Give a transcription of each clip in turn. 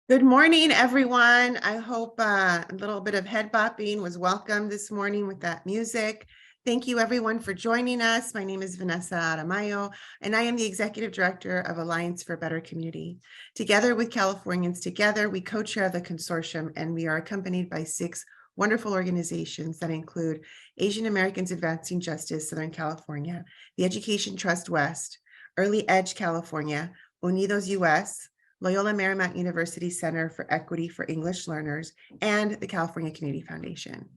Good morning, everyone. I hope a little bit of head bopping was welcome this morning with that music. Thank you, everyone, for joining us. My name is Vanessa Aramayo, and I am the Executive Director of Alliance for a Better Community. Together with Californians Together, we co-chair the consortium, and we are accompanied by 6 wonderful organizations that include Asian Americans Advancing Justice, Southern California, the Education Trust West, Early Edge California, Unidos US, Loyola Marymount University Center for Equity for English Learners, and the California Community Foundation.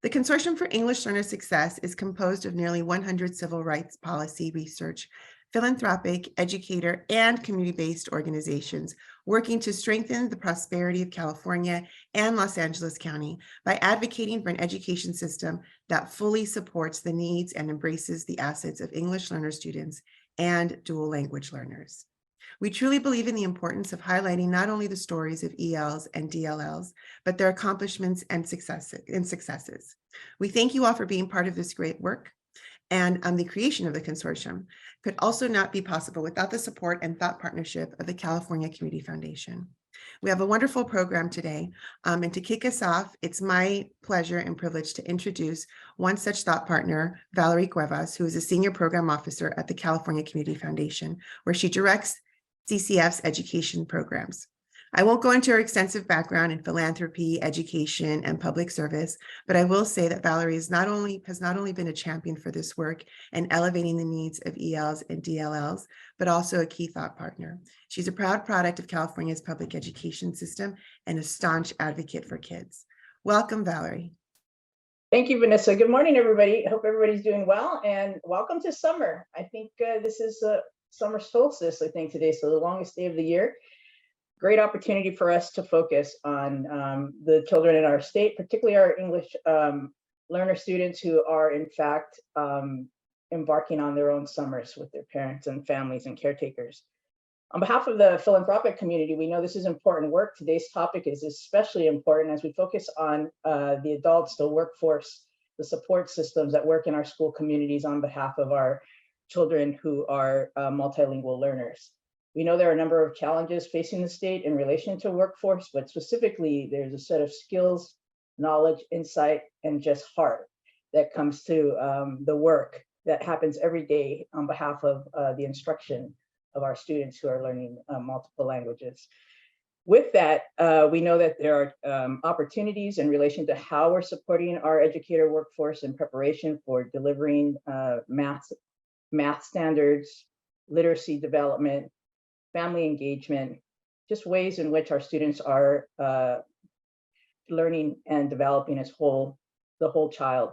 The Consortium for English Learner Success is composed of nearly 100 civil rights policy research, philanthropic, educator, and community-based organizations working to strengthen the prosperity of California and Los Angeles County by advocating for an education system that fully supports the needs and embraces the assets of English learner students and dual language learners. We truly believe in the importance of highlighting not only the stories of ELs and DLLs, but their accomplishments and successes. We thank you all for being part of this great work, and the creation of the consortium could also not be possible without the support and thought partnership of the California Community Foundation. We have a wonderful program today, and to kick us off, it's my pleasure and privilege to introduce one such thought partner, Valerie Cuevas, who is a Senior Program Officer at the California Community Foundation, where she directs CCF's education programs. I won't go into her extensive background in philanthropy, education, and public service, but I will say that Valerie has not only been a champion for this work and elevating the needs of ELs and DLLs, but also a key thought partner. She's a proud product of California's public education system and a staunch advocate for kids. Welcome, Valerie. Thank you, Vanessa. Good morning, everybody. I hope everybody's doing well, and welcome to summer. I think this is summer solstice, I think, today, so the longest day of the year. Great opportunity for us to focus on the children in our state, particularly our English learner students who are, in fact, embarking on their own summers with their parents and families and caretakers. On behalf of the philanthropic community, we know this is important work. Today's topic is especially important as we focus on the adults, the workforce, the support systems that work in our school communities on behalf of our children who are multilingual learners. We know there are a number of challenges facing the state in relation to workforce, but specifically there's a set of skills, knowledge, insight, and just heart that comes to the work that happens every day on behalf of the instruction of our students who are learning multiple languages. With that, we know that there are opportunities in relation to how we're supporting our educator workforce in preparation for delivering math standards, literacy development, family engagement, just ways in which our students are learning and developing as the whole child.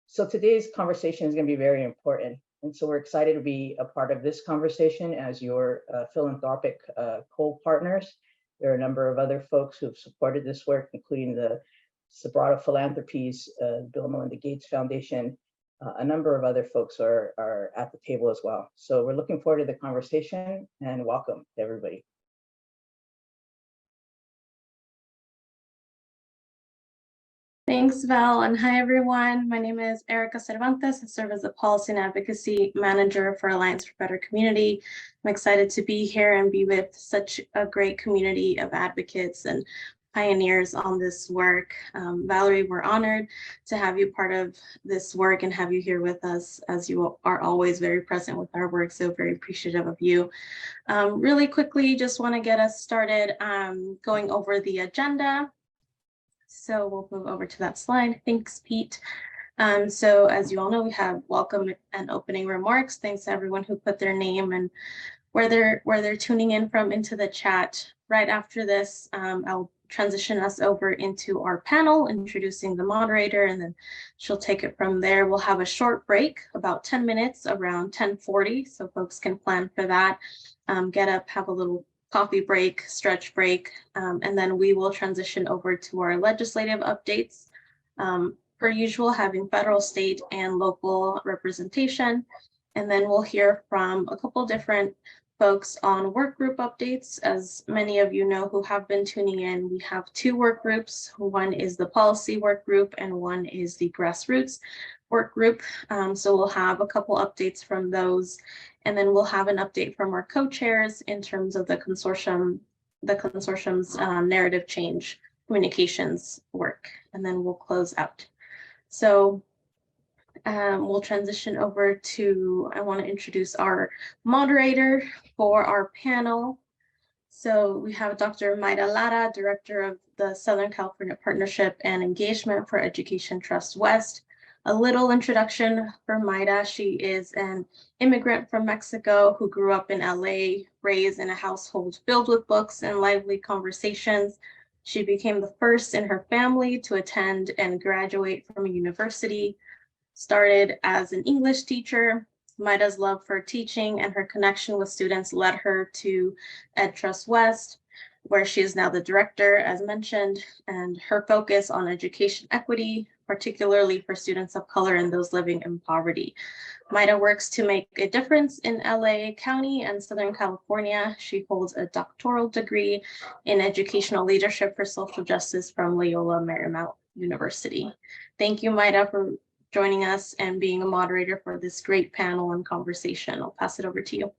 So today's conversation is going to be very important. And so we're excited to be a part of this conversation as your philanthropic co-partners. There are a number of other folks who have supported this work, including the Sobrato Philanthropies, Bill and Melinda Gates Foundation. A number of other folks are at the table as well. So we're looking forward to the conversation, and welcome to everybody. Thanks, Val, and hi, everyone. My name is Erica Cervantes. I serve as the Policy and Advocacy Manager for Alliance for a Better Community. I'm excited to be here and be with such a great community of advocates and pioneers on this work. Valerie, we're honored to have you part of this work and have you here with us, as you are always very present with our work, so very appreciative of you. Really quickly, just want to get us started going over the agenda. So we'll move over to that slide. Thanks, Pete. So as you all know, we have welcome and opening remarks. Thanks to everyone who put their name and where they're tuning in from into the chat. Right after this, I'll transition us over into our panel, introducing the moderator, and then she'll take it from there. We'll have a short break, about 10 minutes, around 10:40, so folks can plan for that. Get up, have a little coffee break, stretch break, and then we will transition over to our legislative updates. Per usual, having federal, state, and local representation. And then we'll hear from a couple different folks on work group updates. As many of you know who have been tuning in, we have 2 work groups. One is the policy work group and one is the grassroots work group. So we'll have a couple updates from those, and then we'll have an update from our co-chairs in terms of the consortium the consortium's narrative change communications work, and then we'll close out. So we'll transition over to, I want to introduce our moderator for our panel. So we have Dr. Maida Lara, Director of the Southern California Partnership and Engagement for Education Trust West. A little introduction for Maida. She is an immigrant from Mexico who grew up in LA, raised in a household filled with books and lively conversations. She became the first in her family to attend and graduate from a university. Started as an English teacher. Maida's love for teaching and her connection with students led her to Ed Trust West, where she is now the director, as mentioned, and her focus on education equity, particularly for students of color and those living in poverty. Maida works to make a difference in LA County and Southern California. She holds a doctoral degree in educational leadership for social justice from Loyola Marymount University. Thank you, Maida, for joining us and being a moderator for this great panel and conversation. I'll pass it over to you.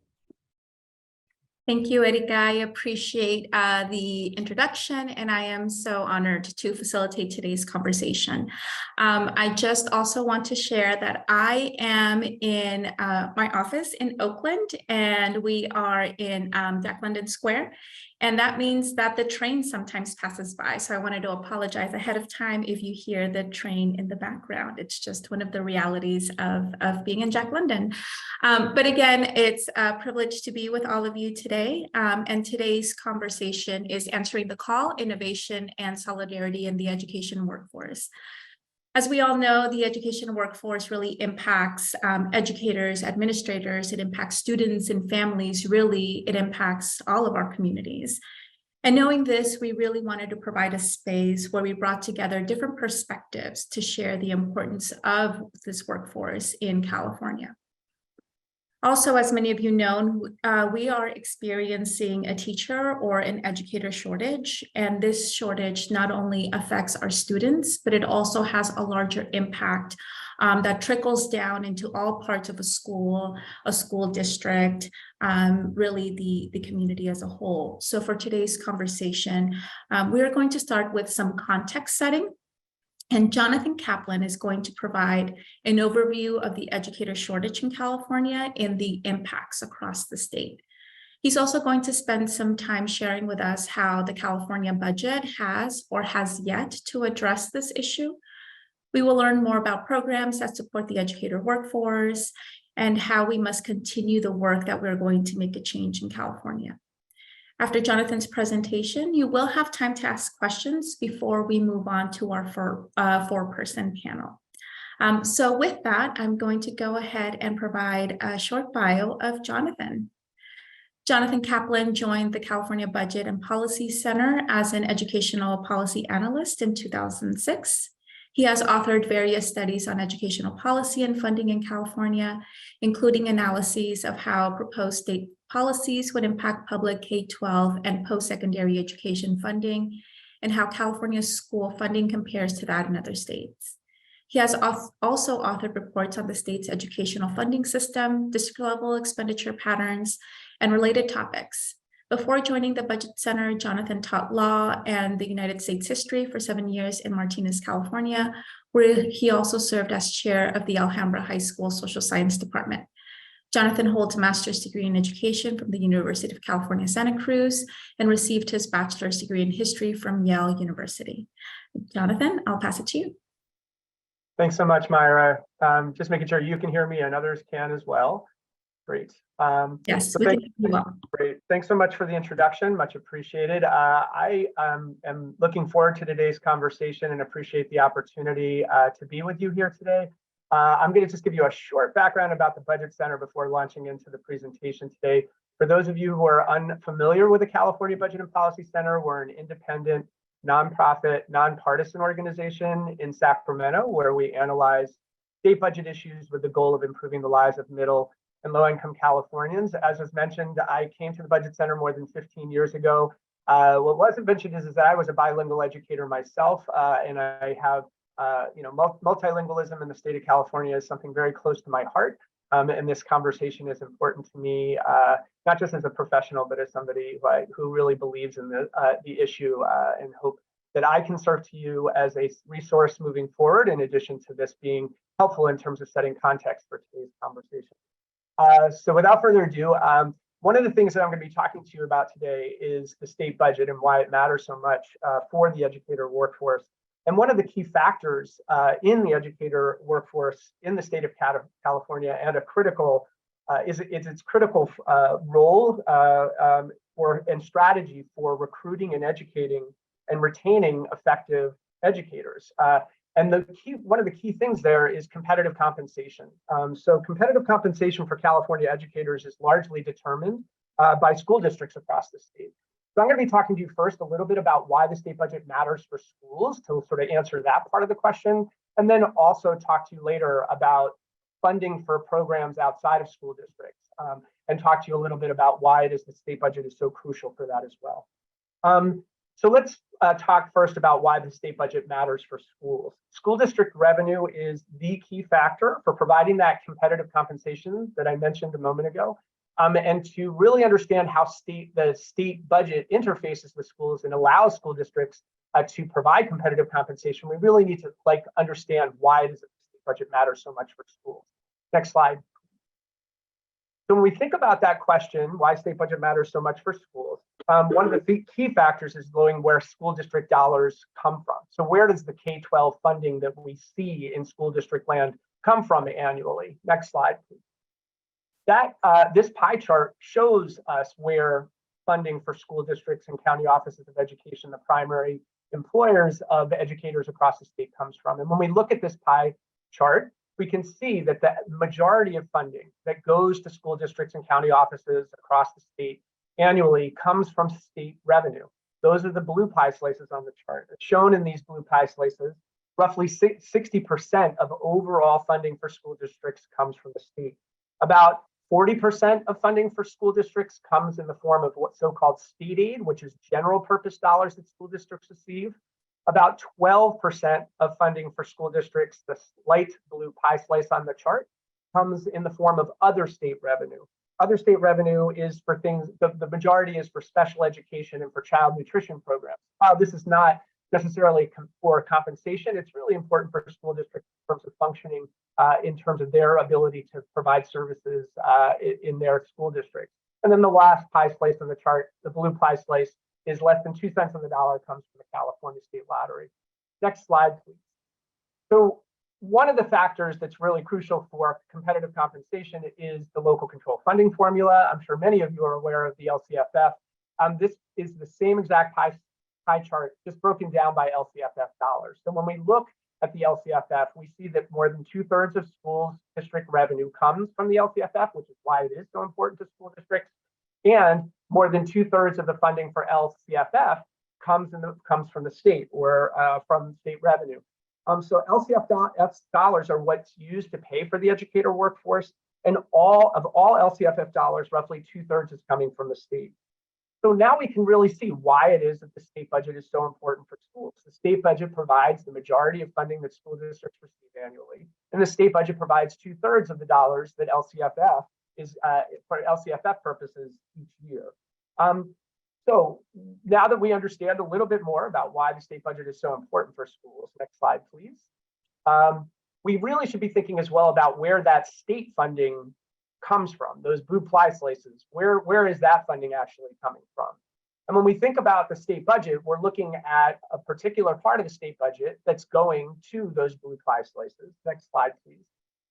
Thank you, Erika. I appreciate the introduction, and I am so honored to facilitate today's conversation. I just also want to share that I am in my office in Oakland, and we are in Jack London Square. And that means that the train sometimes passes by. So I wanted to apologize ahead of time if you hear the train in the background. It's just one of the realities of being in Jack London. But again, it's a privilege to be with all of you today. And today's conversation is answering the call, innovation, and solidarity in the education workforce. As we all know, the education workforce really impacts educators, administrators, it impacts students and families, really, it impacts all of our communities. And knowing this, we really wanted to provide a space where we brought together different perspectives to share the importance of this workforce in California. Also, as many of you know, we are experiencing a teacher or an educator shortage, and this shortage not only affects our students, but it also has a larger impact that trickles down into all parts of a school district, really the community as a whole. So for today's conversation, we are going to start with some context setting. And Jonathan Kaplan is going to provide an overview of the educator shortage in California and the impacts across the state. He's also going to spend some time sharing with us how the California budget has or has yet to address this issue. We will learn more about programs that support the educator workforce and how we must continue the work that we're going to make a change in California. After Jonathan's presentation, you will have time to ask questions before we move on to our four-person panel. So with that, I'm going to go ahead and provide a short bio of Jonathan. Jonathan Kaplan joined the California Budget and Policy Center as an educational policy analyst in 2006. He has authored various studies on educational policy and funding in California, including analyses of how proposed state policies would impact public K-12 and post-secondary education funding, and how California's school funding compares to that in other states. He has also authored reports on the state's educational funding system, district-level expenditure patterns, and related topics. Before joining the Budget Center, Jonathan taught law and the United States history for 7 years in Martinez, California, where he also served as chair of the Alhambra High School Social Science Department. Jonathan holds a master's degree in education from the University of California, Santa Cruz, and received his bachelor's degree in history from Yale University. Jonathan, I'll pass it to you. Thanks so much, Myra. Just making sure you can hear me and others can as well. Great. Yes, so we can hear you well. Great. Thanks so much for the introduction. Much appreciated. I am looking forward to today's conversation and appreciate the opportunity to be with you here today. I'm going to just give you a short background about the Budget Center before launching into the presentation today. For those of you who are unfamiliar with the California Budget and Policy Center, we're an independent, nonprofit, nonpartisan organization in Sacramento, where we analyze state budget issues with the goal of improving the lives of middle and low-income Californians. As was mentioned, I came to the Budget Center more than 15 years ago. What wasn't mentioned is that I was a bilingual educator myself, and I have multilingualism in the state of California is something very close to my heart. And this conversation is important to me, not just as a professional, but as somebody who really believes in the issue, and hope that I can serve to you as a resource moving forward, in addition to this being helpful in terms of setting context for today's conversation. So without further ado, one of the things that I'm going to be talking to you about today is the state budget and why it matters so much for the educator workforce. And one of the key factors in the educator workforce in the state of California, and a critical is its critical role and strategy for recruiting and educating and retaining effective educators. And one of the key things there is competitive compensation. So competitive compensation for California educators is largely determined by school districts across the state. So I'm going to be talking to you first a little bit about why the state budget matters for schools, to sort of answer that part of the question, and then also talk to you later about funding for programs outside of school districts, and talk to you a little bit about why it is the state budget is so crucial for that as well. So let's talk first about why the state budget matters for schools. School district revenue is the key factor for providing that competitive compensation that I mentioned a moment ago. And to really understand how the state budget interfaces with schools and allows school districts to provide competitive compensation, we really need to understand why does the state budget matter so much for schools. Next slide. So when we think about that question, why state budget matters so much for schools, one of the key factors is knowing where school district dollars come from. So where does the K-12 funding that we see in school district land come from annually? Next slide, please. This pie chart shows us where funding for school districts and county offices of education, the primary employers of educators across the state, comes from. And when we look at this pie chart, we can see that the majority of funding that goes to school districts and county offices across the state annually comes from state revenue. Those are the blue pie slices on the chart. Shown in these blue pie slices, roughly 60% of overall funding for school districts comes from the state. About 40% of funding for school districts comes in the form of what's so-called state aid, which is general purpose dollars that school districts receive. About 12% of funding for school districts, the light blue pie slice on the chart, comes in the form of other state revenue. Other state revenue is for things, the majority is for special education and for child nutrition programs. This is not necessarily for compensation. It's really important for school districts in terms of functioning, in terms of their ability to provide services in their school districts. And then the last pie slice on the chart, the blue pie slice, is less than 2 cents on the dollar, comes from the California State Lottery. Next slide, please. So one of the factors that's really crucial for competitive compensation is the local control funding formula. I'm sure many of you are aware of the LCFF. This is the same exact pie chart, just broken down by LCFF dollars. So when we look at the LCFF, we see that more than 2/3 of school district revenue comes from the LCFF, which is why it is so important to school districts. And more than 2/3 of the funding for LCFF comes from the state, or from state revenue. So LCFF dollars are what's used to pay for the educator workforce, and all LCFF dollars, roughly 2/3 is coming from the state. So now we can really see why it is that the state budget is so important for schools. The state budget provides the majority of funding that school districts receive annually, and the state budget provides 2/3 of the dollars that LCFF is for LCFF purposes each year. So now that we understand a little bit more about why the state budget is so important for schools, next slide, please. We really should be thinking as well about where that state funding comes from, those blue pie slices. Where is that funding actually coming from? And when we think about the state budget, we're looking at a particular part of the state budget that's going to those blue pie slices. Next slide, please.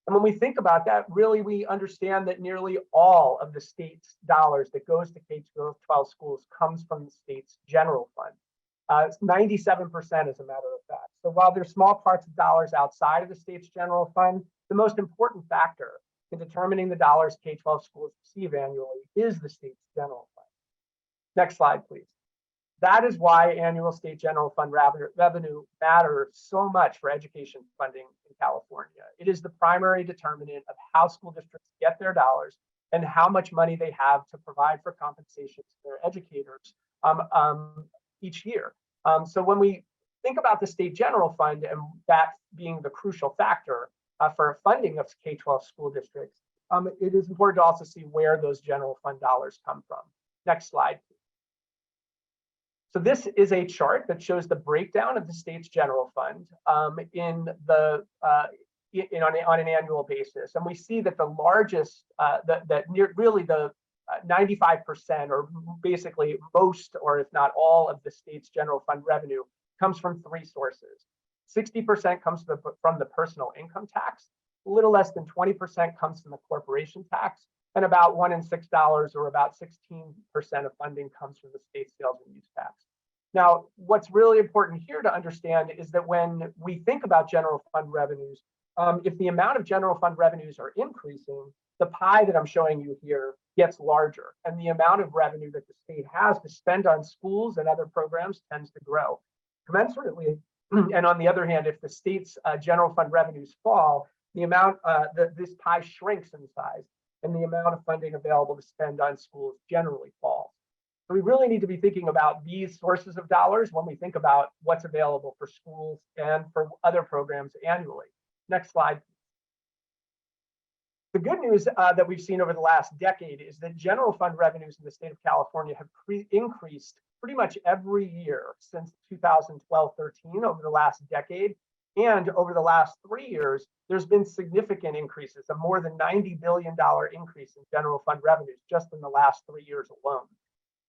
And when we think about that, really, we understand that nearly all of the state's dollars that goes to K-12 schools comes from the state's general fund. It's 97%, as a matter of fact. So while there's small parts of dollars outside of the state's general fund, the most important factor in determining the dollars K-12 schools receive annually is the state's general fund. Next slide, please. That is why annual state general fund revenue matters so much for education funding in California. It is the primary determinant of how school districts get their dollars and how much money they have to provide for compensation to their educators each year. So when we think about the state general fund and that being the crucial factor for funding of K-12 school districts, it is important to also see where those general fund dollars come from. Next slide. So this is a chart that shows the breakdown of the state's general fund on an annual basis, and we see that the largest, really the 95%, or basically most, or if not all, of the state's general fund revenue comes from three sources. 60% comes from the personal income tax, a little less than 20% comes from the corporation tax, and about $1 in $6, or about 16% of funding, comes from the state sales and use tax. Now, what's really important here to understand is that when we think about general fund revenues, if the amount of general fund revenues are increasing, the pie that I'm showing you here gets larger, and the amount of revenue that the state has to spend on schools and other programs tends to grow commensurately. And on the other hand, if the state's general fund revenues fall, the amount, this pie shrinks in size, and the amount of funding available to spend on schools generally falls. So we really need to be thinking about these sources of dollars when we think about what's available for schools and for other programs annually. Next slide. The good news that we've seen over the last decade is that general fund revenues in the state of California have increased pretty much every year since 2012-13 over the last decade. And over the last 3 years, there's been significant increases, a more than $90 billion increase in general fund revenues just in the last 3 years alone.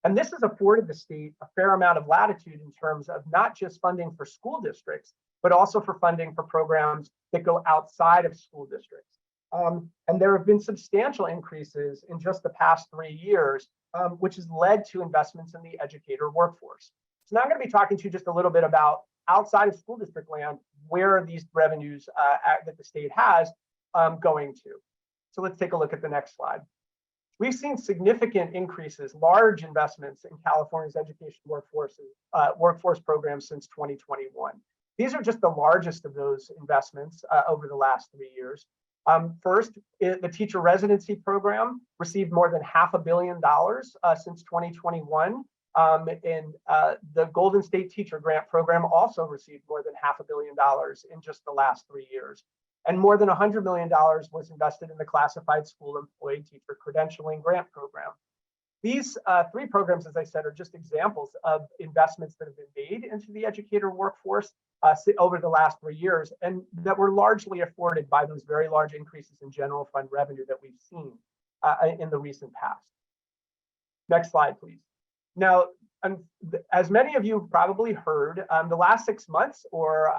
And this has afforded the state a fair amount of latitude in terms of not just funding for school districts, but also for funding for programs that go outside of school districts. And there have been substantial increases in just the past 3 years, which has led to investments in the educator workforce. So now I'm going to be talking to you just a little bit about outside of school district land, where are these revenues that the state has going to. So let's take a look at the next slide. We've seen significant increases, large investments in California's education workforce programs since 2021. These are just the largest of those investments over the last 3 years. First, the teacher residency program received more than $500 million since 2021. And the Golden State Teacher Grant Program also received more than $500 million in just the last 3 years. And more than $100 million was invested in the Classified School Employee Teacher Credentialing Grant Program. These three programs, as I said, are just examples of investments that have been made into the educator workforce over the last 3 years, and that were largely afforded by those very large increases in general fund revenue that we've seen in the recent past. Next slide, please. Now, as many of you have probably heard, the last 6 months, or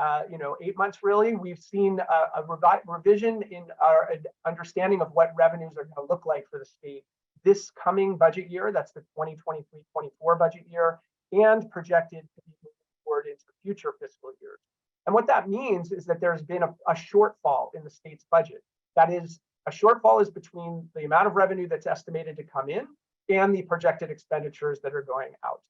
8 months really, we've seen a revision in our understanding of what revenues are going to look like for the state this coming budget year. That's the 2023-24 budget year, and projected to be moving forward into future fiscal years. And what that means is that there's been a shortfall in the state's budget. That is, a shortfall is between the amount of revenue that's estimated to come in and the projected expenditures that are going out.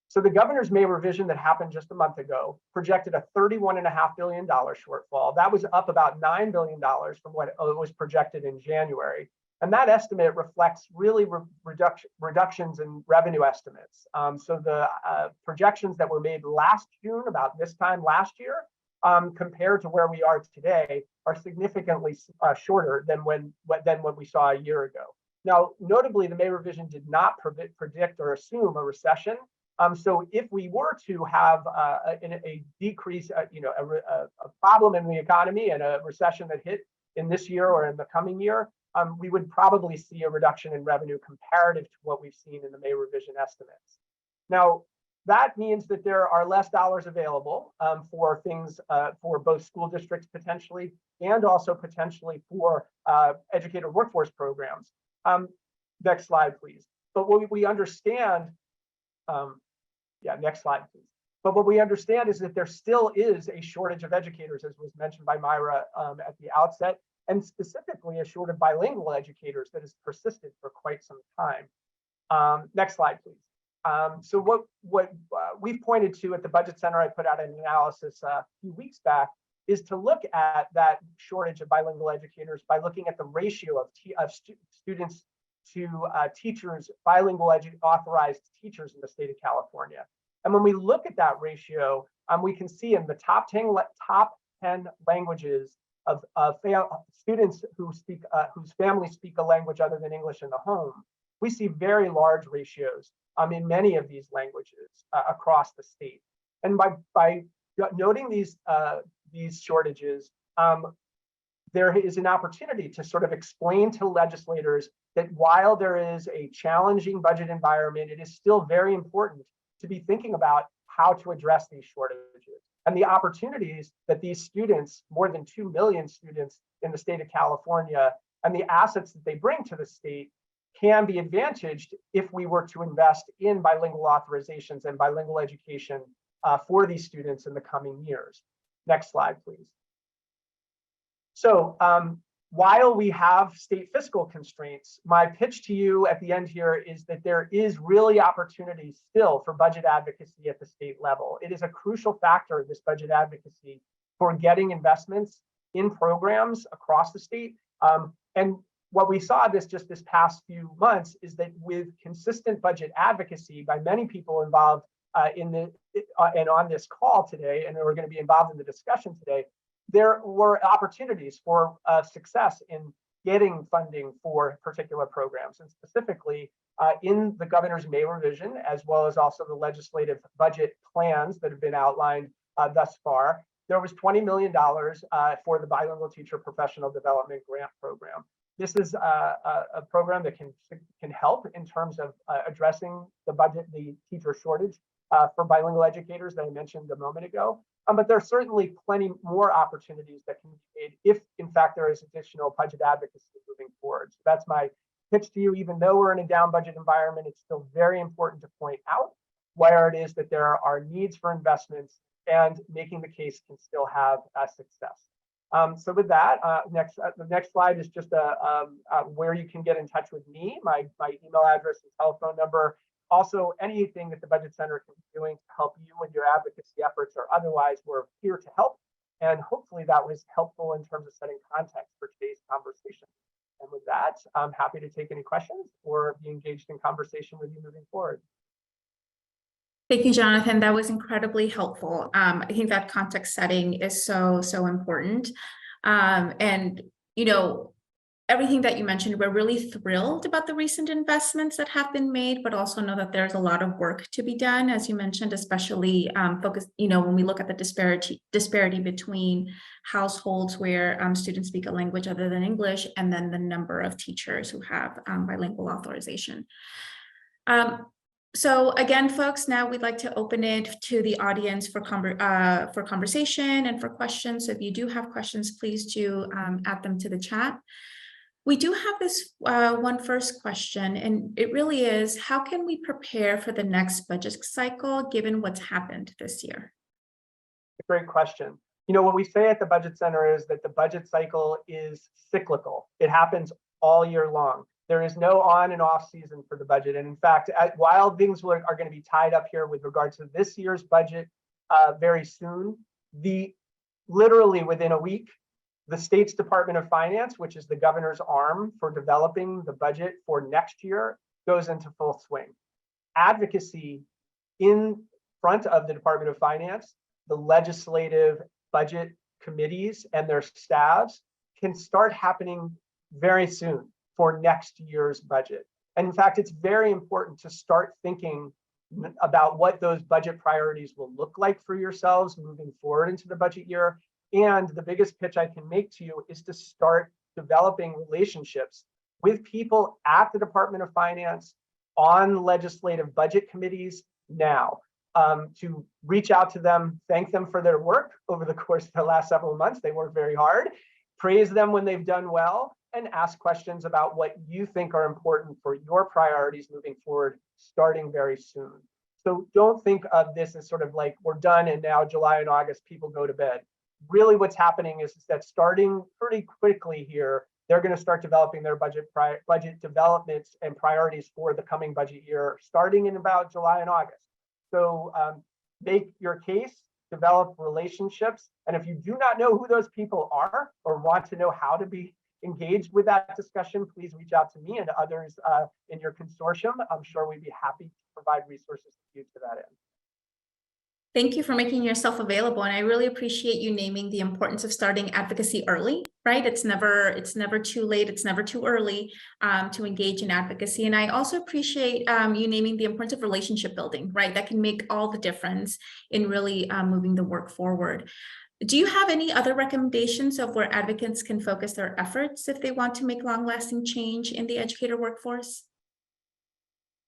So the governor's May revision that happened just a month ago projected a $31.5 billion shortfall. That was up about $9 billion from what was projected in January. And that estimate reflects really reductions in revenue estimates. So the projections that were made last June, about this time last year, compared to where we are today, are significantly shorter than what we saw a year ago. Now, notably, the May revision did not predict or assume a recession. So if we were to have a decrease, a problem in the economy and a recession that hit in this year or in the coming year, we would probably see a reduction in revenue comparative to what we've seen in the May revision estimates. Now, that means that there are less dollars available for things for both school districts potentially, and also potentially for educator workforce programs. Next slide, please. But what we understand, next slide, please. But what we understand is that there still is a shortage of educators, as was mentioned by Myra at the outset, and specifically a shortage of bilingual educators that has persisted for quite some time. Next slide, please. So what we've pointed to at the Budget Center, I put out an analysis a few weeks back, is to look at that shortage of bilingual educators by looking at the ratio of students to teachers, bilingual authorized teachers in the state of California. And when we look at that ratio, we can see in the top 10 languages of students whose families speak a language other than English in the home, we see very large ratios in many of these languages across the state. And by noting these shortages, there is an opportunity to sort of explain to legislators that while there is a challenging budget environment, it is still very important to be thinking about how to address these shortages and the opportunities that these students, more than 2 million students in the state of California, and the assets that they bring to the state can be advantaged if we were to invest in bilingual authorizations and bilingual education for these students in the coming years. Next slide, please. So while we have state fiscal constraints, my pitch to you at the end here is that there is really opportunity still for budget advocacy at the state level. It is a crucial factor in this budget advocacy for getting investments in programs across the state. And what we saw this past few months is that with consistent budget advocacy by many people involved and on this call today, and we're going to be involved in the discussion today, there were opportunities for success in getting funding for particular programs, and specifically in the governor's May revision, as well as also the legislative budget plans that have been outlined thus far. There was $20 million for the Bilingual Teacher Professional Development Grant Program. This is a program that can help in terms of addressing the teacher shortage for bilingual educators that I mentioned a moment ago. But there are certainly plenty more opportunities that can be made if, in fact, there is additional budget advocacy moving forward. So that's my pitch to you. Even though we're in a down budget environment, it's still very important to point out where it is that there are needs for investments, and making the case can still have success. So with that, the next slide is just where you can get in touch with me, my email address and telephone number. Also, anything that the Budget Center can be doing to help you with your advocacy efforts or otherwise, we're here to help. And hopefully that was helpful in terms of setting context for today's conversation. And with that, I'm happy to take any questions or be engaged in conversation with you moving forward. Thank you, Jonathan. That was incredibly helpful. I think that context setting is so important. And, you know, everything that you mentioned, we're really thrilled about the recent investments that have been made, but also know that there's a lot of work to be done, as you mentioned, especially focused, you know, when we look at the disparity between households where students speak a language other than English, and then the number of teachers who have bilingual authorization. So again, folks, now we'd like to open it to the audience for conversation and for questions. So if you do have questions, please do add them to the chat. We do have this one first question, and it really is, how can we prepare for the next budget cycle given what's happened this year? Great question. You know, what we say at the Budget Center is that the budget cycle is cyclical. It happens all year long. There is no on and off season for the budget. And in fact, while things are going to be tied up here with regard to this year's budget very soon, literally within a week, the state's Department of Finance, which is the governor's arm for developing the budget for next year, goes into full swing. Advocacy in front of the Department of Finance, the legislative budget committees and their staffs can start happening very soon for next year's budget. And in fact, it's very important to start thinking about what those budget priorities will look like for yourselves moving forward into the budget year. And the biggest pitch I can make to you is to start developing relationships with people at the Department of Finance on legislative budget committees now, to reach out to them, thank them for their work over the course of the last several months. They work very hard, praise them when they've done well, and ask questions about what you think are important for your priorities moving forward, starting very soon. So don't think of this as sort of like we're done and now July and August people go to bed. Really what's happening is that starting pretty quickly here, they're going to start developing their budget developments and priorities for the coming budget year, starting in about July and August. So make your case, develop relationships. And if you do not know who those people are or want to know how to be engaged with that discussion, please reach out to me and others in your consortium. I'm sure we'd be happy to provide resources to you to that end. Thank you for making yourself available. And I really appreciate you naming the importance of starting advocacy early, right? It's never too late. It's never too early to engage in advocacy. And I also appreciate you naming the importance of relationship building, right? That can make all the difference in really moving the work forward. Do you have any other recommendations of where advocates can focus their efforts if they want to make long-lasting change in the educator workforce?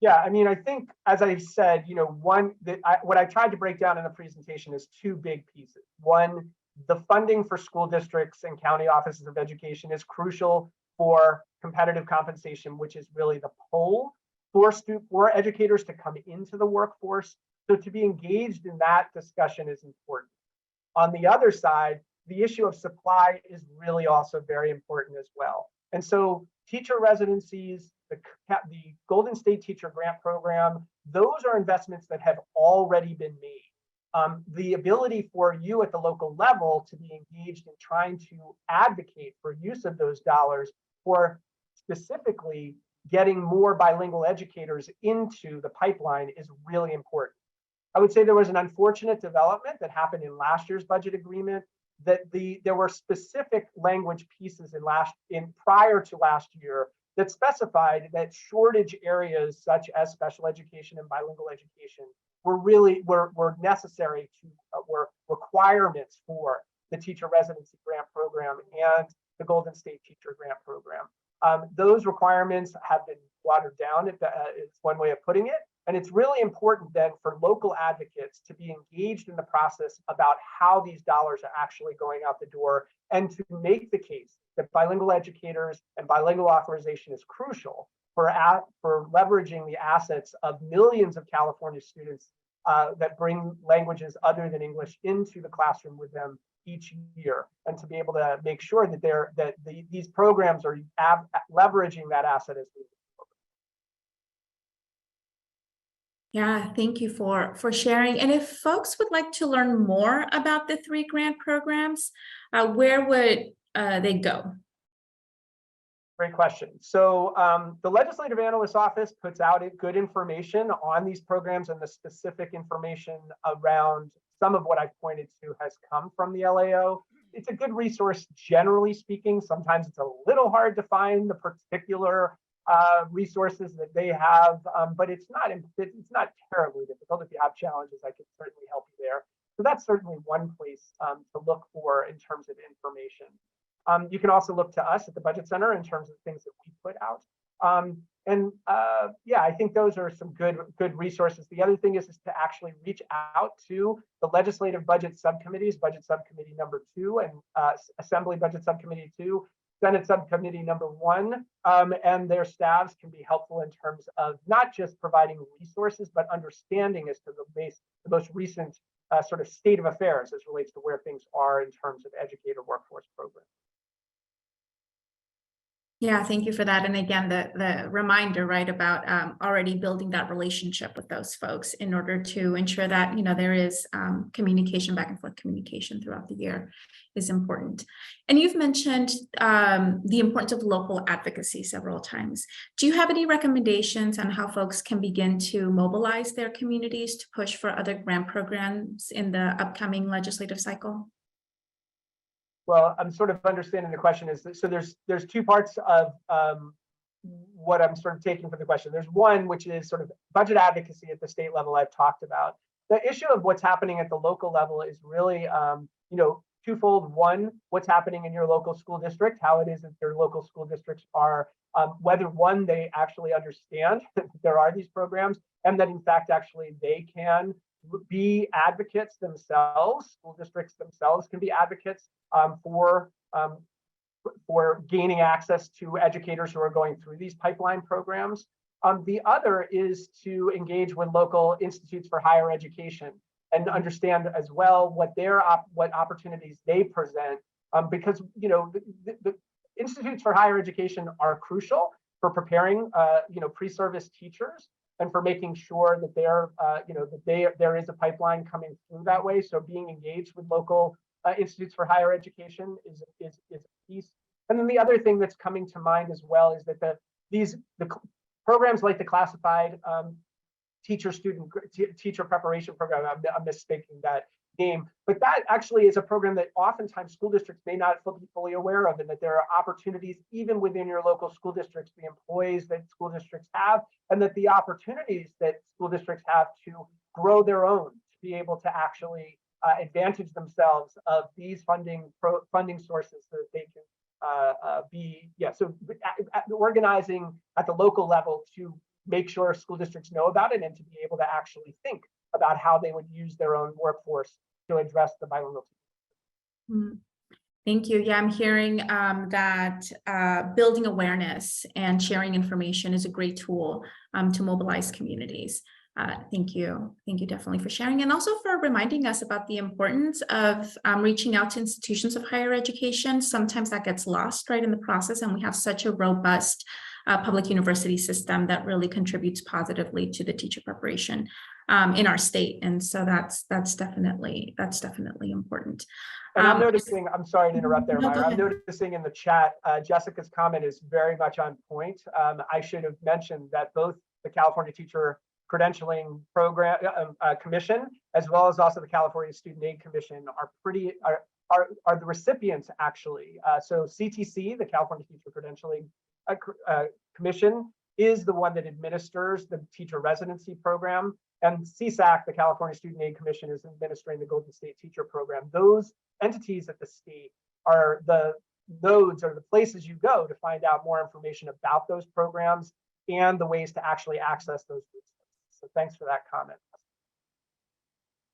Yeah, I mean, I think, as I said, you know, what I tried to break down in the presentation is two big pieces. One, the funding for school districts and county offices of education is crucial for competitive compensation, which is really the pull for educators to come into the workforce. So to be engaged in that discussion is important. On the other side, the issue of supply is really also very important as well. And so teacher residencies, the Golden State Teacher Grant Program, those are investments that have already been made. The ability for you at the local level to be engaged in trying to advocate for use of those dollars for specifically getting more bilingual educators into the pipeline is really important. I would say there was an unfortunate development that happened in last year's budget agreement, that there were specific language pieces in prior to last year that specified that shortage areas such as special education and bilingual education were necessary to were requirements for the teacher residency grant program and the Golden State Teacher Grant Program. Those requirements have been watered down, it's one way of putting it. And it's really important then for local advocates to be engaged in the process about how these dollars are actually going out the door, and to make the case that bilingual educators and bilingual authorization is crucial for leveraging the assets of millions of California students that bring languages other than English into the classroom with them each year, and to be able to make sure that these programs are leveraging that asset as we. Yeah, thank you for sharing. And if folks would like to learn more about the 3 grant programs, where would they go? Great question. So the Legislative Analyst's Office puts out good information on these programs, and the specific information around some of what I've pointed to has come from the LAO. It's a good resource, generally speaking. Sometimes it's a little hard to find the particular resources that they have, but it's not terribly difficult. If you have challenges, I can certainly help you there. So that's certainly one place to look for in terms of information. You can also look to us at the Budget Center in terms of things that we put out. Yeah, I think those are some good resources. The other thing is to actually reach out to the legislative budget subcommittees, Budget Subcommittee number 2 and Assembly Budget Subcommittee 2, Senate Subcommittee number 1, and their staffs can be helpful in terms of not just providing resources, but understanding as to the most recent sort of state of affairs as relates to where things are in terms of educator workforce programs. Yeah, thank you for that. And again, the reminder, right, about already building that relationship with those folks in order to ensure that, you know, there is communication, back and forth communication throughout the year is important. And you've mentioned the importance of local advocacy several times. Do you have any recommendations on how folks can begin to mobilize their communities to push for other grant programs in the upcoming legislative cycle? Well, I'm sort of understanding the question is, so there's 2 parts of what I'm sort of taking for the question. There's one, which is sort of budget advocacy at the state level I've talked about. The issue of what's happening at the local level is really, you know, twofold. One, what's happening in your local school district, how it is that your local school districts are, whether one, they actually understand that there are these programs, and that in fact, actually they can be advocates themselves. School districts themselves can be advocates for gaining access to educators who are going through these pipeline programs. The other is to engage with local institutes for higher education and understand as well what what opportunities they present, because you know the institutes for higher education are crucial for preparing you know, pre-service teachers, and for making sure that you know, that there is a pipeline coming through that way. So being engaged with local institutes for higher education is a piece. And then the other thing that's coming to mind as well is that the programs like the classified teacher preparation program. I'm misspeaking that name, but that actually is a program that oftentimes school districts may not be fully aware of, and that there are opportunities even within your local school districts, the employees that school districts have, and that the opportunities that school districts have to grow their own, to be able to actually advantage themselves of these funding sources so that they can organizing at the local level to make sure school districts know about it and to be able to actually think about how they would use their own workforce to address the bilingual. Thank you. Yeah, I'm hearing that building awareness and sharing information is a great tool to mobilize communities. Thank you. Thank you definitely for sharing, and also for reminding us about the importance of reaching out to institutions of higher education. Sometimes that gets lost right in the process, and we have such a robust public university system that really contributes positively to the teacher preparation in our state. And so that's definitely important. And I'm noticing, I'm sorry to interrupt there, Myra. I'm noticing in the chat, Jessica's comment is very much on point. I should have mentioned that both the California Teacher Credentialing Program Commission, as well as also the California Student Aid Commission, are the recipients actually. So CTC, the California Teacher Credentialing Commission, is the one that administers the teacher residency program, and CSAC, the California Student Aid Commission, is administering the Golden State Teacher Program. Those entities at the state are the nodes or the places you go to find out more information about those programs and the ways to actually access those resources. So thanks for that comment.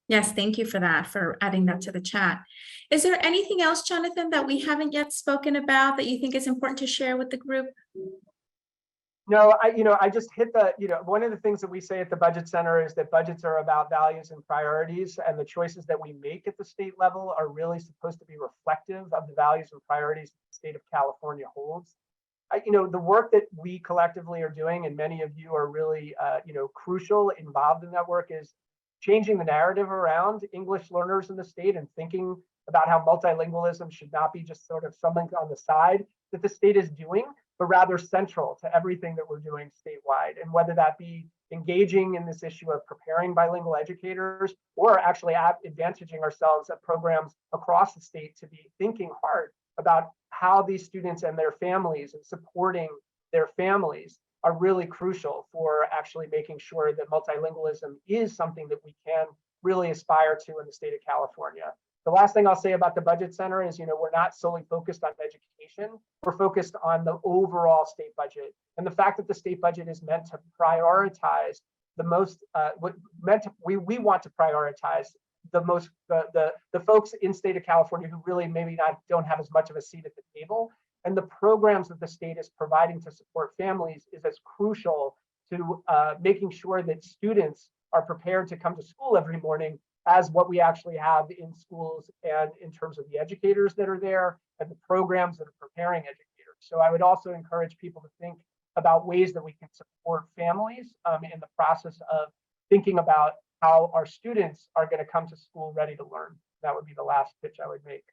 Yes, thank you for that, for adding that to the chat. Is there anything else, Jonathan, that we haven't yet spoken about that you think is important to share with the group? No, I just hit the, one of the things that we say at the Budget Center is that budgets are about values and priorities, and the choices that we make at the state level are really supposed to be reflective of the values and priorities that the state of California holds. The work that we collectively are doing, and many of you are really, crucial, involved in that work, is changing the narrative around English learners in the state and thinking about how multilingualism should not be just sort of something on the side that the state is doing, but rather central to everything that we're doing statewide. And whether that be engaging in this issue of preparing bilingual educators, or actually advantaging ourselves at programs across the state to be thinking hard about how these students and their families and supporting their families are really crucial for actually making sure that multilingualism is something that we can really aspire to in the state of California. The last thing I'll say about the Budget Center is, we're not solely focused on education. We're focused on the overall state budget. And the fact that the state budget is meant to prioritize the most, we want to prioritize the folks in state of California who really maybe don't have as much of a seat at the table. And the programs that the state is providing to support families is as crucial to making sure that students are prepared to come to school every morning as what we actually have in schools, and in terms of the educators that are there and the programs that are preparing educators. So I would also encourage people to think about ways that we can support families in the process of thinking about how our students are going to come to school ready to learn. That would be the last pitch I would make.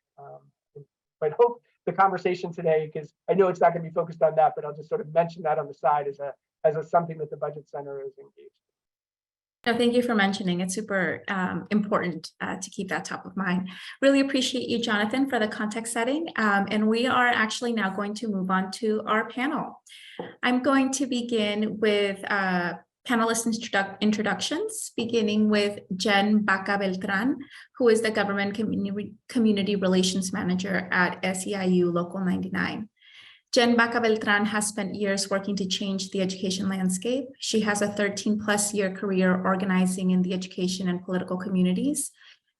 But hope the conversation today, because I know it's not going to be focused on that, but I'll just sort of mention that on the side as a something that the Budget Center is engaged. No, thank you for mentioning. It's super important to keep that top of mind. Really appreciate you, Jonathan, for the context setting. And we are actually now going to move on to our panel. I'm going to begin with panelist introductions, beginning with Jen Baca Beltran, who is the Government Community Relations Manager at SEIU Local 99. Jen Baca Beltran has spent years working to change the education landscape. She has a 13-plus-year career organizing in the education and political communities.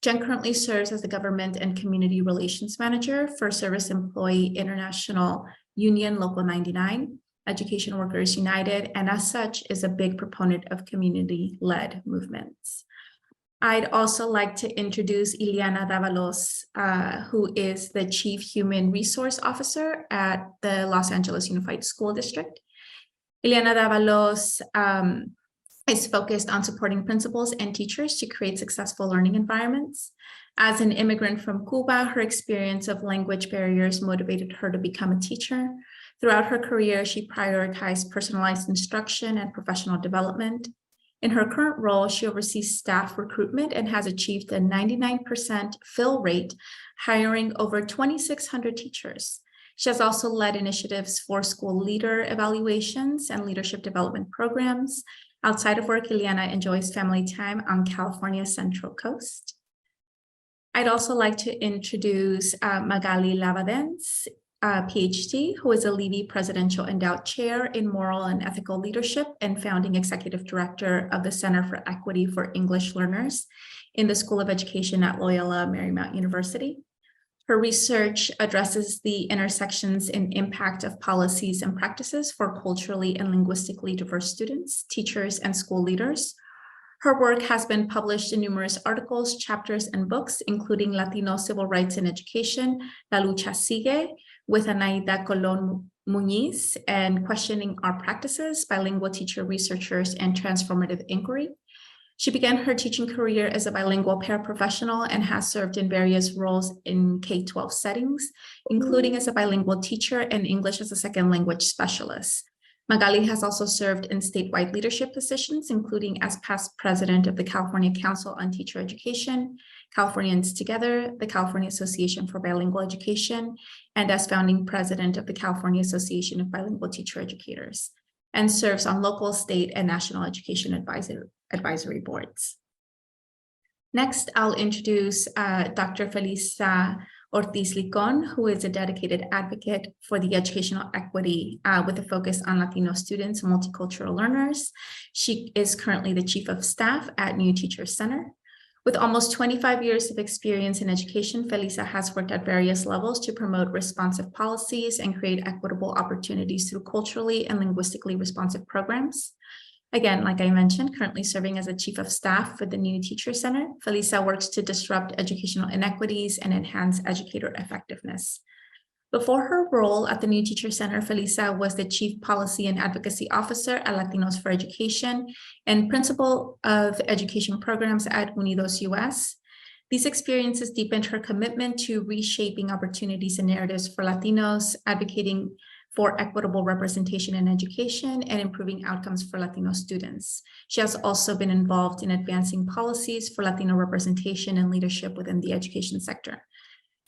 Jen currently serves as the Government and Community Relations Manager for Service Employee International Union Local 99, Education Workers United, and as such is a big proponent of community-led movements. I'd also like to introduce Ileana Davalos, who is the Chief Human Resource Officer at the Los Angeles Unified School District. Ileana Davalos is focused on supporting principals and teachers to create successful learning environments. As an immigrant from Cuba, her experience of language barriers motivated her to become a teacher. Throughout her career, she prioritized personalized instruction and professional development. In her current role, she oversees staff recruitment and has achieved a 99% fill rate, hiring over 2,600 teachers. She has also led initiatives for school leader evaluations and leadership development programs. Outside of work, Ileana enjoys family time on California's Central Coast. I'd also like to introduce Magali Lavadens, PhD, who is a Levy Presidential Endowed Chair in Moral and Ethical Leadership and founding Executive Director of the Center for Equity for English Learners in the School of Education at Loyola Marymount University. Her research addresses the intersections and impact of policies and practices for culturally and linguistically diverse students, teachers, and school leaders. Her work has been published in numerous articles, chapters, and books, including Latino Civil Rights in Education, La Lucha Sigue, with Anaida Colón Muñiz, and Questioning Our Practices, Bilingual Teacher Researchers and Transformative Inquiry. She began her teaching career as a bilingual paraprofessional and has served in various roles in K-12 settings, including as a bilingual teacher and English as a second language specialist. Magali has also served in statewide leadership positions, including as past president of the California Council on Teacher Education, Californians Together, the California Association for Bilingual Education, and as founding president of the California Association of Bilingual Teacher Educators, and serves on local, state, and national education advisory boards. Next, I'll introduce Dr. Felisa Ortiz-Licon, who is a dedicated advocate for the educational equity with a focus on Latino students and multicultural learners. She is currently the Chief of Staff at New Teacher Center. With almost 25 years of experience in education, Felisa has worked at various levels to promote responsive policies and create equitable opportunities through culturally and linguistically responsive programs. Again, like I mentioned, currently serving as a Chief of Staff for the New Teacher Center, Felisa works to disrupt educational inequities and enhance educator effectiveness. Before her role at the New Teacher Center, Felisa was the Chief Policy and Advocacy Officer at Latinos for Education and Principal of Education Programs at Unidos US. These experiences deepened her commitment to reshaping opportunities and narratives for Latinos, advocating for equitable representation in education and improving outcomes for Latino students. She has also been involved in advancing policies for Latino representation and leadership within the education sector.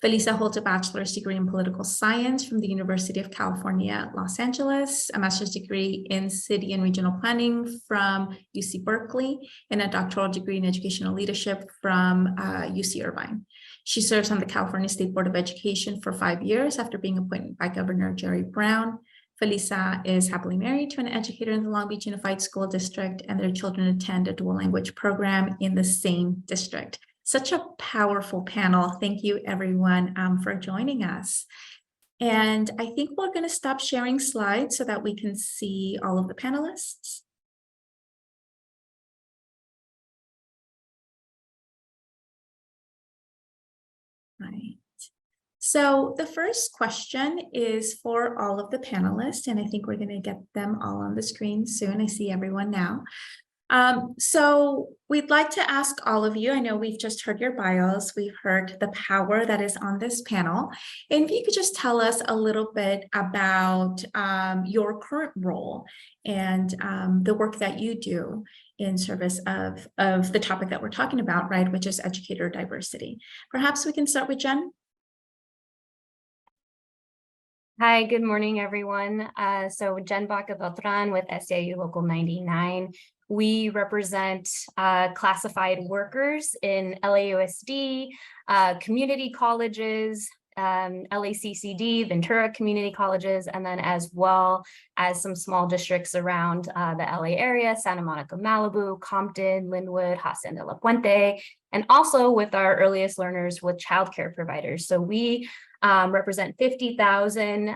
Felisa holds a bachelor's degree in political science from the University of California, Los Angeles, a master's degree in city and regional planning from UC Berkeley, and a doctoral degree in educational leadership from UC Irvine. She serves on the California State Board of Education for 5 years after being appointed by Governor Jerry Brown. Felisa is happily married to an educator in the Long Beach Unified School District, and their children attend a dual language program in the same district. Such a powerful panel. Thank you, everyone, for joining us. And I think we're going to stop sharing slides so that we can see all of the panelists. Right. So the first question is for all of the panelists, and I think we're going to get them all on the screen soon. I see everyone now. So we'd like to ask all of you, I know we've just heard your bios, we've heard the power that is on this panel, and if you could just tell us a little bit about your current role and the work that you do in service of the topic that we're talking about, right, which is educator diversity. Perhaps we can start with Jen. Hi, good morning, everyone. So Jen Baca-Beltran with SEIU Local 99. We represent classified workers in LAUSD, community colleges, LACCD, Ventura Community Colleges, and then as well as some small districts around the LA area, Santa Monica, Malibu, Compton, Linwood, Hacienda de la Puente, and also with our earliest learners with childcare providers. So we represent 50,000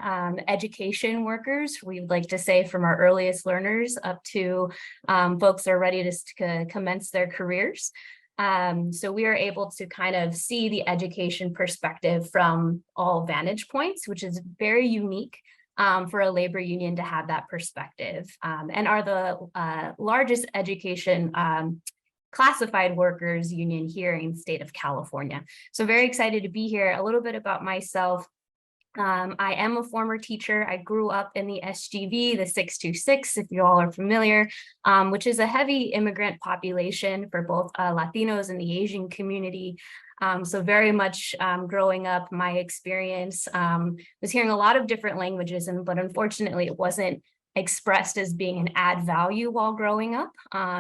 education workers, we would like to say, from our earliest learners up to folks that are ready to commence their careers. So we are able to kind of see the education perspective from all vantage points, which is very unique for a labor union to have that perspective, and are the largest education classified workers union here in the state of California. So very excited to be here. A little bit about myself. I am a former teacher. I grew up in the SGV, the 626, if you all are familiar, which is a heavy immigrant population for both Latinos and the Asian community. So very much growing up, my experience was hearing a lot of different languages, but unfortunately it wasn't expressed as being an add value while growing up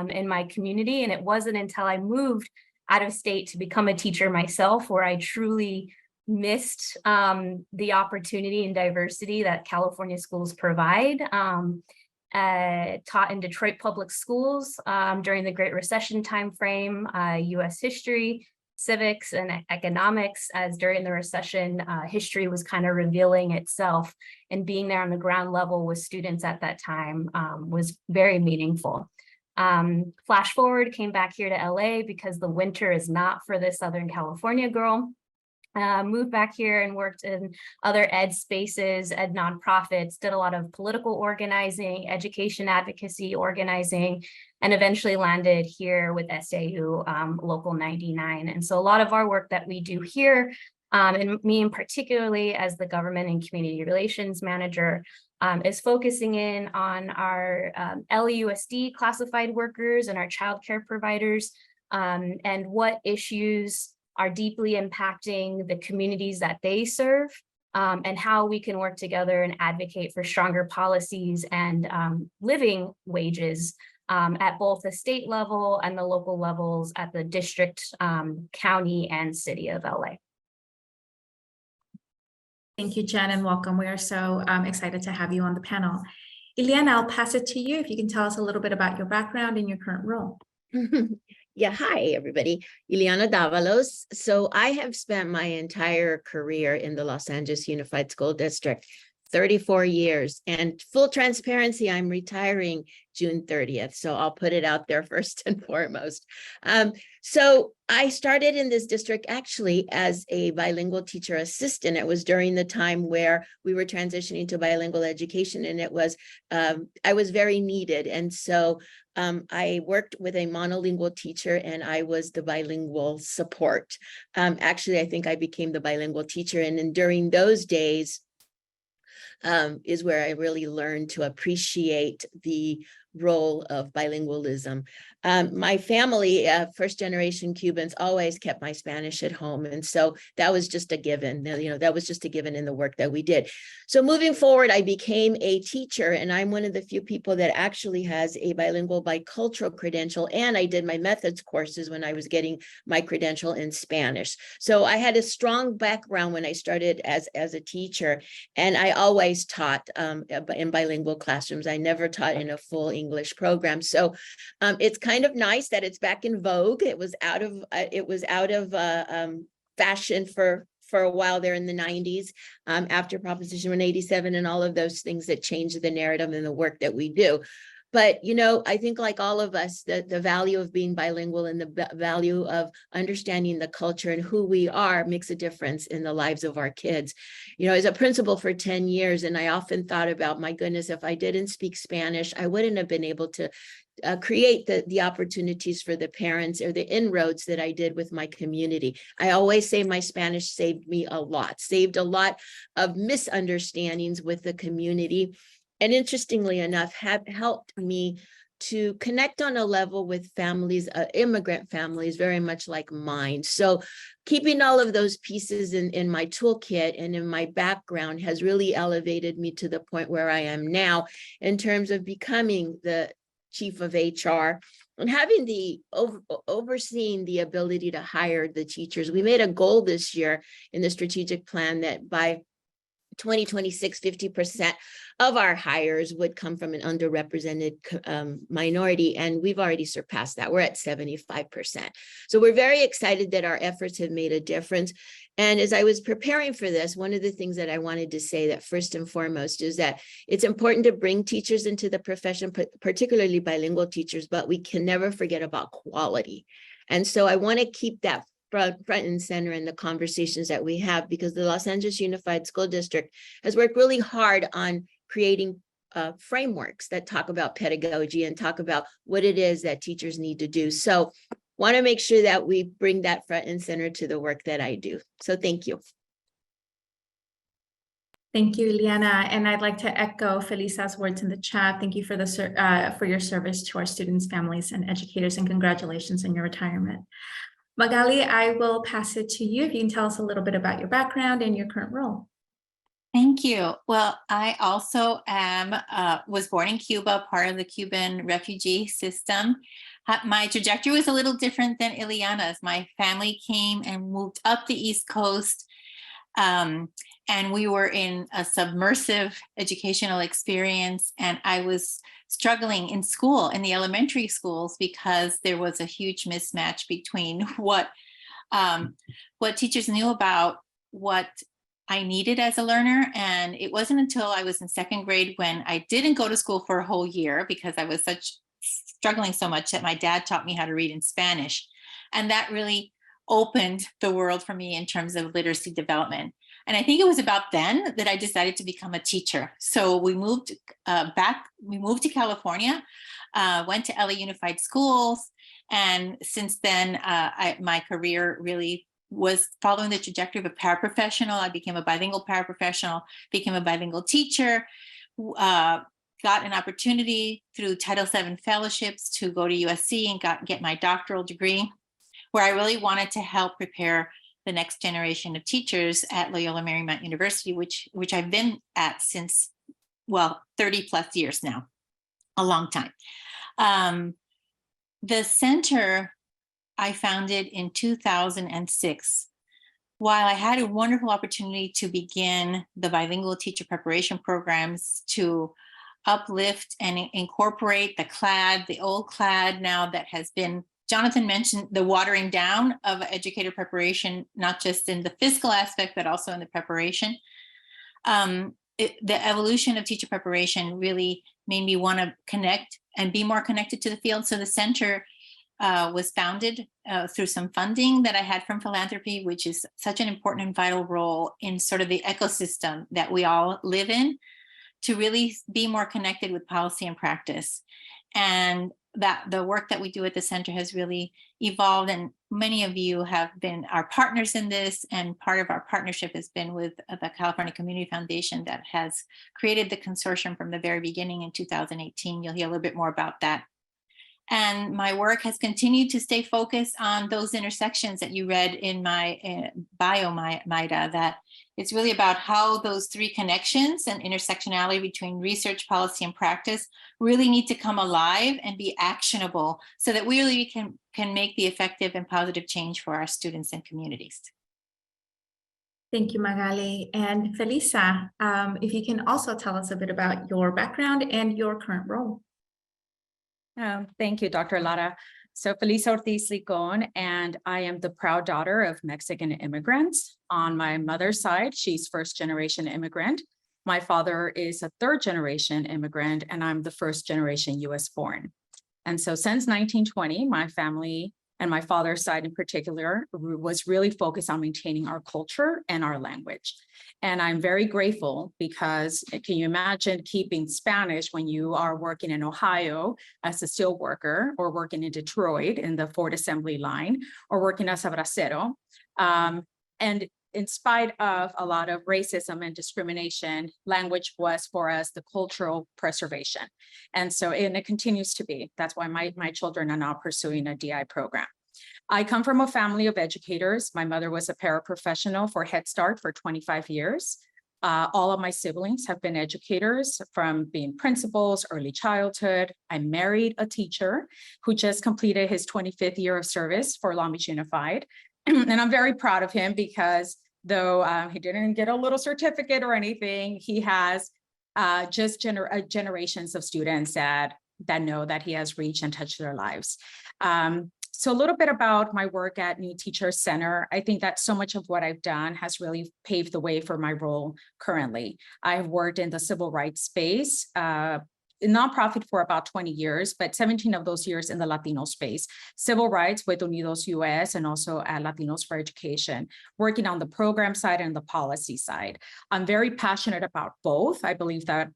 in my community. And it wasn't until I moved out of state to become a teacher myself where I truly missed the opportunity and diversity that California schools provide. Taught in Detroit public schools during the Great Recession timeframe, US history, civics, and economics, as during the recession, history was kind of revealing itself, and being there on the ground level with students at that time was very meaningful. Flash forward, came back here to LA because the winter is not for this Southern California girl. Moved back here and worked in other ed spaces, ed nonprofits, did a lot of political organizing, education advocacy organizing, and eventually landed here with SAU Local 99. And so a lot of our work that we do here, and me in particularly as the government and community relations manager, is focusing in on our LAUSD classified workers and our childcare providers, and what issues are deeply impacting the communities that they serve, and how we can work together and advocate for stronger policies and living wages at both the state level and the local levels at the district, county, and city of LA. Thank you, Jen, and welcome. We are so excited to have you on the panel. Ileana, I'll pass it to you if you can tell us a little bit about your background and your current role. Yeah, hi, everybody. Ileana Davalos. So I have spent my entire career in the Los Angeles Unified School District, 34 years. And full transparency, I'm retiring June 30th. So I'll put it out there first and foremost. So I started in this district actually as a bilingual teacher assistant. It was during the time where we were transitioning to bilingual education, and it was, I was very needed. And so I worked with a monolingual teacher, and I was the bilingual support. Actually, I think I became the bilingual teacher. And then during those days is where I really learned to appreciate the role of bilingualism. My family, first generation Cubans, always kept my Spanish at home. And so that was just a given, that was just a given in the work that we did. So moving forward, I became a teacher, and I'm one of the few people that actually has a bilingual bicultural credential. And I did my methods courses when I was getting my credential in Spanish. So I had a strong background when I started as a teacher, and I always taught in bilingual classrooms. I never taught in a full English program. So it's kind of nice that it's back in vogue. It was out of fashion for a while there in the 90s, after Proposition 187 and all of those things that changed the narrative and the work that we do. But, I think like all of us, the value of being bilingual and the value of understanding the culture and who we are makes a difference in the lives of our kids. As a principal for 10 years, and I often thought about, my goodness, if I didn't speak Spanish, I wouldn't have been able to create the opportunities for the parents or the inroads that I did with my community. I always say my Spanish saved me a lot of misunderstandings with the community. And interestingly enough, have helped me to connect on a level with families, immigrant families, very much like mine. So keeping all of those pieces in my toolkit and in my background has really elevated me to the point where I am now in terms of becoming the chief of HR and having the overseeing the ability to hire the teachers. We made a goal this year in the strategic plan that by 2026, 50% of our hires would come from an underrepresented minority, and we've already surpassed that. We're at 75%. So we're very excited that our efforts have made a difference. And as I was preparing for this, one of the things that I wanted to say that first and foremost is that it's important to bring teachers into the profession, particularly bilingual teachers, but we can never forget about quality. And so I want to keep that front and center in the conversations that we have, because the Los Angeles Unified School District has worked really hard on creating frameworks that talk about pedagogy and talk about what it is that teachers need to do. So want to make sure that we bring that front and center to the work that I do. So thank you. Thank you, Ileana. And I'd like to echo Felisa's words in the chat. Thank you for for your service to our students, families, and educators, and congratulations on your retirement. Magali, I will pass it to you if you can tell us a little bit about your background and your current role. Thank you. Well, I also was born in Cuba, part of the Cuban refugee system. My trajectory was a little different than Ileana's. My family came and moved up the East Coast, and we were in a submersive educational experience. And I was struggling in school, in the elementary schools, because there was a huge mismatch between what teachers knew about what I needed as a learner. And it wasn't until I was in second grade when I didn't go to school for a whole year because I was struggling so much that my dad taught me how to read in Spanish. And that really opened the world for me in terms of literacy development. And I think it was about then that I decided to become a teacher. So we moved to California, went to LA Unified Schools. And since then, my career really was following the trajectory of a paraprofessional. I became a bilingual paraprofessional, became a bilingual teacher, got an opportunity through Title VII fellowships to go to USC and get my doctoral degree, where I really wanted to help prepare the next generation of teachers at Loyola Marymount University, which I've been at since, well, 30 plus years now, a long time. The center I founded in 2006. While I had a wonderful opportunity to begin the bilingual teacher preparation programs to uplift and incorporate the CLAD, the old CLAD now that has been, Jonathan mentioned the watering down of educator preparation, not just in the fiscal aspect, but also in the preparation. The evolution of teacher preparation really made me want to connect and be more connected to the field. So the center was founded through some funding that I had from philanthropy, which is such an important and vital role in sort of the ecosystem that we all live in, to really be more connected with policy and practice. And that the work that we do at the center has really evolved, and many of you have been our partners in this, and part of our partnership has been with the California Community Foundation that has created the consortium from the very beginning in 2018. You'll hear a little bit more about that. And my work has continued to stay focused on those intersections that you read in my bio, Maida, that it's really about how those three connections and intersectionality between research, policy, and practice really need to come alive and be actionable so that we really can make the effective and positive change for our students and communities. Thank you, Magali. And Felisa, if you can also tell us a bit about your background and your current role. Thank you, Dr. Lara. So Felisa Ortiz Licon, and I am the proud daughter of Mexican immigrants. On my mother's side, she's first-generation immigrant. My father is a third-generation immigrant, and I'm the first-generation US born. And so since 1920, my family and my father's side in particular was really focused on maintaining our culture and our language. And I'm very grateful because can you imagine keeping Spanish when you are working in Ohio as a steel worker, or working in Detroit in the Ford assembly line, or working as a bracero. And in spite of a lot of racism and discrimination, language was for us the cultural preservation. And so, and it continues to be. That's why my children are now pursuing a DI program. I come from a family of educators. My mother was a paraprofessional for Head Start for 25 years. All of my siblings have been educators, from being principals, early childhood. I married a teacher who just completed his 25th year of service for Long Beach Unified. And I'm very proud of him because though he didn't get a little certificate or anything, he has just generations of students that know that he has reached and touched their lives. So a little bit about my work at New Teacher Center. I think that so much of what I've done has really paved the way for my role currently. I've worked in the civil rights space, in nonprofit for about 20 years, but 17 of those years in the Latino space. Civil rights with Unidos US, and also at Latinos for Education, working on the program side and the policy side. I'm very passionate about both. I believe that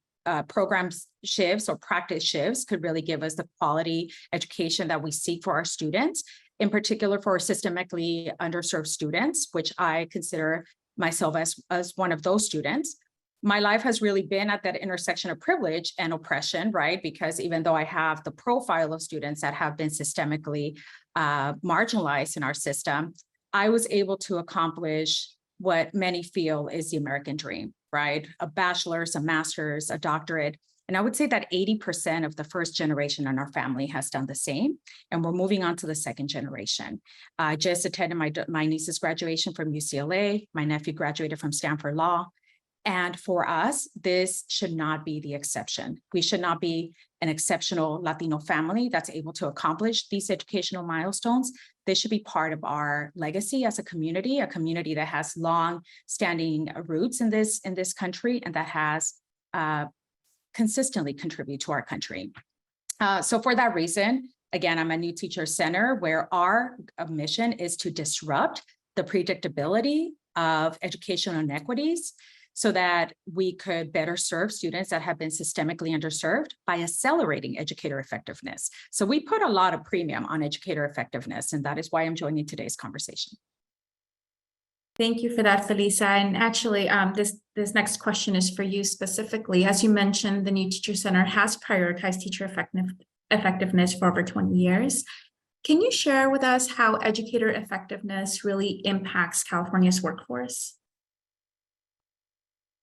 programs shifts or practice shifts could really give us the quality education that we seek for our students, in particular for systemically underserved students, which I consider myself as one of those students. my life has really been at that intersection of privilege and oppression, right? Because even though I have the profile of students that have been systemically marginalized in our system, I was able to accomplish what many feel is the American dream, right? A bachelor's, a master's, a doctorate. And I would say that 80% of the first generation in our family has done the same. And we're moving on to the second generation. I just attended my niece's graduation from UCLA. My nephew graduated from Stanford Law. And for us, this should not be the exception. We should not be an exceptional Latino family that's able to accomplish these educational milestones. They should be part of our legacy as a community that has long-standing roots in this country and that has consistently contributed to our country. So for that reason, again, I'm a New Teacher Center where our mission is to disrupt the predictability of educational inequities so that we could better serve students that have been systemically underserved by accelerating educator effectiveness. So we put a lot of premium on educator effectiveness, and that is why I'm joining today's conversation. Thank you for that, Felisa. And actually, this next question is for you specifically. As you mentioned, the New Teacher Center has prioritized teacher effectiveness for over 20 years. Can you share with us how educator effectiveness really impacts California's workforce?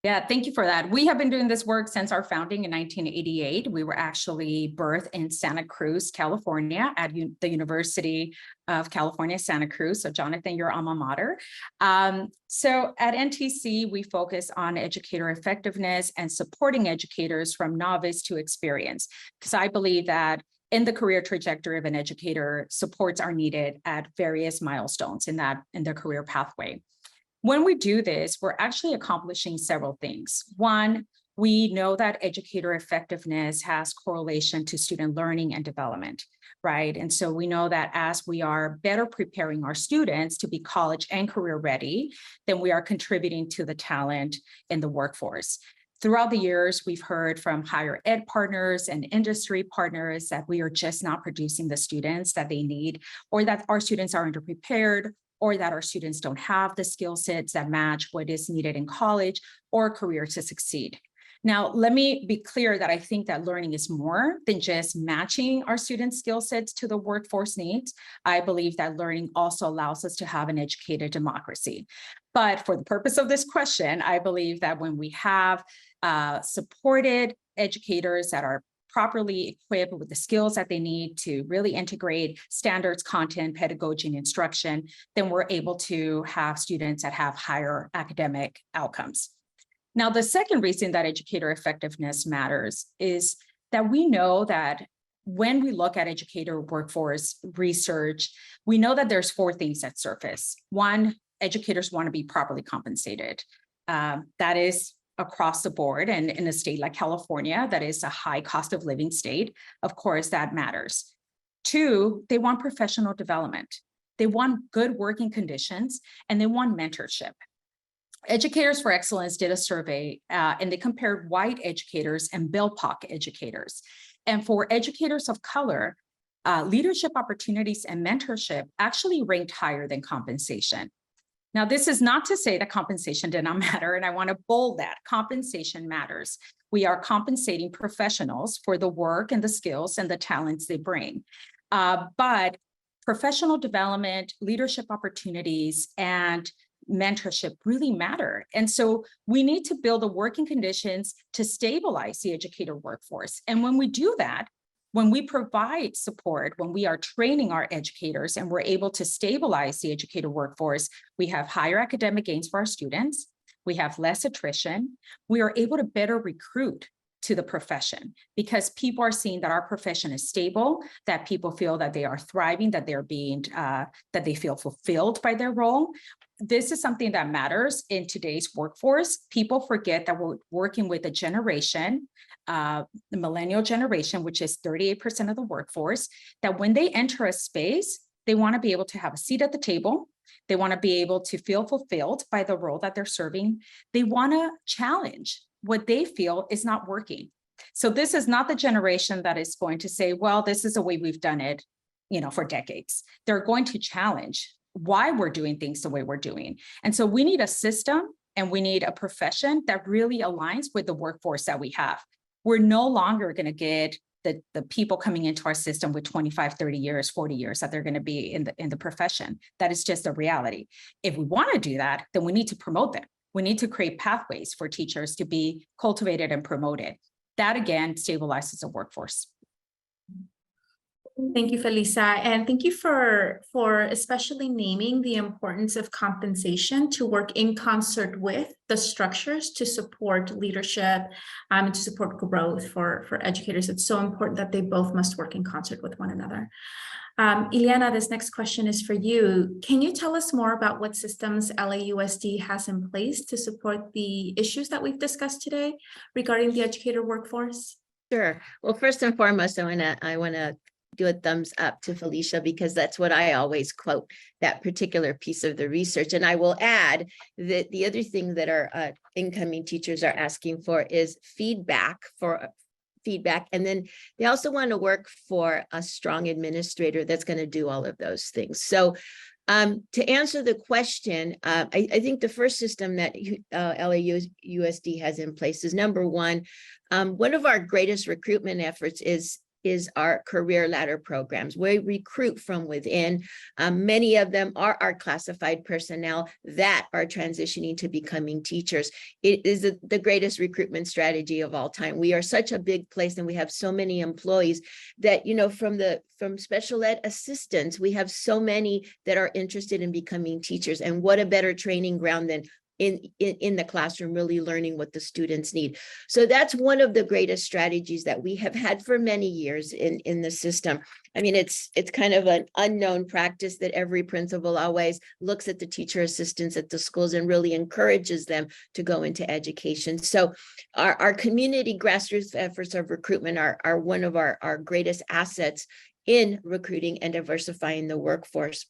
Yeah, thank you for that. We have been doing this work since our founding in 1988. We were actually birthed in Santa Cruz, California at the University of California, Santa Cruz. So Jonathan, your alma mater. So at NTC, we focus on educator effectiveness and supporting educators from novice to experience, because I believe that in the career trajectory of an educator, supports are needed at various milestones in their career pathway. When we do this, we're actually accomplishing several things. One, we know that educator effectiveness has correlation to student learning and development, right? And so we know that as we are better preparing our students to be college and career ready, then we are contributing to the talent in the workforce. Throughout the years, we've heard from higher ed partners and industry partners that we are just not producing the students that they need, or that our students are underprepared, or that our students don't have the skill sets that match what is needed in college or career to succeed. Now, let me be clear that I think that learning is more than just matching our students' skill sets to the workforce needs. I believe that learning also allows us to have an educated democracy. But for the purpose of this question, I believe that when we have supported educators that are properly equipped with the skills that they need to really integrate standards, content, pedagogy, and instruction, then we're able to have students that have higher academic outcomes. Now, the second reason that educator effectiveness matters is that we know that when we look at educator workforce research, we know that there's four things that surface. One, educators want to be properly compensated. That is across the board, and in a state like California, that is a high cost of living state, of course, that matters. Two, they want professional development. They want good working conditions, and they want mentorship. Educators for Excellence did a survey, and they compared white educators and BIPOC educators. And for educators of color, leadership opportunities and mentorship actually ranked higher than compensation. Now, this is not to say that compensation did not matter, and I want to bold that. Compensation matters. We are compensating professionals for the work and the skills and the talents they bring. But professional development, leadership opportunities, and mentorship really matter. And so we need to build the working conditions to stabilize the educator workforce. And when we do that, when we provide support, when we are training our educators and we're able to stabilize the educator workforce, we have higher academic gains for our students, we have less attrition, we are able to better recruit to the profession because people are seeing that our profession is stable, that people feel that they are thriving, that they're being, that they feel fulfilled by their role. This is something that matters in today's workforce. People forget that we're working with a generation, the millennial generation, which is 38% of the workforce, that when they enter a space, they want to be able to have a seat at the table. They want to be able to feel fulfilled by the role that they're serving. They want to challenge what they feel is not working. So this is not the generation that is going to say, well, this is the way we've done it, for decades. They're going to challenge why we're doing things the way we're doing. And so we need a system And we need a profession that really aligns with the workforce that we have. We're no longer going to get the people coming into our system with 25, 30 years, 40 years that they're going to be in the profession. That is just a reality. If we want to do that, then we need to promote them. We need to create pathways for teachers to be cultivated and promoted. That again stabilizes the workforce. Thank you, Felisa, and thank you for especially naming the importance of compensation to work in concert with the structures to support leadership and to support growth for educators. It's so important that they both must work in concert with one another. Ileana, this next question is for you. Can you tell us more about what systems LAUSD has in place to support the issues that we've discussed today regarding the educator workforce? Sure. Well, first and foremost, I wanna do a thumbs up to Felicia, because that's what I always quote, that particular piece of the research. And I will add that the other thing that our incoming teachers are asking for is feedback. And then they also want to work for a strong administrator that's going to do all of those things. So to answer the question, I think the first system that LAUSD has in place is, number one of our greatest recruitment efforts is our career ladder programs. We recruit from within. Many of them are our classified personnel that are transitioning to becoming teachers. It is the greatest recruitment strategy of all time. We are such a big place, and we have so many employees that, you know, from special ed assistants, we have so many that are interested in becoming teachers. And what a better training ground than in the classroom, really learning what the students need. So that's one of the greatest strategies that we have had for many years in the system. I mean, it's kind of an unknown practice that every principal always looks at the teacher assistants at the schools and really encourages them to go into education. So our community grassroots efforts of recruitment are one of our greatest assets in recruiting and diversifying the workforce.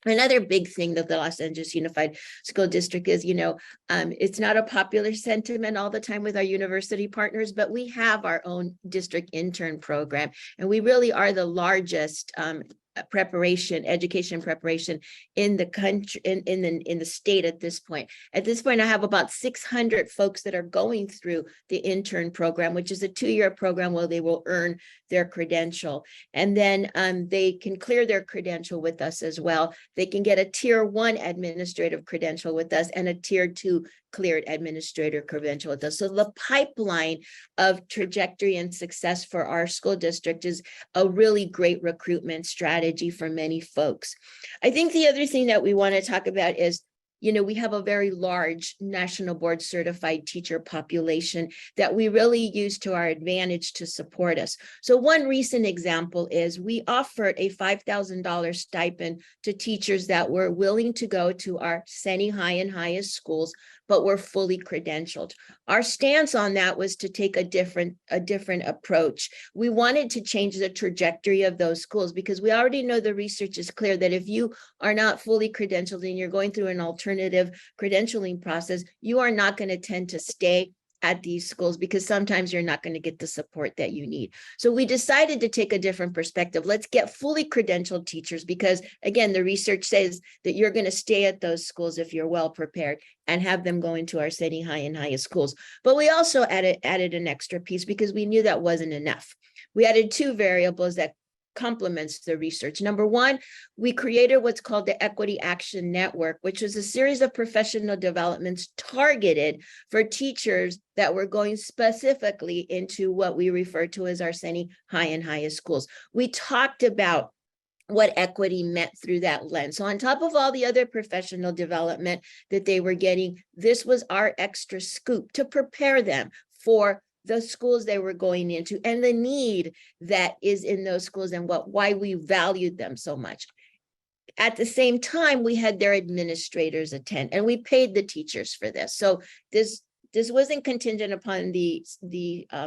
Another big thing that the Los Angeles Unified School District is, it's not a popular sentiment all the time with our university partners, but we have our own district intern program, and we really are the largest education preparation in the country, in the state at this point. At this point, I have about 600 folks that are going through the intern program, which is a 2-year program where they will earn their credential. And then they can clear their credential with us as well. They can get a tier 1 administrative credential with us and a tier 2 cleared administrator credential with us. So the pipeline of trajectory and success for our school district is a really great recruitment strategy for many folks. I think the other thing that we want to talk about is, we have a very large national board certified teacher population that we really use to our advantage to support us. So one recent example is we offered a $5,000 stipend to teachers that were willing to go to our semi high and highest schools, but were fully credentialed. Our stance on that was to take a different approach. We wanted to change the trajectory of those schools, because we already know the research is clear that if you are not fully credentialed and you're going through an alternative credentialing process, you are not going to tend to stay at these schools, because sometimes you're not going to get the support that you need. So we decided to take a different perspective. Let's get fully credentialed teachers, because again, the research says that you're going to stay at those schools if you're well prepared, and have them go into our semi high and highest schools. But we also added an extra piece, because we knew that wasn't enough. We added 2 variables that complements the research. Number one, we created what's called the Equity Action Network, which was a series of professional developments targeted for teachers that were going specifically into what we refer to as our semi high and highest schools. We talked about what equity meant through that lens. So on top of all the other professional development that they were getting, this was our extra scoop to prepare them for the schools they were going into and the need that is in those schools, and why we valued them so much. At the same time, we had their administrators attend, and we paid the teachers for this. So this wasn't contingent upon the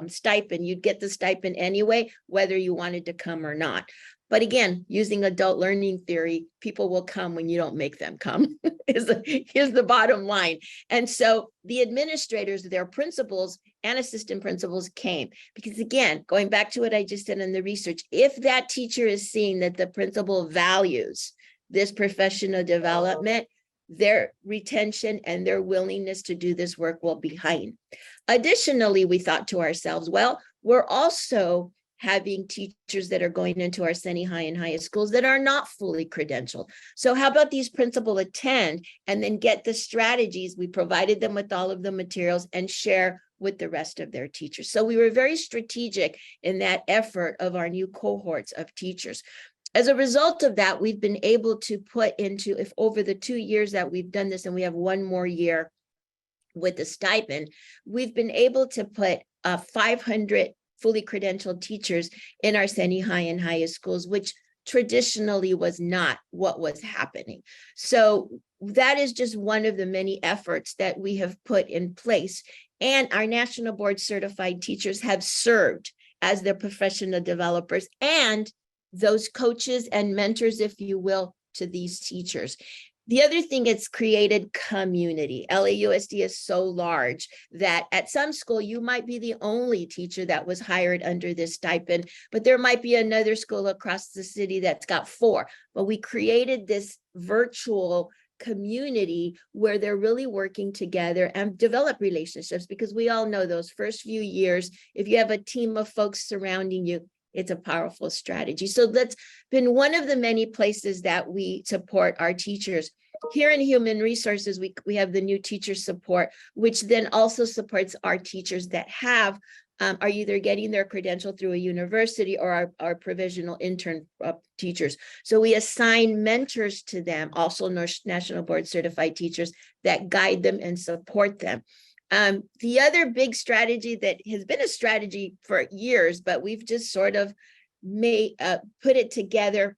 stipend. You'd get the stipend anyway, whether you wanted to come or not. But again, using adult learning theory, people will come when you don't make them come, is the bottom line. And so the administrators, their principals and assistant principals came, because again, going back to what I just said in the research, if that teacher is seeing that the principal values this professional development, their retention and their willingness to do this work will be heightened. Additionally, we thought to ourselves, well, we're also having teachers that are going into our semi high and highest schools that are not fully credentialed. So how about these principals attend and then get the strategies? We provided them with all of the materials and share with the rest of their teachers. So we were very strategic in that effort of our new cohorts of teachers. As a result of that, we've been able to put into, if over the 2 years that we've done this, and we have 1 more year with the stipend, we've been able to put 500 fully credentialed teachers in our semi high and highest schools, which traditionally was not what was happening. So that is just one of the many efforts that we have put in place. And our national board certified teachers have served as their professional developers and those coaches and mentors, if you will, to these teachers. The other thing, it's created community. LAUSD is so large that at some school, you might be the only teacher that was hired under this stipend, but there might be another school across the city that's got 4. But we created this virtual community where they're really working together and develop relationships, because we all know those first few years, if you have a team of folks surrounding you, it's a powerful strategy. So that's been one of the many places that we support our teachers. Here in Human Resources, we have the new teacher support, which then also supports our teachers that have are either getting their credential through a university or our provisional intern teachers. So we assign mentors to them, also national board certified teachers that guide them and support them. The other big strategy that has been a strategy for years, but we've just sort of put it together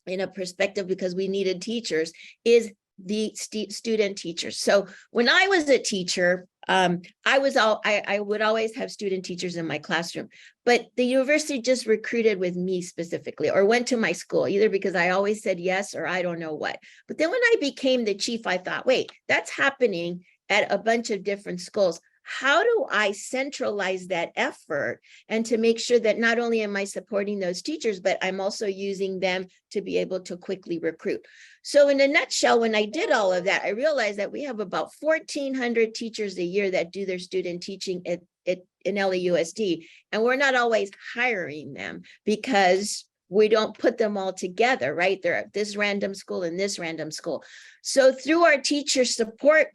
in a perspective because we needed teachers, is the student teachers. So when I was a teacher, I would always have student teachers in my classroom, but the university just recruited with me specifically, or went to my school, either because I always said yes or I don't know what. But then when I became the chief, I thought, wait, that's happening at a bunch of different schools. How do I centralize that effort and to make sure that not only am I supporting those teachers, but I'm also using them to be able to quickly recruit? So in a nutshell, when I did all of that, I realized that we have about 1,400 teachers a year that do their student teaching in LAUSD, and we're not always hiring them because we don't put them all together, right? They're at this random school and this random school. So through our teacher support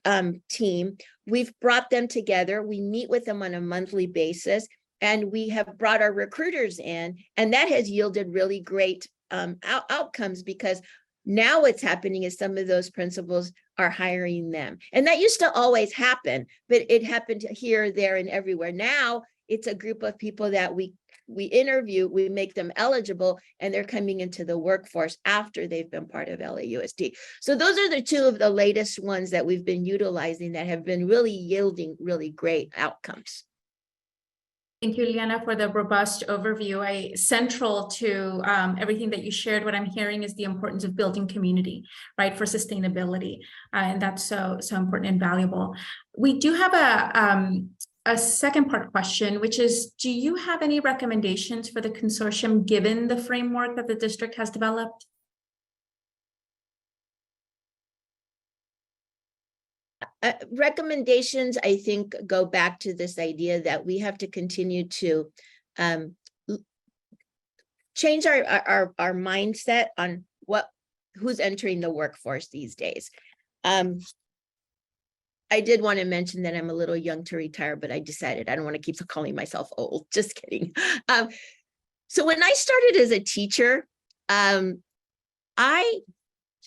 team, we've brought them together. We meet with them on a monthly basis, and we have brought our recruiters in, and that has yielded really great outcomes, because now what's happening is some of those principals are hiring them. And that used to always happen, but it happened here, there, and everywhere. Now it's a group of people that we interview, we make them eligible, and they're coming into the workforce after they've been part of LAUSD. So those are the 2 of the latest ones that we've been utilizing that have been really yielding really great outcomes. Thank you, Liana, for the robust overview. Central to everything that you shared, what I'm hearing is the importance of building community, right, for sustainability. And that's so important and valuable. We do have a second part question, which is, do you have any recommendations for the consortium given the framework that the district has developed? Recommendations, I think, go back to this idea that we have to continue to change our mindset on who's entering the workforce these days. I did want to mention that I'm a little young to retire, but I decided I don't want to keep calling myself old. Just kidding. So when I started as a teacher, I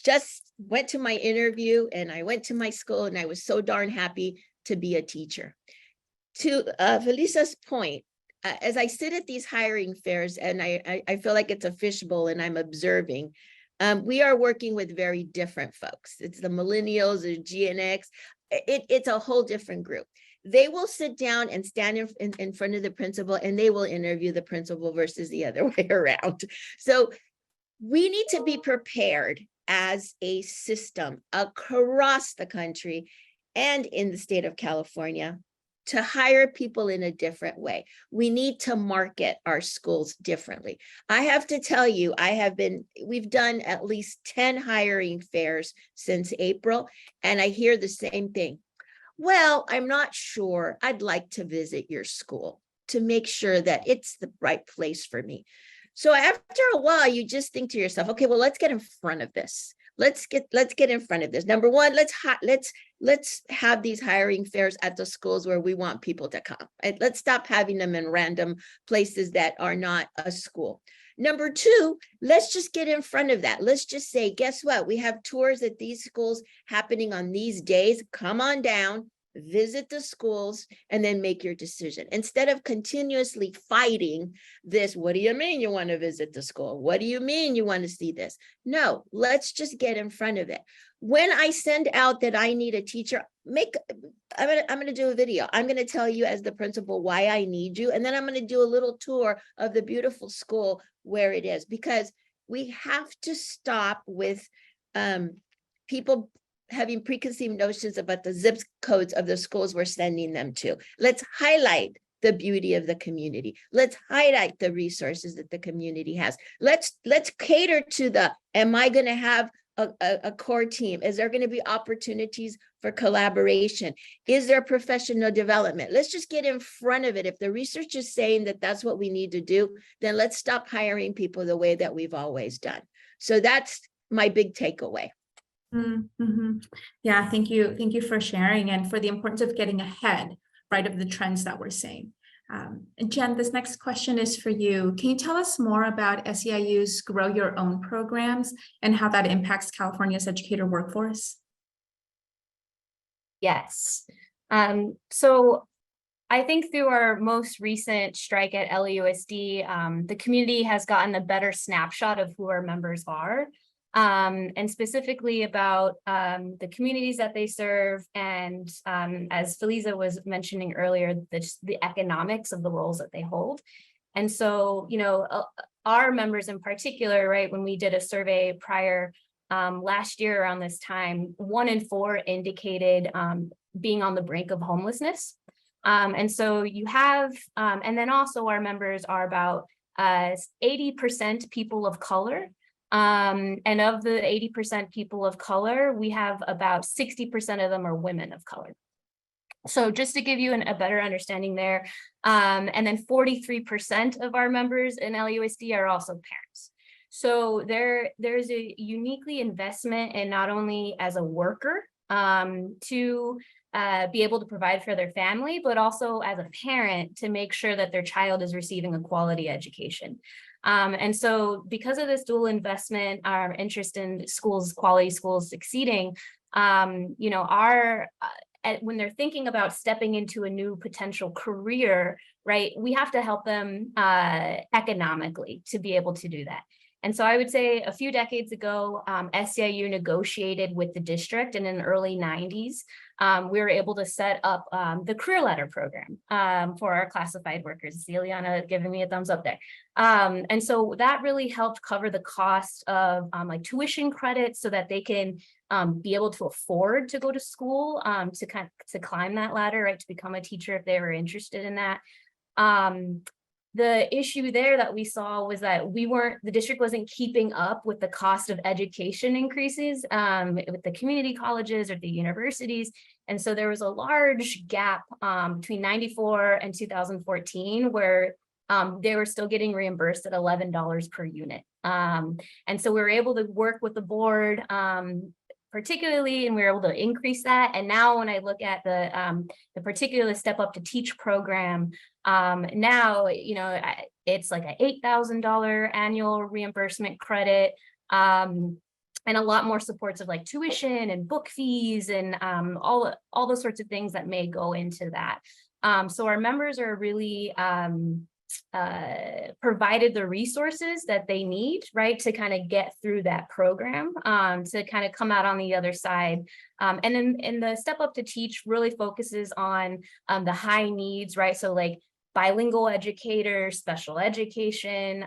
just went to my interview and I went to my school, and I was so darn happy to be a teacher. To Felisa's point, as I sit at these hiring fairs, and I feel like it's a fishbowl and I'm observing, we are working with very different folks. It's the millennials, the Gen X. It's a whole different group. They will sit down and stand in front of the principal, and they will interview the principal versus the other way around. So we need to be prepared as a system across the country and in the state of California to hire people in a different way. We need to market our schools differently. I have to tell you, we've done at least 10 hiring fairs since April, and I hear the same thing. Well, I'm not sure. I'd like to visit your school to make sure that it's the right place for me. So after a while, you just think to yourself, okay, well, let's get in front of this. Let's get in front of this. Number one, let's have these hiring fairs at the schools where we want people to come. And let's stop having them in random places that are not a school. Number two, let's just get in front of that. Let's just say, guess what? We have tours at these schools happening on these days. Come on down, visit the schools, and then make your decision. Instead of continuously fighting this, what do you mean you want to visit the school? What do you mean you want to see this? No, let's just get in front of it. When I send out that I need a teacher, I'm gonna do a video. I'm gonna tell you as the principal why I need you, and then I'm gonna do a little tour of the beautiful school where it is, because we have to stop with people having preconceived notions about the zip codes of the schools we're sending them to. Let's highlight the beauty of the community. Let's highlight the resources that the community has. Let's cater to the, am I going to have a core team? Is there going to be opportunities for collaboration? Is there professional development? Let's just get in front of it. If the research is saying that that's what we need to do, then let's stop hiring people the way that we've always done. So that's my big takeaway. Mm-hmm. Yeah, thank you. Thank you for sharing and for the importance of getting ahead, right, of the trends that we're seeing. And Jen, this next question is for you. Can you tell us more about SEIU's Grow Your Own programs and how that impacts California's educator workforce? Yes. So I think through our most recent strike at LAUSD, the community has gotten a better snapshot of who our members are. And specifically about the communities that they serve, and as Feliza was mentioning earlier, the economics of the roles that they hold. And so, you know, our members in particular, right, when we did a survey prior last year around this time, 1 in 4 indicated being on the brink of homelessness. And so you have, and then also our members are about 80% people of color. And of the 80% people of color, we have about 60% of them are women of color. So just to give you a better understanding there, and then 43% of our members in LAUSD are also parents. So there's a uniquely investment in not only as a worker to be able to provide for their family, but also as a parent to make sure that their child is receiving a quality education. And so because of this dual investment, our interest in schools, quality schools succeeding, you know, when they're thinking about stepping into a new potential career, right, we have to help them economically to be able to do that. And so I would say a few decades ago, SEIU negotiated with the district, and in the early 90s, we were able to set up the career ladder program for our classified workers. See Ileana giving me a thumbs up there. And so that really helped cover the cost of like tuition credits so that they can be able to afford to go to school to climb that ladder, right, to become a teacher if they were interested in that. The issue there that we saw was that the district wasn't keeping up with the cost of education increases with the community colleges or the universities. And so there was a large gap between 94 and 2014 where they were still getting reimbursed at $11 per unit. And so we were able to work with the board particularly, and we were able to increase that. And now when I look at the particular Step Up to Teach program, now, you know, it's like a $8,000 annual reimbursement credit, and a lot more supports of like tuition and book fees and all those sorts of things that may go into that. So our members are really provided the resources that they need, right, to kind of get through that program, to kind of come out on the other side. And then the Step Up to Teach really focuses on the high needs, right? So like bilingual educators, special education,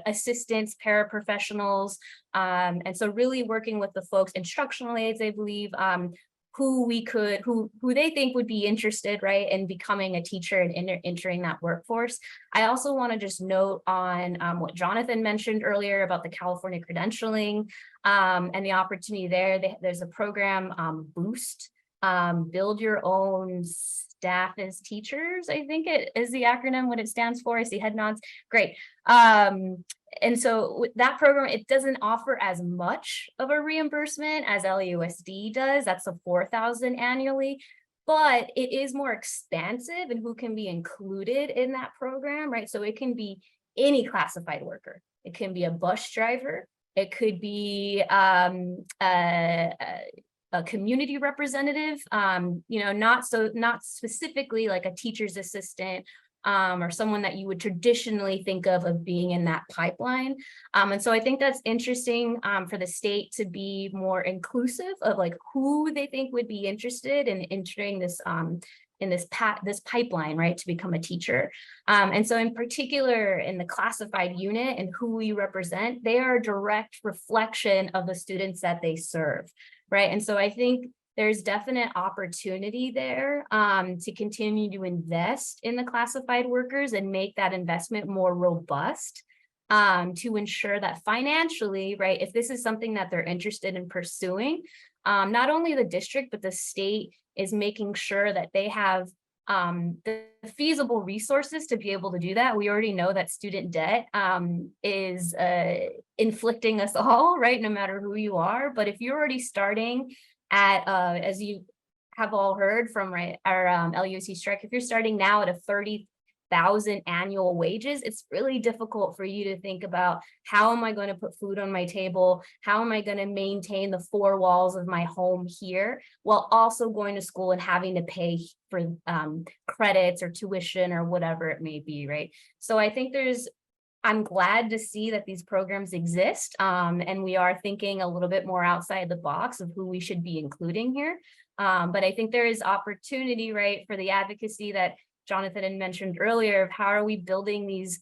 assistants, paraprofessionals. And so really working with the folks, instructional aides, I believe, who they think would be interested, right, in becoming a teacher and entering that workforce. I also want to just note on what Jonathan mentioned earlier about the California credentialing and the opportunity there. There's a program, Boost, build your own staff as teachers, I think it is the acronym, what it stands for. I see head nods. Great. And so with that program, it doesn't offer as much of a reimbursement as LAUSD does. That's a $4,000 annually, but it is more expansive in who can be included in that program, right? So it can be any classified worker. It can be a bus driver. It could be a community representative, not specifically like a teacher's assistant or someone that you would traditionally think of being in that pipeline. And so I think that's interesting for the state to be more inclusive of like who they think would be interested in entering this in this pipeline, right, to become a teacher. And so in particular in the classified unit and who we represent, they are a direct reflection of the students that they serve, right? And so I think there's definite opportunity there to continue to invest in the classified workers and make that investment more robust to ensure that financially, right, if this is something that they're interested in pursuing, not only the district, but the state is making sure that they have the feasible resources to be able to do that. We already know that student debt is inflicting us all, right, no matter who you are. But if you're already starting at, as you have all heard from our LUC strike, if you're starting now at a 30,000 annual wages, it's really difficult for you to think about how am I going to put food on my table? How am I going to maintain the four walls of my home here while also going to school and having to pay for credits or tuition or whatever it may be, right? So I think I'm glad to see that these programs exist and we are thinking a little bit more outside the box of who we should be including here. But I think there is opportunity, right, for the advocacy that Jonathan had mentioned earlier of how are we building these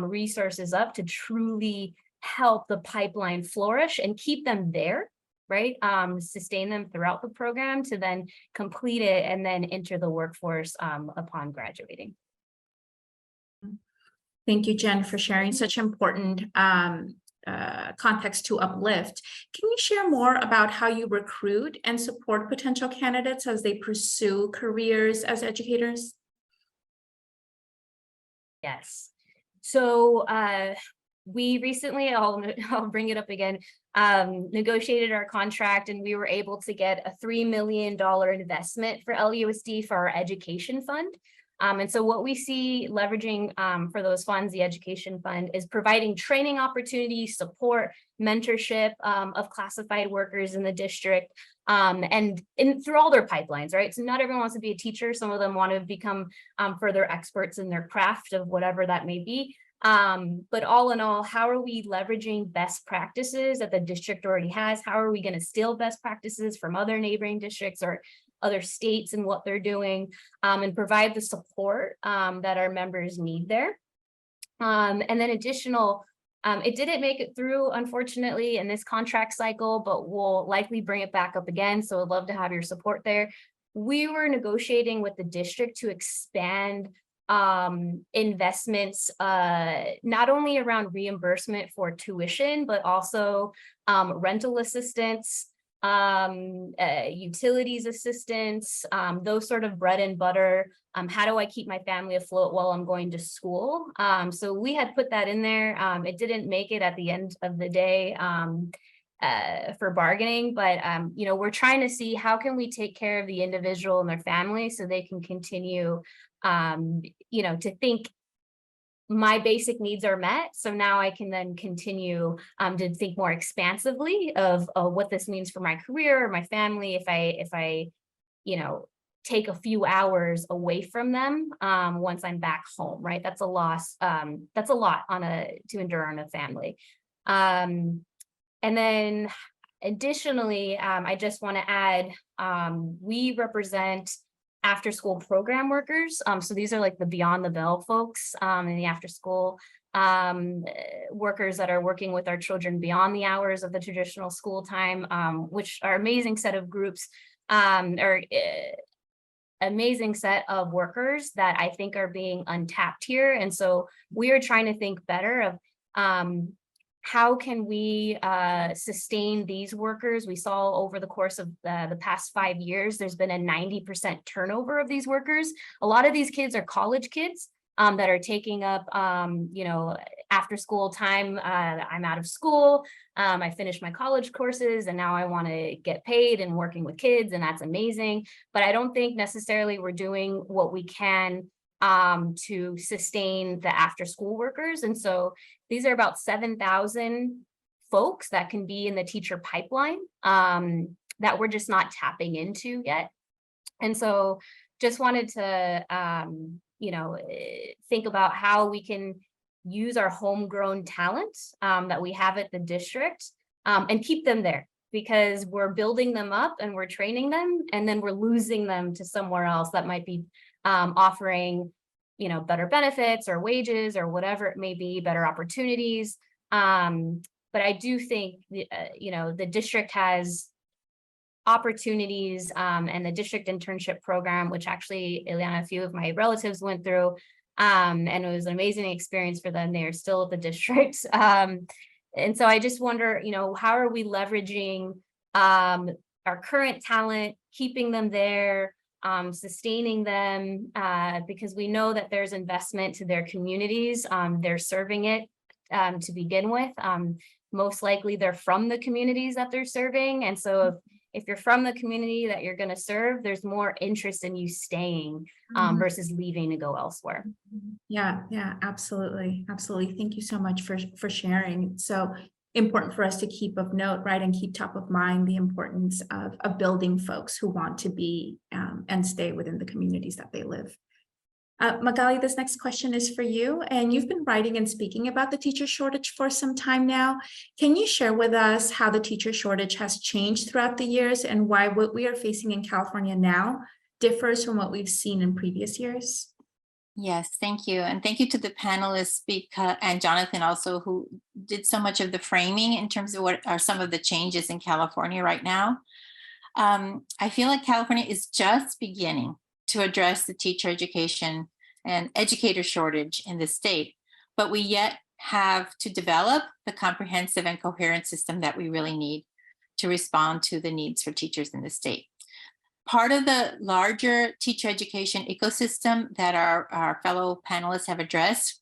resources up to truly help the pipeline flourish and keep them there, right? Sustain them throughout the program to then complete it and then enter the workforce upon graduating. Thank you, Jen, for sharing such important context to uplift. Can you share more about how you recruit and support potential candidates as they pursue careers as educators? Yes. So we recently, I'll bring it up again, negotiated our contract and we were able to get a $3 million investment for LUSD for our education fund. And so what we see leveraging for those funds, the education fund, is providing training opportunities, support, mentorship of classified workers in the district and through all their pipelines, right? So not everyone wants to be a teacher. Some of them want to become further experts in their craft of whatever that may be. But all in all, how are we leveraging best practices that the district already has? How are we going to steal best practices from other neighboring districts or other states and what they're doing and provide the support that our members need there. And then additional, it didn't make it through, unfortunately, in this contract cycle, but we'll likely bring it back up again. So I'd love to have your support there. We were negotiating with the district to expand investments, not only around reimbursement for tuition, but also rental assistance, utilities assistance, those sort of bread and butter. How do I keep my family afloat while I'm going to school? So we had put that in there. It didn't make it at the end of the day for bargaining, but we're trying to see how can we take care of the individual and their family so they can continue to think my basic needs are met. So now I can then continue to think more expansively of what this means for my career or my family if I take a few hours away from them once I'm back home, right? That's a loss. That's a lot to endure on a family. And then additionally, I just want to add, we represent after school program workers. So these are like the beyond the bell folks and the after school workers that are working with our children beyond the hours of the traditional school time, which are amazing set of groups or amazing set of workers that I think are being untapped here. And so we are trying to think better of how can we sustain these workers? We saw over the course of the past 5 years, there's been a 90% turnover of these workers. A lot of these kids are college kids that are taking up, after school time. I'm out of school. I finished my college courses and now I want to get paid and working with kids, and that's amazing. But I don't think necessarily we're doing what we can to sustain the after school workers. And so these are about 7,000 folks that can be in the teacher pipeline that we're just not tapping into yet. And so just wanted to, think about how we can use our homegrown talent that we have at the district and keep them there, because we're building them up and we're training them, and then we're losing them to somewhere else that might be offering, better benefits or wages or whatever it may be, better opportunities. But I do think, the district has opportunities, and the district internship program, which actually, Ileana, a few of my relatives went through, and it was an amazing experience for them. They are still at the district. And so I just wonder, how are we leveraging our current talent, keeping them there, sustaining them, because we know that there's investment to their communities. They're serving it to begin with. Most likely they're from the communities that they're serving. And so if you're from the community that you're going to serve, there's more interest in you staying versus leaving to go elsewhere. Yeah, absolutely. Absolutely. Thank you so much for sharing. It's so important for us to keep of note, right, and keep top of mind the importance of building folks who want to be and stay within the communities that they live. Magali, this next question is for you, and you've been writing and speaking about the teacher shortage for some time now. Can you share with us how the teacher shortage has changed throughout the years and why what we are facing in California now differs from what we've seen in previous years? Yes, thank you. And thank you to the panelists and Jonathan also, who did so much of the framing in terms of what are some of the changes in California right now. I feel like California is just beginning to address the teacher education and educator shortage in the state, but we yet have to develop the comprehensive and coherent system that we really need to respond to the needs for teachers in the state. Part of the larger teacher education ecosystem that our fellow panelists have addressed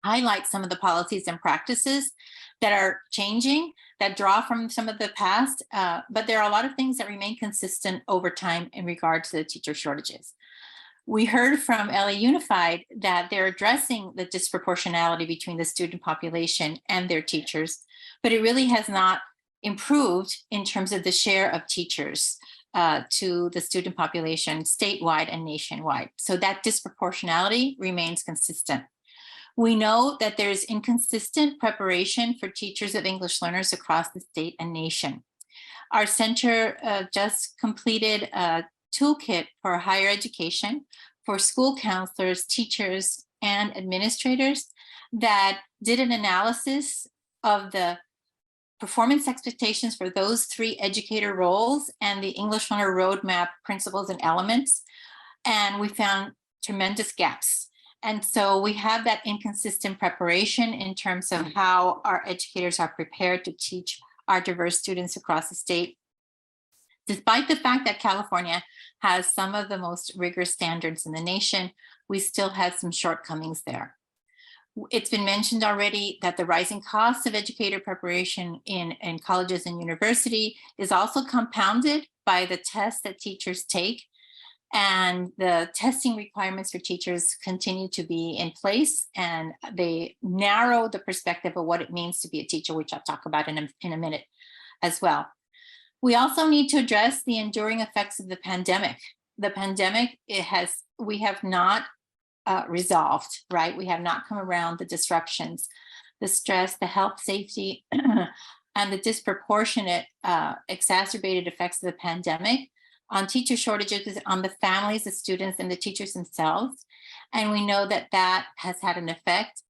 highlight some of the policies and practices that are changing, that draw from some of the past, but there are a lot of things that remain consistent over time in regard to the teacher shortages. We heard from LA Unified that they're addressing the disproportionality between the student population and their teachers, but it really has not improved in terms of the share of teachers to the student population statewide and nationwide. So that disproportionality remains consistent. We know that there's inconsistent preparation for teachers of English learners across the state and nation. Our center just completed a toolkit for higher education for school counselors, teachers, and administrators that did an analysis of the performance expectations for those 3 educator roles and the English learner roadmap principles and elements. And we found tremendous gaps. And so we have that inconsistent preparation in terms of how our educators are prepared to teach our diverse students across the state. Despite the fact that California has some of the most rigorous standards in the nation, we still have some shortcomings there. It's been mentioned already that the rising costs of educator preparation in colleges and university is also compounded by the tests that teachers take, and the testing requirements for teachers continue to be in place, and they narrow the perspective of what it means to be a teacher, which I'll talk about in a minute as well. We also need to address the enduring effects of the pandemic. The pandemic, we have not resolved, right? We have not come around the disruptions, the stress, the health, safety, and the disproportionate exacerbated effects of the pandemic on teacher shortages, on the families, the students, and the teachers themselves. And we know that that has had an effect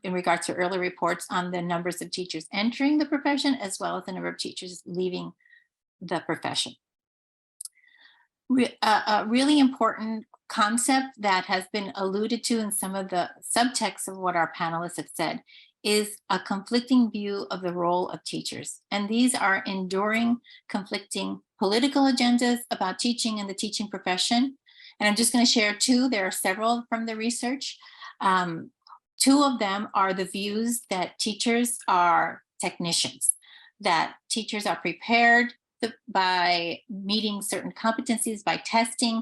in regards to early reports on the numbers of teachers entering the profession, as well as the number of teachers leaving the profession. a really important concept that has been alluded to in some of the subtext of what our panelists have said is a conflicting view of the role of teachers. And these are enduring, conflicting political agendas about teaching and the teaching profession. And I'm just going to share two. There are several from the research. Two of them are the views that teachers are technicians, that teachers are prepared by meeting certain competencies, by testing,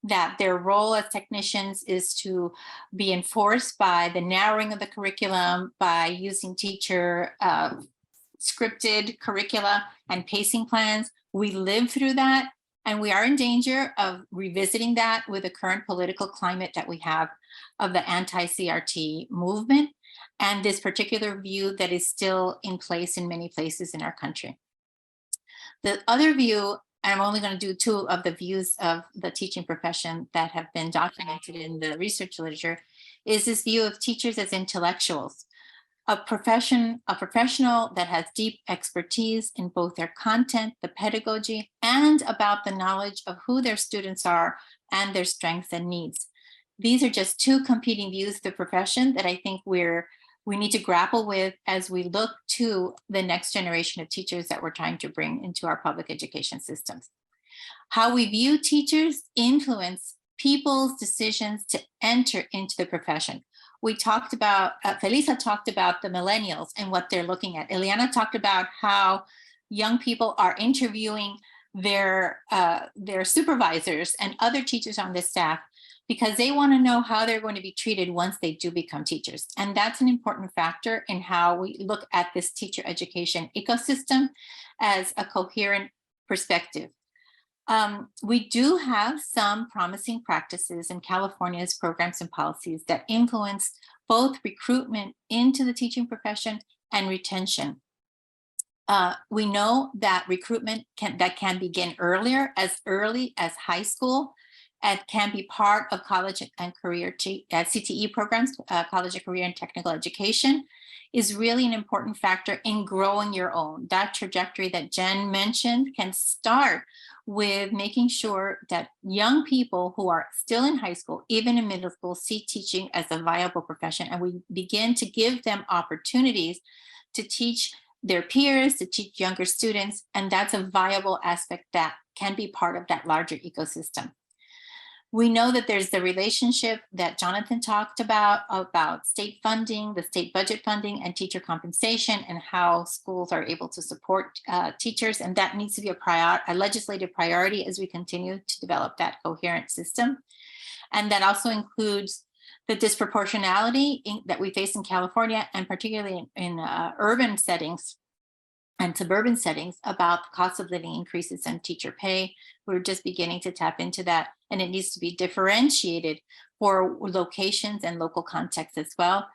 that their role as technicians is to be enforced by the narrowing of the curriculum, by using teacher scripted curricula and pacing plans. We live through that, and we are in danger of revisiting that with the current political climate that we have of the anti-CRT movement and this particular view that is still in place in many places in our country. The other view, and I'm only going to do two of the views of the teaching profession that have been documented in the research literature, is this view of teachers as intellectuals, a professional that has deep expertise in both their content, the pedagogy, and about the knowledge of who their students are and their strengths and needs. These are just two competing views of the profession that I think we need to grapple with as we look to the next generation of teachers that we're trying to bring into our public education systems. How we view teachers influence people's decisions to enter into the profession. We talked about, Felisa talked about the millennials and what they're looking at. Ileana talked about how young people are interviewing their supervisors and other teachers on the staff because they want to know how they're going to be treated once they do become teachers. And that's an important factor in how we look at this teacher education ecosystem as a coherent perspective. We do have some promising practices in California's programs and policies that influence both recruitment into the teaching profession and retention. We know that recruitment can begin early as high school, and can be part of college and career CTE programs, college and career and technical education, is really an important factor in growing your own. That trajectory that Jen mentioned can start with making sure that young people who are still in high school, even in middle school, see teaching as a viable profession. And we begin to give them opportunities to teach their peers, to teach younger students. And that's a viable aspect that can be part of that larger ecosystem. We know that there's the relationship that Jonathan talked about state funding, the state budget funding, and teacher compensation, and how schools are able to support teachers. And that needs to be a legislative priority as we continue to develop that coherent system. And that also includes the disproportionality that we face in California, and particularly in urban settings and suburban settings, about the cost of living increases and teacher pay. We're just beginning to tap into that, and it needs to be differentiated for locations and local contexts as well.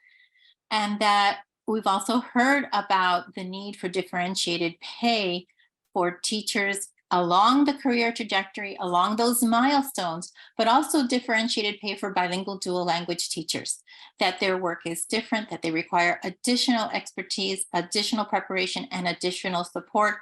And that we've also heard about the need for differentiated pay for teachers along the career trajectory, along those milestones, but also differentiated pay for bilingual dual language teachers, that their work is different, that they require additional expertise, additional preparation, and additional support.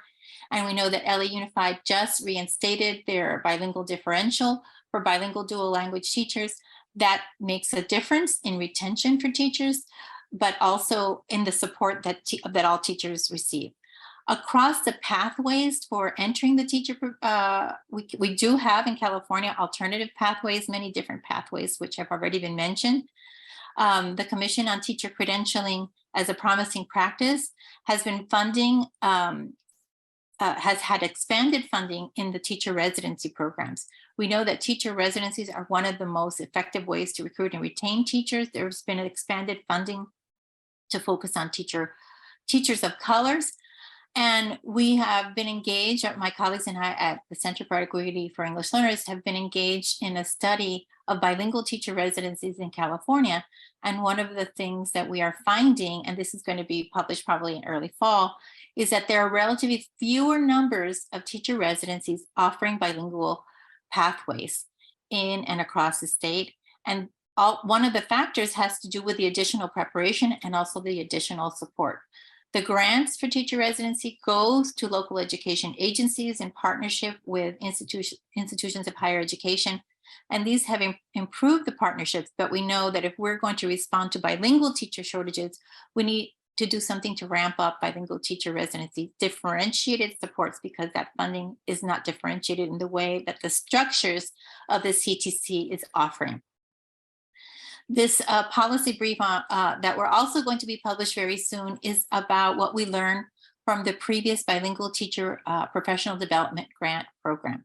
And we know that LA Unified just reinstated their bilingual differential for bilingual dual language teachers. That makes a difference in retention for teachers, but also in the support that all teachers receive. Across the pathways for entering the teacher, we do have in California alternative pathways, many different pathways, which have already been mentioned. The Commission on Teacher Credentialing as a Promising Practice has been funding, has had expanded funding in the teacher residency programs. We know that teacher residencies are one of the most effective ways to recruit and retain teachers. There's been an expanded funding to focus on teachers of colors. And we have been engaged, my colleagues and I at the Center for Equity for English Learners have been engaged in a study of bilingual teacher residencies in California. And one of the things that we are finding, and this is going to be published probably in early fall, is that there are relatively fewer numbers of teacher residencies offering bilingual pathways in and across the state. And one of the factors has to do with the additional preparation and also the additional support. The grants for teacher residency goes to local education agencies in partnership with institutions of higher education. And these have improved the partnerships, but we know that if we're going to respond to bilingual teacher shortages, we need to do something to ramp up bilingual teacher residency, differentiated supports, because that funding is not differentiated in the way that the structures of the CTC is offering. This policy brief that we're also going to be published very soon is about what we learned from the previous bilingual teacher professional development grant program.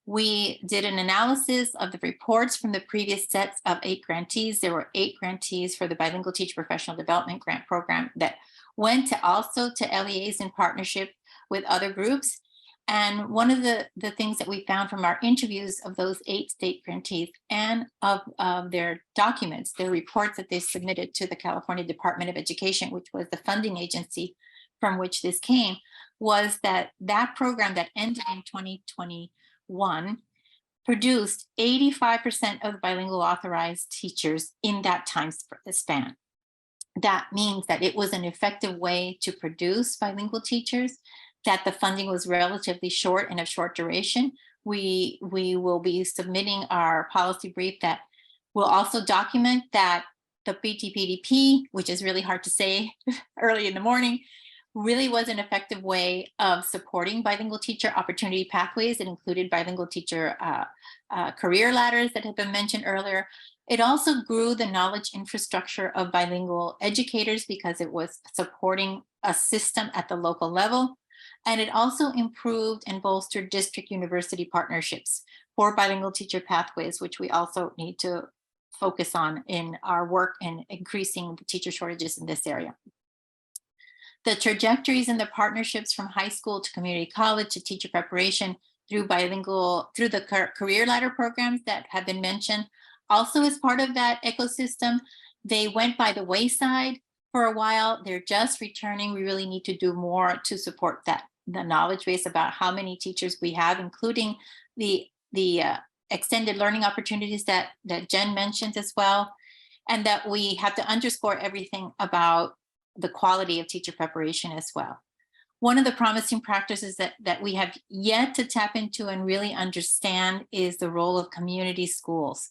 We did an analysis of the reports from the previous sets of 8 grantees. There were 8 grantees for the bilingual teacher professional development grant program that went to also to LEAs in partnership with other groups. And one of the things that we found from our interviews of those 8 state grantees and of their documents, their reports that they submitted to the California Department of Education, which was the funding agency from which this came, was that that program that ended in 2021 produced 85% of the bilingual authorized teachers in that time span. That means that it was an effective way to produce bilingual teachers, that the funding was relatively short and of short duration. We will be submitting our policy brief that will also document that the PTPDP, which is really hard to say early in the morning, really was an effective way of supporting bilingual teacher opportunity pathways. It included bilingual teacher career ladders that have been mentioned earlier. It also grew the knowledge infrastructure of bilingual educators because it was supporting a system at the local level. And it also improved and bolstered district university partnerships for bilingual teacher pathways, which we also need to focus on in our work in increasing the teacher shortages in this area. The trajectories and the partnerships from high school to community college to teacher preparation through the career ladder programs that have been mentioned, also as part of that ecosystem, they went by the wayside for a while. They're just returning. We really need to do more to support that, the knowledge base about how many teachers we have, including the extended learning opportunities that Jen mentioned as well, and that we have to underscore everything about the quality of teacher preparation as well. One of the promising practices that we have yet to tap into and really understand is the role of community schools.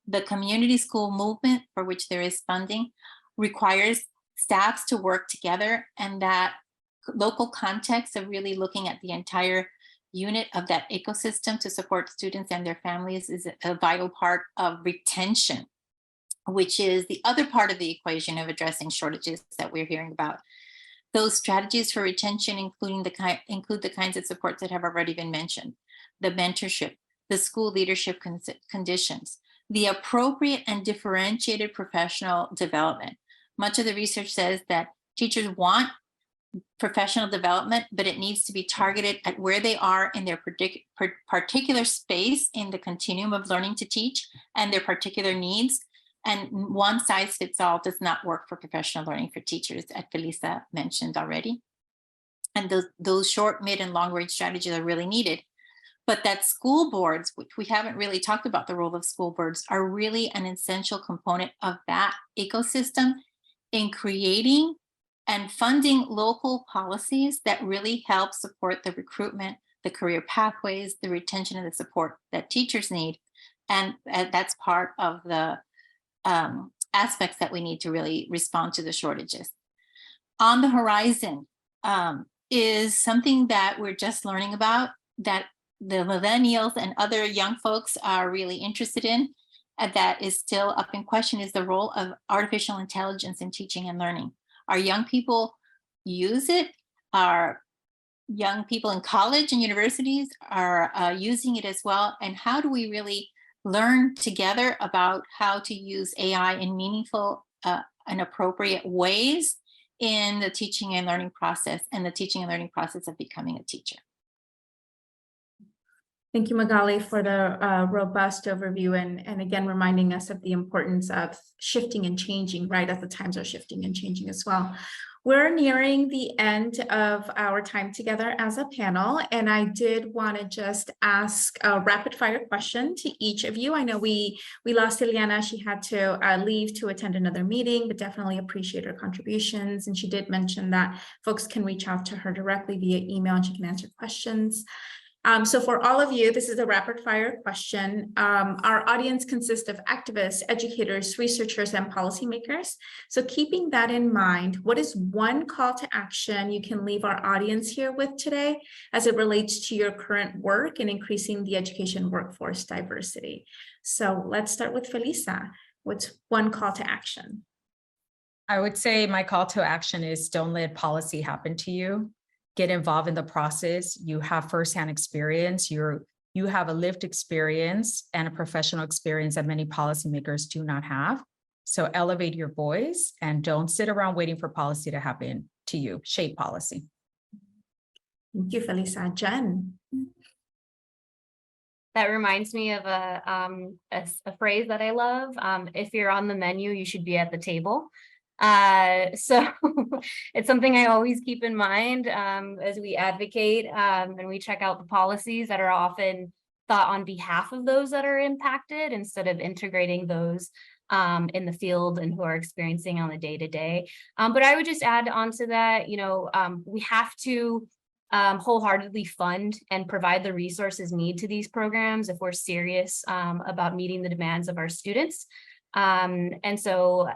The community school movement, for which there is funding, requires staffs to work together, and that local context of really looking at the entire unit of that ecosystem to support students and their families is a vital part of retention, which is the other part of the equation of addressing shortages that we're hearing about. Those strategies for retention include the kinds of supports that have already been mentioned: the mentorship, the school leadership conditions, the appropriate and differentiated professional development. Much of the research says that teachers want professional development, but it needs to be targeted at where they are in their particular space in the continuum of learning to teach and their particular needs. And one size fits all does not work for professional learning for teachers, as Felisa mentioned already. And those short, mid, and long range strategies are really needed. But that school boards, which we haven't really talked about the role of school boards, are really an essential component of that ecosystem in creating and funding local policies that really help support the recruitment, the career pathways, the retention, and the support that teachers need. And that's part of the aspects that we need to really respond to the shortages. On the horizon is something that we're just learning about, that the millennials and other young folks are really interested in, and that is still up in question, is the role of artificial intelligence in teaching and learning. Our young people use it. Our young people in college and universities are using it as well. And how do we really learn together about how to use AI in meaningful and appropriate ways in the teaching and learning process, and the teaching and learning process of becoming a teacher? Thank you, Magali, for the robust overview, and again, reminding us of the importance of shifting and changing, right, as the times are shifting and changing as well. We're nearing the end of our time together as a panel, and I did want to just ask a rapid fire question to each of you. I know we lost Ileana. She had to leave to attend another meeting, but definitely appreciate her contributions. And she did mention that folks can reach out to her directly via email and she can answer questions. So for all of you, this is a rapid fire question. Our audience consists of activists, educators, researchers, and policymakers. So keeping that in mind, what is one call to action you can leave our audience here with today as it relates to your current work in increasing the education workforce diversity? So let's start with Felisa. What's one call to action? I would say my call to action is don't let policy happen to you. Get involved in the process. You have firsthand experience. You have a lived experience and a professional experience that many policymakers do not have. So elevate your voice and don't sit around waiting for policy to happen to you. Shape policy. Thank you, Felisa. Jen. That reminds me of a phrase that I love. If you're on the menu, you should be at the table. So it's something I always keep in mind as we advocate and we check out the policies that are often thought on behalf of those that are impacted instead of integrating those in the field and who are experiencing on the day-to-day. But I would just add on to that, we have to wholeheartedly fund and provide the resources needed to these programs if we're serious about meeting the demands of our students. And so,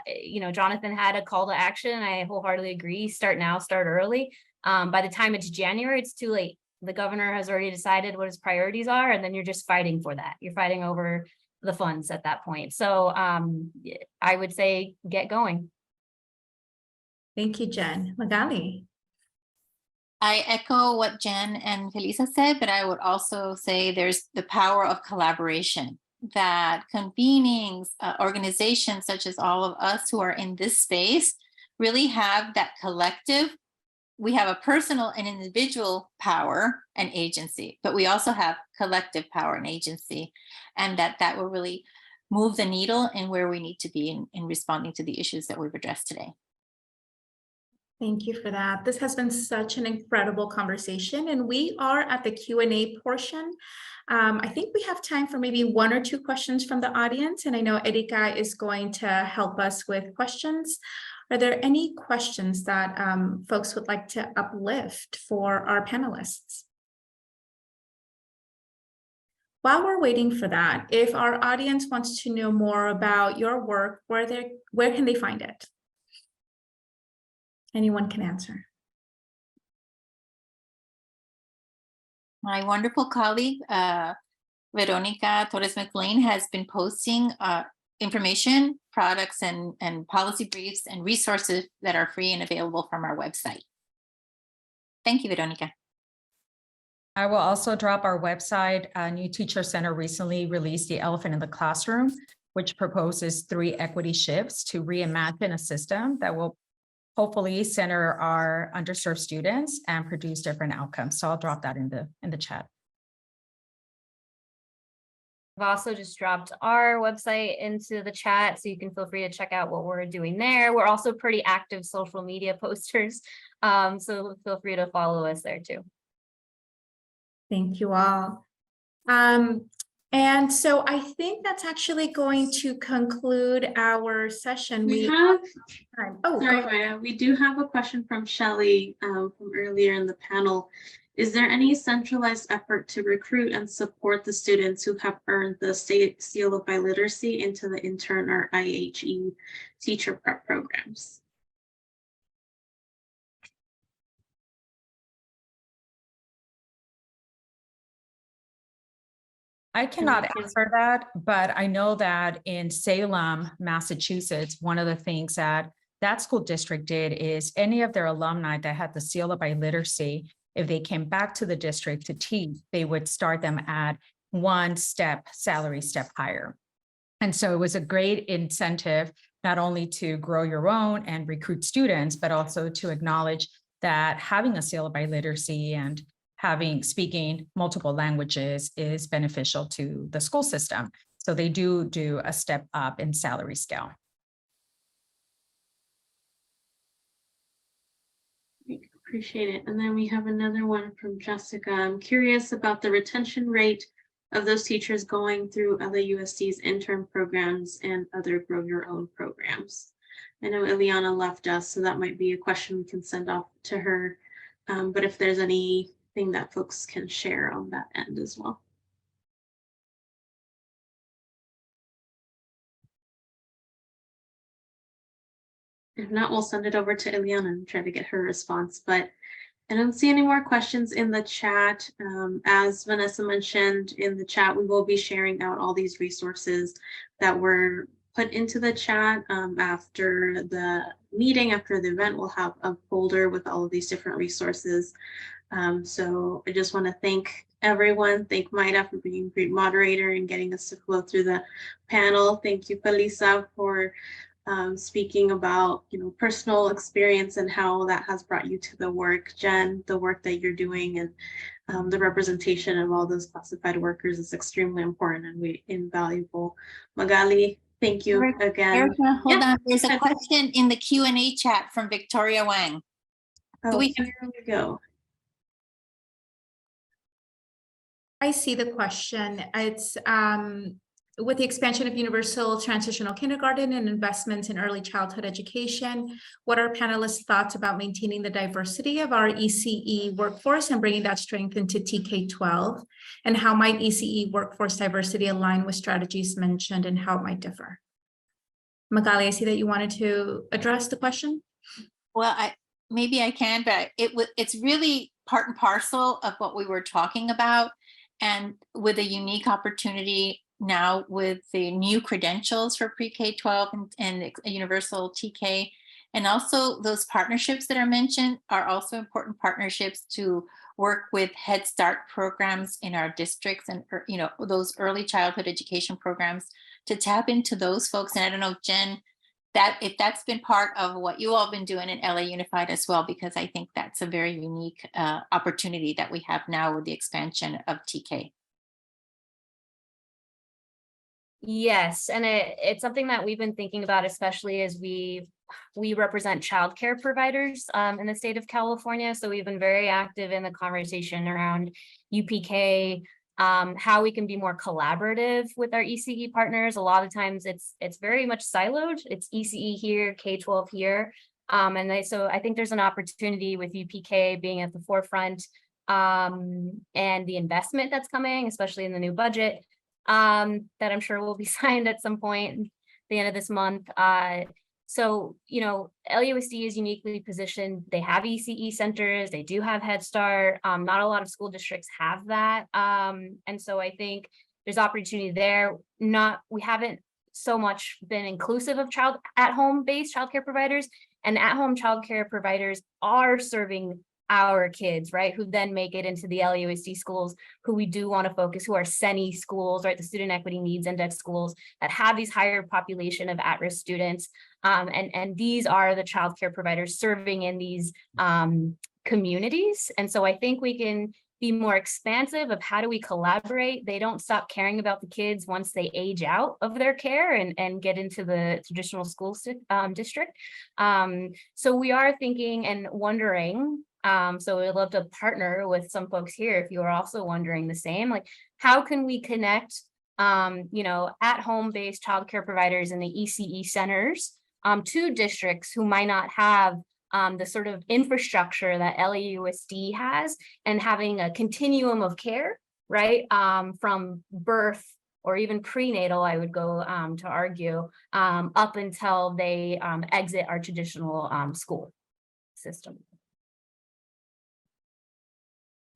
Jonathan had a call to action. I wholeheartedly agree. Start now, start early. By the time it's January, it's too late. The governor has already decided what his priorities are, and then you're just fighting for that. You're fighting over the funds at that point. So I would say get going. Thank you, Jen. Magali. I echo what Jen and Felisa said, but I would also say there's the power of collaboration, that convenings, organizations such as all of us who are in this space really have that collective. We have a personal and individual power and agency, but we also have collective power and agency, and that will really move the needle in where we need to be in responding to the issues that we've addressed today. Thank you for that. This has been such an incredible conversation, and we are at the Q&A portion. I think we have time for maybe one or two questions from the audience, and I know Erika is going to help us with questions. Are there any questions that folks would like to uplift for our panelists? While we're waiting for that, if our audience wants to know more about your work, where can they find it? Anyone can answer. My wonderful colleague, Veronica Torres-McLean, has been posting information, products, and policy briefs and resources that are free and available from our website. Thank you, Veronica. I will also drop our website. New Teacher Center recently released The Elephant in the Classroom, which proposes 3 equity shifts to reimagine a system that will hopefully center our underserved students and produce different outcomes. So I'll drop that in the chat. I've also just dropped our website into the chat, so you can feel free to check out what we're doing there. We're also pretty active social media posters, so feel free to follow us there too. Thank you all. And so I think that's actually going to conclude our session. We do have a question from Shelley from earlier in the panel. Is there any centralized effort to recruit and support the students who have earned the state seal of biliteracy into the intern or IHE teacher prep programs? I cannot answer that, but I know that in Salem, Massachusetts, one of the things that school district did is any of their alumni that had the seal of biliteracy, if they came back to the district to teach, they would start them at 1 salary step higher. And so it was a great incentive, not only to grow your own and recruit students, but also to acknowledge that having a seal of biliteracy and speaking multiple languages is beneficial to the school system. So they do a step up in salary scale. Appreciate it. And then we have another one from Jessica. I'm curious about the retention rate of those teachers going through LAUSD's intern programs and other Grow Your Own programs. I know Ileana left us, so that might be a question we can send off to her. But if there's anything that folks can share on that end as well. If not, we'll send it over to Ileana and try to get her response. But I don't see any more questions in the chat. As Vanessa mentioned in the chat, we will be sharing out all these resources that were put into the chat after the meeting, after the event. We'll have a folder with all of these different resources. So I just want to thank everyone. Thank Maida for being a great moderator and getting us to flow through the panel. Thank you, Felisa, for speaking about, personal experience and how that has brought you to the work. Jen, the work that you're doing and the representation of all those classified workers is extremely important and invaluable. Magali, thank you again. Erica, hold on. There's a question in the Q&A chat from Victoria Wang. Oh, here we go. I see the question. It's with the expansion of universal transitional kindergarten and investments in early childhood education, what are panelists' thoughts about maintaining the diversity of our ECE workforce and bringing that strength into TK-12? And how might ECE workforce diversity align with strategies mentioned and how it might differ? Magali, I see that you wanted to address the question. Well, maybe I can, but it's really part and parcel of what we were talking about, and with a unique opportunity now with the new credentials for pre-K-12 and universal TK, and also those partnerships that are mentioned are also important partnerships to work with Head Start programs in our districts and those early childhood education programs to tap into those folks. And I don't know, Jen, if that's been part of what you all been doing in LA Unified as well, because I think that's a very unique opportunity that we have now with the expansion of TK. Yes, and it's something that we've been thinking about, especially as we represent childcare providers in the state of California. So we've been very active in the conversation around UPK, how we can be more collaborative with our ECE partners. A lot of times it's very much siloed. It's ECE here, K-12 here. So I think there's an opportunity with UPK being at the forefront and the investment that's coming, especially in the new budget, that I'm sure will be signed at some point at the end of this month. So, LAUSD is uniquely positioned. They have ECE centers. They do have Head Start. Not a lot of school districts have that. And so I think there's opportunity there. We haven't so much been inclusive of at-home based childcare providers, and at-home childcare providers are serving our kids, right, who then make it into the LAUSD schools, who we do want to focus, who are SENI schools, right, the Student Equity Needs Index schools that have these higher population of at-risk students. And these are the childcare providers serving in these communities. And so I think we can be more expansive of how do we collaborate. They don't stop caring about the kids once they age out of their care and get into the traditional school district. So we are thinking and wondering, so we'd love to partner with some folks here if you are also wondering the same, like how can we connect at-home based childcare providers in the ECE centers to districts who might not have the sort of infrastructure that LAUSD has, and having a continuum of care, right, from birth or even prenatal, I would go to argue, up until they exit our traditional school system.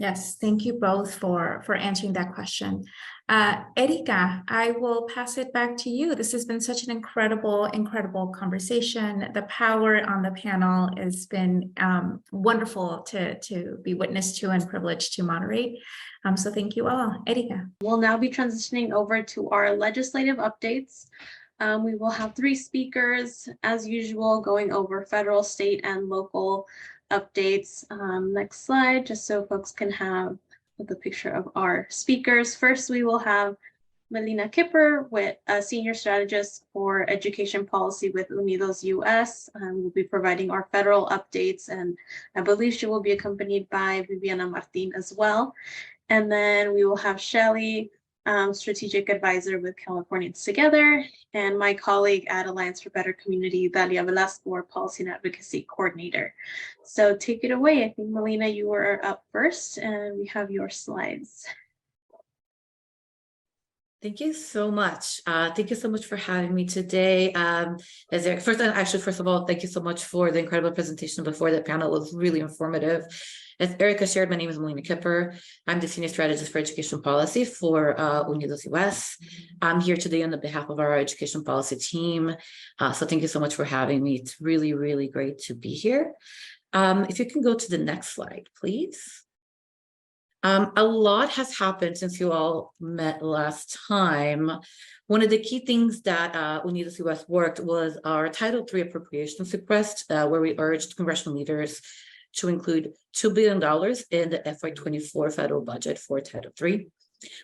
Yes, thank you both for answering that question. Erika, I will pass it back to you. This has been such an incredible conversation. The power on the panel has been wonderful to be witness to and privileged to moderate. So thank you all. Erika. We'll now be transitioning over to our legislative updates. We will have 3 speakers, as usual, going over federal, state, and local updates. Next slide, just so folks can have the picture of our speakers. First, we will have Melina Kipper, with a senior strategist for education policy with Unidos US. We'll be providing our federal updates, and I believe she will be accompanied by Viviana Martin as well. And then we will have Shelly, strategic advisor with Californians Together, and my colleague at Alliance for Better Community, Dalia Velasco, policy and advocacy coordinator. So take it away. I think, Melina, you were up first, and we have your slides. Thank you so much. Thank you so much for having me today. First of all, thank you so much for the incredible presentation before the panel. It was really informative. As Erica shared, my name is Melina Kipper. I'm the Senior Strategist for Education Policy for Unidos US. I'm here today on the behalf of our Education Policy team. So thank you so much for having me. It's really, really great to be here. If you can go to the next slide, please. A lot has happened since you all met last time. One of the key things that Unidos US worked was our Title III appropriations request, where we urged congressional leaders to include $2 billion in the FY24 federal budget for Title III.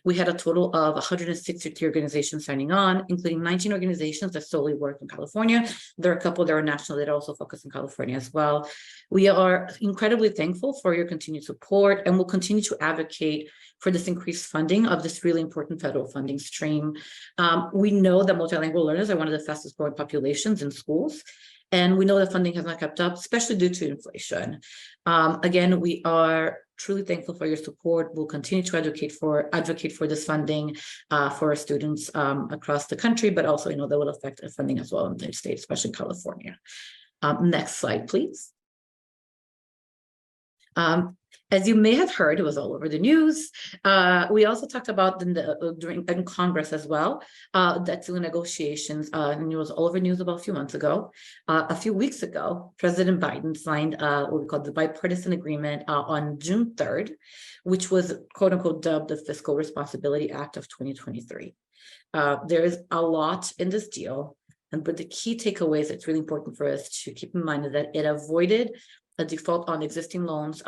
We had a total of 163 organizations signing on, including 19 organizations that solely work in California. There are a couple that are national that also focus in California as well. We are incredibly thankful for your continued support, and will continue to advocate for this increased funding of this really important federal funding stream. We know that multilingual learners are one of the fastest growing populations in schools, and we know that funding has not kept up, especially due to inflation. Again, we are truly thankful for your support. We'll continue to advocate for this funding for our students across the country, but also, that will affect funding as well in the state, especially California. Next slide, please. As you may have heard, it was all over the news. We also talked about during Congress as well, that's the negotiations, and it was all over news about a few months ago. A few weeks ago, President Biden signed what we call the bipartisan agreement on June 3rd, which was quote unquote dubbed the Fiscal Responsibility Act of 2023. There is a lot in this deal, but the key takeaways that's really important for us to keep in mind is that it avoided a default on existing loans,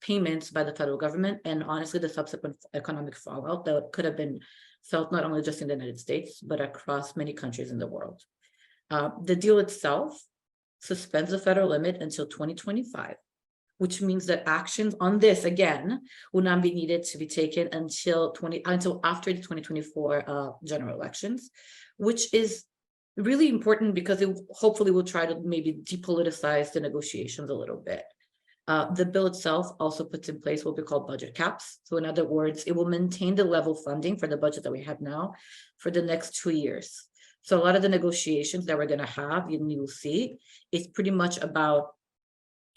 payments by the federal government, and honestly, the subsequent economic fallout that could have been felt not only just in the United States, but across many countries in the world. The deal itself suspends the federal limit until 2025, which means that actions on this, again, will not be needed to be taken until after the 2024 general elections, which is really important because it hopefully will try to maybe depoliticize the negotiations a little bit. The bill itself also puts in place what we call budget caps. So in other words, it will maintain the level of funding for the budget that we have now for the next 2 years. So a lot of the negotiations that we're going to have, you will see, is pretty much about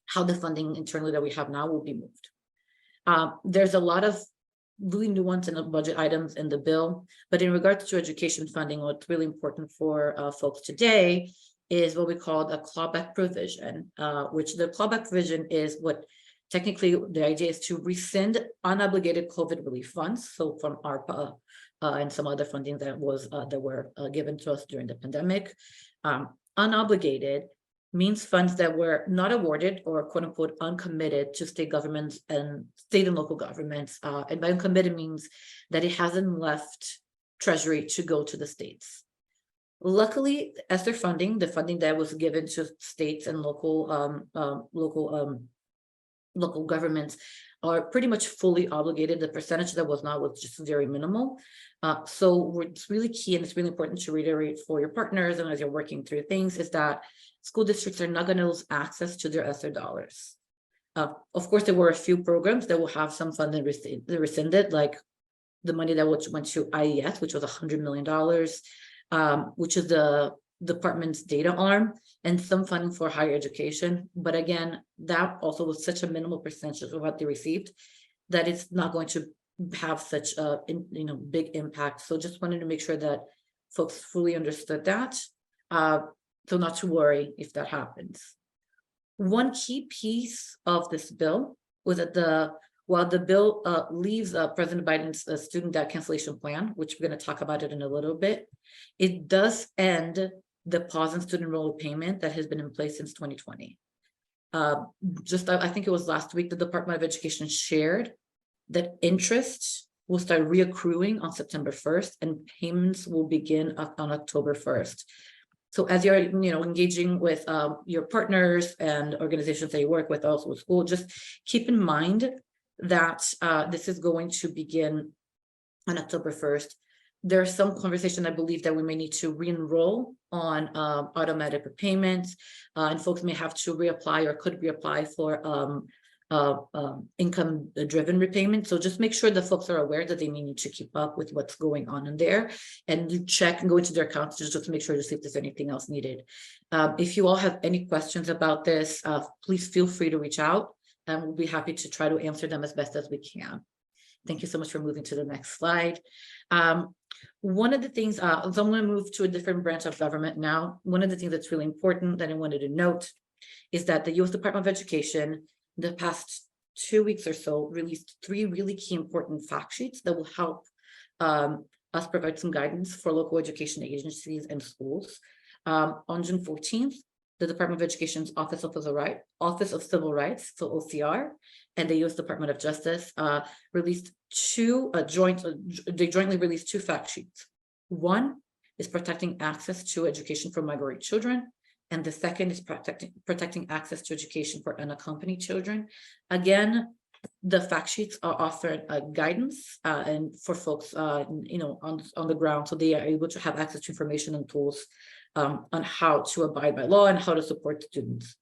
how the funding internally that we have now will be moved. There's a lot of really nuance in the budget items in the bill, but in regards to education funding, what's really important for folks today is what we call the clawback provision, which the clawback provision is what technically the idea is to rescind unobligated COVID relief funds. So from ARPA and some other funding that were given to us during the pandemic. Unobligated means funds that were not awarded or quote unquote uncommitted to state governments and state and local governments. And by uncommitted means that it hasn't left Treasury to go to the states. Luckily, ESSER funding, the funding that was given to states and local governments, are pretty much fully obligated. The percentage that was not was just very minimal. So it's really key, and it's really important to reiterate for your partners and as you're working through things, is that school districts are not going to lose access to their ESSER dollars. Of course, there were a few programs that will have some funding rescinded, like the money that went to IES, which was $100 million. Which is the department's data arm, and some funding for higher education. But again, that also was such a minimal percentage of what they received that it's not going to have such a big impact. So just wanted to make sure that folks fully understood that. So not to worry if that happens. One key piece of this bill was that while the bill leaves President Biden's student debt cancellation plan, which we're going to talk about it in a little bit, it does end the pause in student enrollment payment that has been in place since 2020. I think it was last week, the Department of Education shared that interest will start reaccruing on September 1st, and payments will begin on October 1st. So as you're, engaging with your partners and organizations that you work with, also with school, just keep in mind that this is going to begin on October 1st. There's some conversation, I believe, that we may need to re-enroll on automatic repayments, and folks may have to reapply or could reapply for income-driven repayment. So just make sure the folks are aware that they may need to keep up with what's going on in there, and you check and go into their accounts just to make sure to see if there's anything else needed. If you all have any questions about this, please feel free to reach out, and we'll be happy to try to answer them as best as we can. Thank you so much for moving to the next slide. One of the things, so I'm going to move to a different branch of government now. One of the things that's really important that I wanted to note is that the U.S. Department of Education, the past 2 weeks or so, released 3 really key important fact sheets that will help us provide some guidance for local education agencies and schools. On June 14th, the Department of Education's Office of Civil Rights, so OCR, and the U.S. Department of Justice released they jointly released 2 fact sheets. One is protecting access to education for migrant children, and the second is protecting access to education for unaccompanied children. Again, the fact sheets are offered guidance and for folks, on the ground, so they are able to have access to information and tools on how to abide by law and how to support students.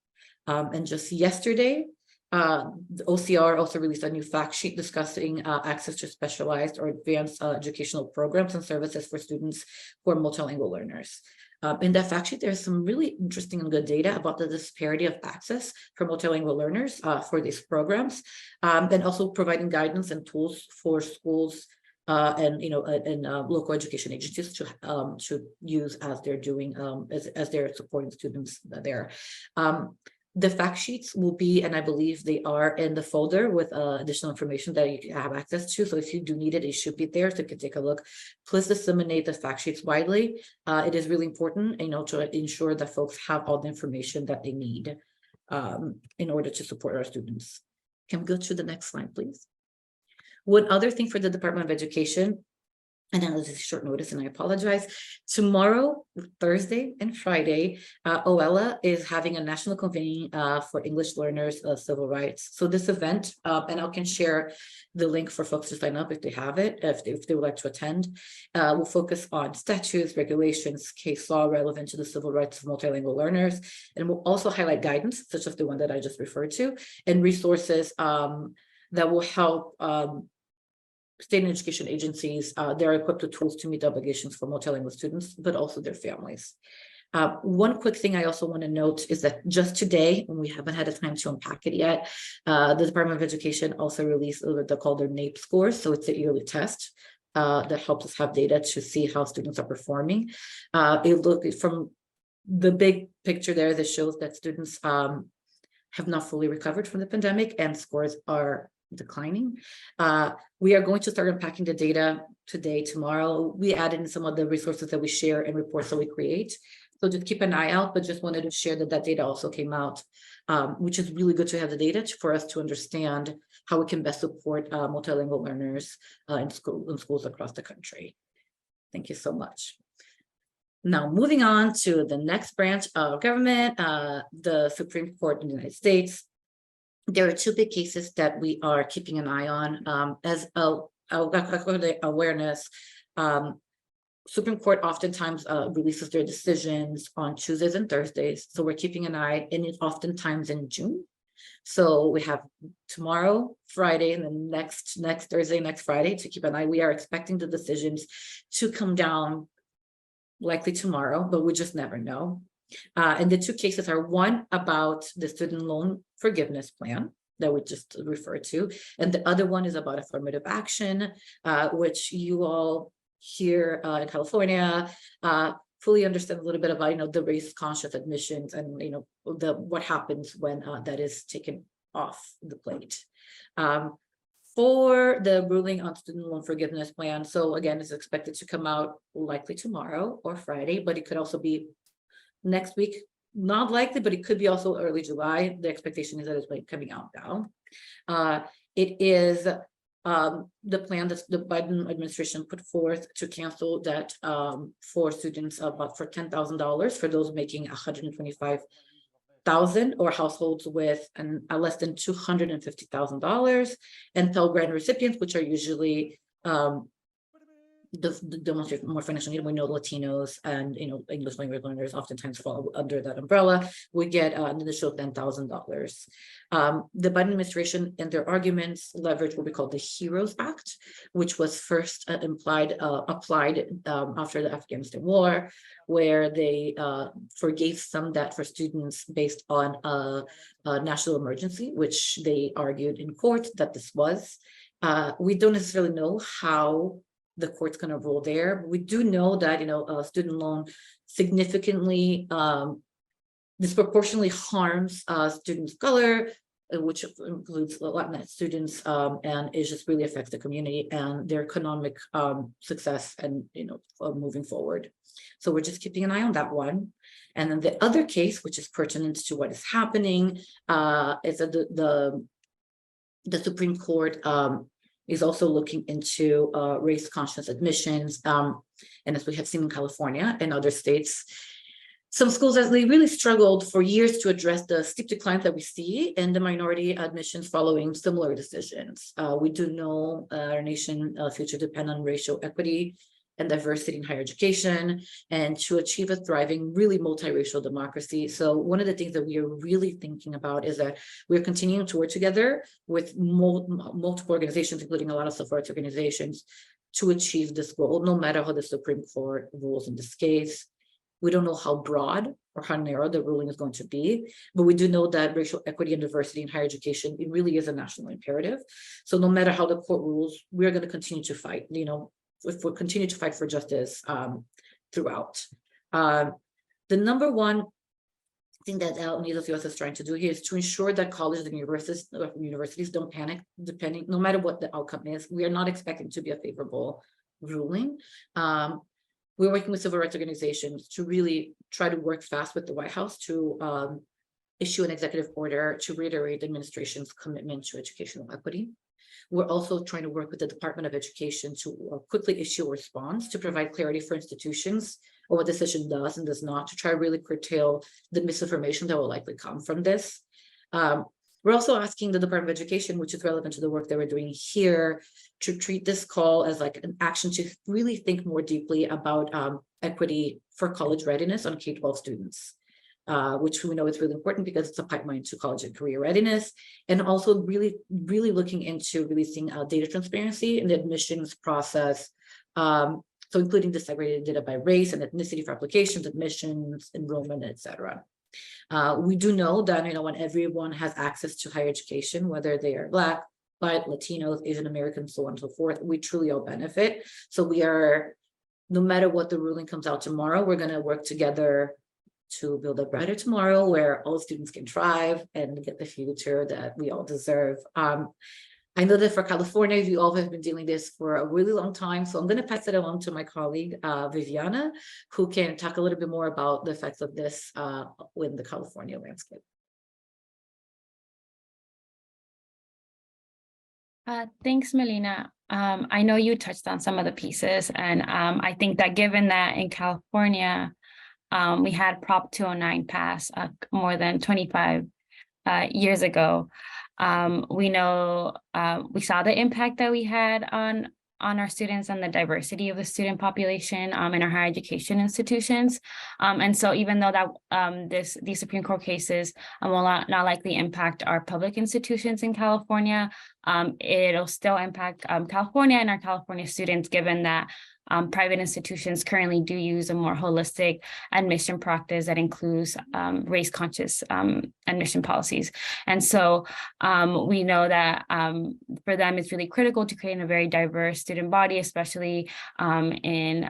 And just yesterday, the OCR also released a new fact sheet discussing access to specialized or advanced educational programs and services for students who are multilingual learners. In that fact sheet, there's some really interesting and good data about the disparity of access for multilingual learners for these programs, and also providing guidance and tools for schools and local education agencies to use as they're doing as they're supporting students there. The fact sheets will be, and I believe they are, in the folder with additional information that you can have access to. So if you do need it, it should be there so you can take a look. Please disseminate the fact sheets widely. It is really important, to ensure that folks have all the information that they need in order to support our students. Can we go to the next slide, please? One other thing for the Department of Education, and now this is short notice and I apologize. Tomorrow, Thursday and Friday, OELA is having a national convening for English learners of civil rights. So this event, and I can share the link for folks to sign up if they have it, if they would like to attend, will focus on statutes, regulations, case law relevant to the civil rights of multilingual learners, and will also highlight guidance, such as the one that I just referred to, and resources that will help state and education agencies. They're equipped with tools to meet obligations for multilingual students, but also their families. One quick thing I also want to note is that just today, when we haven't had a time to unpack it yet, the Department of Education also released what they're called their NAEP scores. So it's a yearly test that helps us have data to see how students are performing. It looked from the big picture there that shows that students have not fully recovered from the pandemic and scores are declining. We are going to start unpacking the data today, tomorrow. We added in some of the resources that we share and reports that we create. So just keep an eye out, but just wanted to share that data also came out, which is really good to have the data for us to understand how we can best support multilingual learners in schools across the country. Thank you so much. Now, moving on to the next branch of government, the Supreme Court in the United States. There are 2 big cases that we are keeping an eye on as awareness. Supreme Court oftentimes releases their decisions on Tuesdays and Thursdays. So we're keeping an eye, and it oftentimes in June. So we have tomorrow, Friday, and then next Thursday, next Friday to keep an eye. We are expecting the decisions to come down likely tomorrow, but we just never know. And the 2 cases are one about the student loan forgiveness plan that we just referred to, and the other one is about affirmative action, which you all here in California fully understand a little bit about, the race-conscious admissions and what happens when that is taken off the plate. For the ruling on student loan forgiveness plan, so again, it's expected to come out likely tomorrow or Friday, but it could also be next week, not likely, but it could be also early July. The expectation is that it's coming out now. It is the plan that the Biden administration put forth to cancel debt for students about for $10,000 for those making $125,000 or households with less than $250,000, and Pell Grant recipients, which are usually the demonstrate more financial need. We know Latinos and English language learners oftentimes fall under that umbrella. We get an additional $10,000. The Biden administration and their arguments leverage what we call the HEROES Act, which was first applied after the Afghanistan war, where they forgave some debt for students based on a national emergency, which they argued in court that this was. We don't necessarily know how the court's going to rule there, but we do know that a student loan significantly disproportionately harms students of color, which includes Latinx students, and it just really affects the community and their economic success and moving forward. So we're just keeping an eye on that one. And then the other case, which is pertinent to what is happening, is that the Supreme Court is also looking into race-conscious admissions. And as we have seen in California and other states, some schools, as they really struggled for years to address the steep declines that we see in the minority admissions following similar decisions. We do know our nation future depend on racial equity and diversity in higher education, and to achieve a thriving, really multiracial democracy. So one of the things that we are really thinking about is that we're continuing to work together with multiple organizations, including a lot of civil rights organizations, to achieve this goal, no matter how the Supreme Court rules in this case. We don't know how broad or how narrow the ruling is going to be, but we do know that racial equity and diversity in higher education, it really is a national imperative. So no matter how the court rules, we're going to continue to fight, if we continue to fight for justice throughout. The number one thing that Unidos US is trying to do here is to ensure that colleges and universities don't panic, no matter what the outcome is. We are not expecting to be a favorable ruling. We're working with civil rights organizations to really try to work fast with the White House to issue an executive order to reiterate the administration's commitment to educational equity. We're also trying to work with the Department of Education to quickly issue a response to provide clarity for institutions on what decision does and does not, to try to really curtail the misinformation that will likely come from this. We're also asking the Department of Education, which is relevant to the work that we're doing here, to treat this call as like an action to really think more deeply about equity for college readiness on K-12 students. Which we know is really important because it's a pipeline to college and career readiness, and also really looking into releasing data transparency in the admissions process. So including disaggregated data by race and ethnicity for applications, admissions, enrollment, etc. We do know that when everyone has access to higher education, whether they are Black, White, Latinos, Asian Americans, so on and so forth, we truly all benefit. So we are, no matter what the ruling comes out tomorrow, we're going to work together to build a brighter tomorrow where all students can thrive and get the future that we all deserve. I know that for California, you all have been dealing this for a really long time, so I'm going to pass it along to my colleague, Viviana, who can talk a little bit more about the effects of this in the California landscape. Thanks, Melina. I know you touched on some of the pieces, and I think that given that in California, we had Prop 209 pass more than 25 years ago. We know we saw the impact that we had on our students and the diversity of the student population in our higher education institutions. And so even though that these Supreme Court cases will not likely impact our public institutions in California, it'll still impact California and our California students, given that private institutions currently do use a more holistic admission practice that includes race-conscious admission policies. And so we know that for them, it's really critical to create a very diverse student body, especially in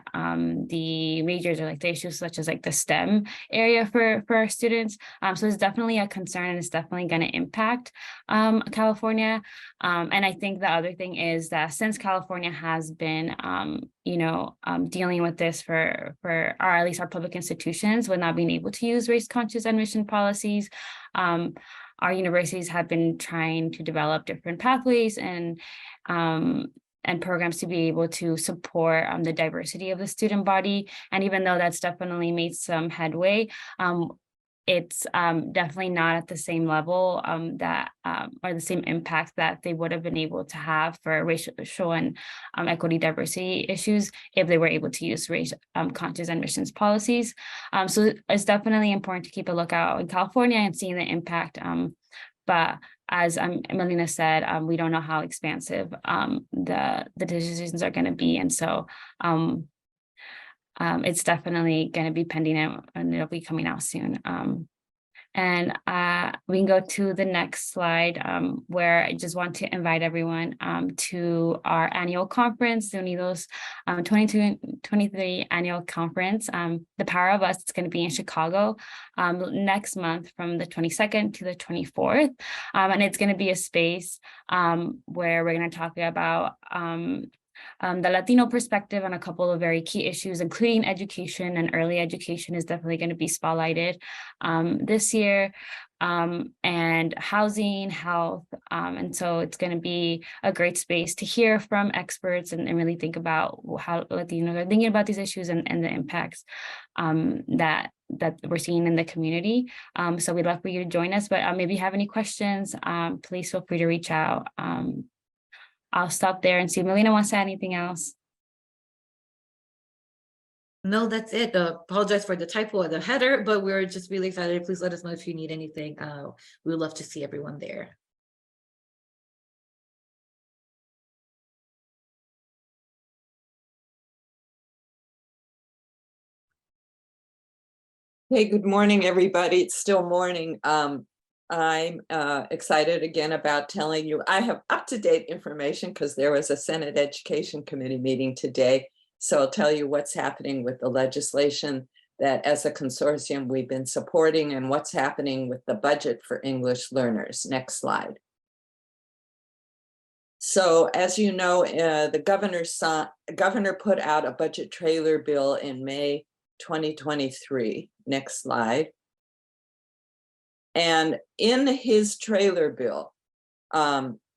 the majors or like the issues such as like the STEM area for our students. So it's definitely a concern, and it's definitely going to impact California. And I think the other thing is that since California has been dealing with this or at least our public institutions with not being able to use race-conscious admission policies, our universities have been trying to develop different pathways and programs to be able to support the diversity of the student body. And even though that's definitely made some headway, it's definitely not at the same level or the same impact that they would have been able to have for racial and equity diversity issues if they were able to use race conscious admissions policies. So it's definitely important to keep a lookout in California and seeing the impact. But as Melina said, we don't know how expansive the decisions are going to be. And so it's definitely going to be pending and it'll be coming out soon. And we can go to the next slide where I just want to invite everyone to our annual conference, the Unidos 2023 annual conference. The Power of Us is going to be in Chicago next month from the 22nd to the 24th. And it's going to be a space where we're going to talk about the Latino perspective on a couple of very key issues, including education, and early education is definitely going to be spotlighted this year, and housing, health. And so it's going to be a great space to hear from experts and really think about how Latinos are thinking about these issues and the impacts that we're seeing in the community. So we'd love for you to join us, but maybe you have any questions, please feel free to reach out. I'll stop there and see if Melina wants to add anything else. No, that's it. Apologize for the typo of the header, but we're just really excited. Please let us know if you need anything. We would love to see everyone there. Hey, good morning, everybody. It's still morning. I'm excited again about telling you I have up-to-date information because there was a Senate Education Committee meeting today. So I'll tell you what's happening with the legislation that as a consortium we've been supporting and what's happening with the budget for English learners. Next slide. So as you know, the governor put out a budget trailer bill in May 2023. Next slide. And in his trailer bill,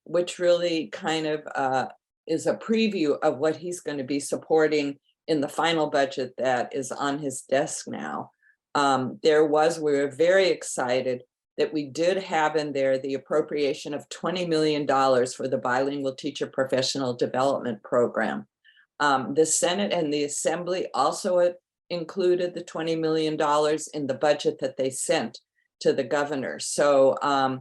which really kind of is a preview of what he's going to be supporting in the final budget that is on his desk now, we were very excited that we did have in there the appropriation of $20 million for the Bilingual Teacher Professional Development Program. The Senate and the Assembly also included the $20 million in the budget that they sent to the governor. So our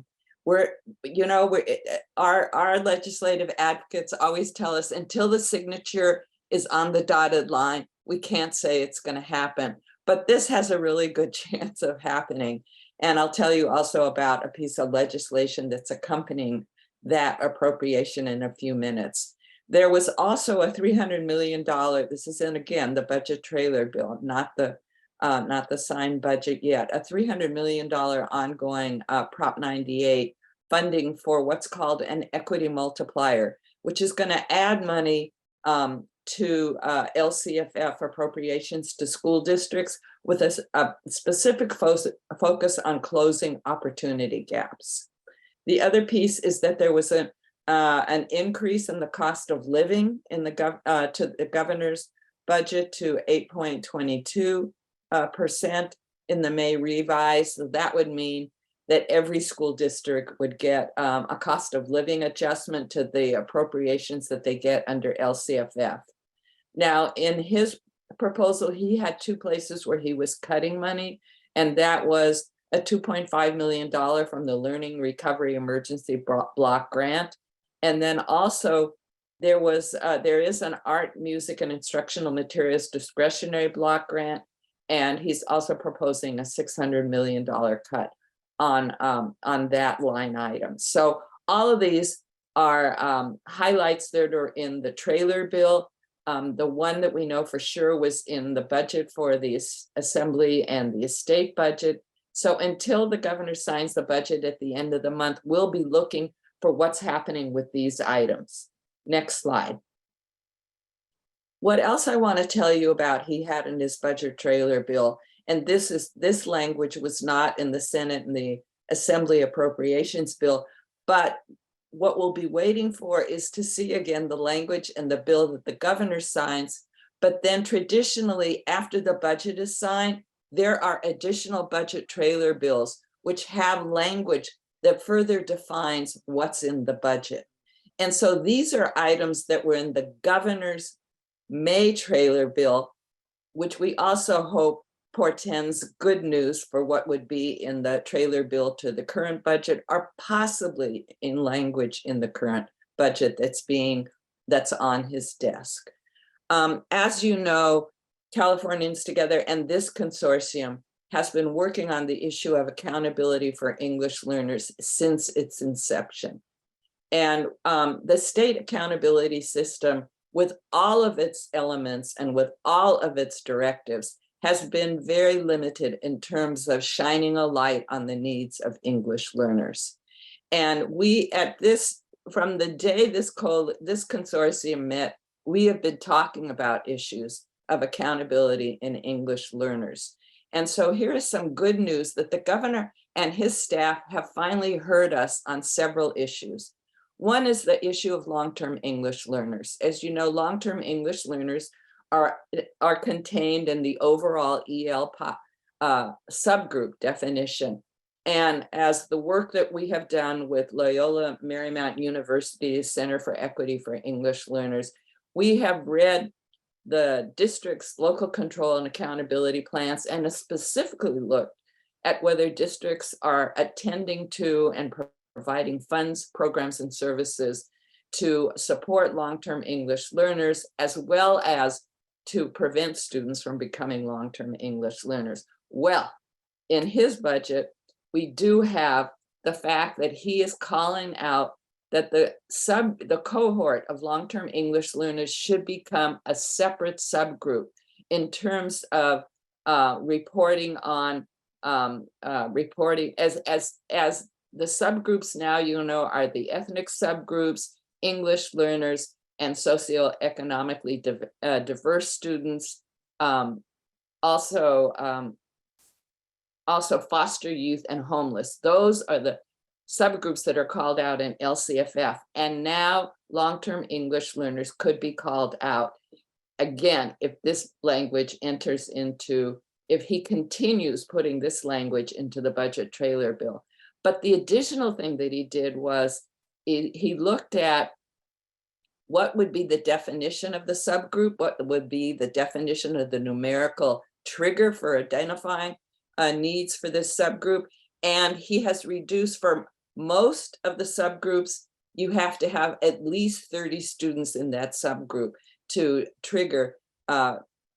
legislative advocates always tell us until the signature is on the dotted line, we can't say it's going to happen. But this has a really good chance of happening. And I'll tell you also about a piece of legislation that's accompanying that appropriation in a few minutes. There was also a $300 million, this is in, again, the budget trailer bill, not the signed budget yet, a $300 million ongoing Prop 98 funding for what's called an equity multiplier, which is going to add money to LCFF appropriations to school districts with a specific focus on closing opportunity gaps. The other piece is that there was an increase in the cost of living in to the governor's budget to 8.22% in the May revise. So that would mean that every school district would get a cost of living adjustment to the appropriations that they get under LCFF. Now, in his proposal, he had two places where he was cutting money, and that was a $2.5 million from the Learning Recovery Emergency Block Grant. And then also there is an art, music, and instructional materials discretionary block grant. And he's also proposing a $600 million cut on that line item. So all of these are highlights that are in the trailer bill. The one that we know for sure was in the budget for the Assembly and the state budget. So until the governor signs the budget at the end of the month, we'll be looking for what's happening with these items. Next slide. What else I want to tell you about he had in his budget trailer bill, and this language was not in the Senate and the Assembly Appropriations Bill. But what we'll be waiting for is to see again the language in the bill that the governor signs. But then traditionally, after the budget is signed, there are additional budget trailer bills which have language that further defines what's in the budget. And so these are items that were in the governor's May trailer bill, which we also hope portends good news for what would be in the trailer bill to the current budget, or possibly in language in the current budget that's on his desk. As you know, Californians Together and this consortium has been working on the issue of accountability for English learners since its inception. And the state accountability system, with all of its elements and with all of its directives, has been very limited in terms of shining a light on the needs of English learners. And we from the day this consortium met, we have been talking about issues of accountability in English learners. And so here is some good news that the governor and his staff have finally heard us on several issues. One is the issue of long-term English learners. As you know, long-term English learners are contained in the overall EL subgroup definition. And as the work that we have done with Loyola Marymount University's Center for Equity for English Learners, we have read the district's local control and accountability plans and have specifically looked at whether districts are attending to and providing funds, programs, and services to support long-term English learners, as well as to prevent students from becoming long-term English learners. Well, in his budget, we do have the fact that he is calling out that the cohort of long-term English learners should become a separate subgroup in terms of reporting on reporting as the subgroups now, you know, are the ethnic subgroups, English learners, and socioeconomically diverse students, also foster youth and homeless. Those are the subgroups that are called out in LCFF. And now long-term English learners could be called out again if this language enters into, if he continues putting this language into the budget trailer bill. But the additional thing that he did was he looked at what would be the definition of the subgroup, what would be the definition of the numerical trigger for identifying needs for this subgroup. And he has reduced for most of the subgroups, you have to have at least 30 students in that subgroup to trigger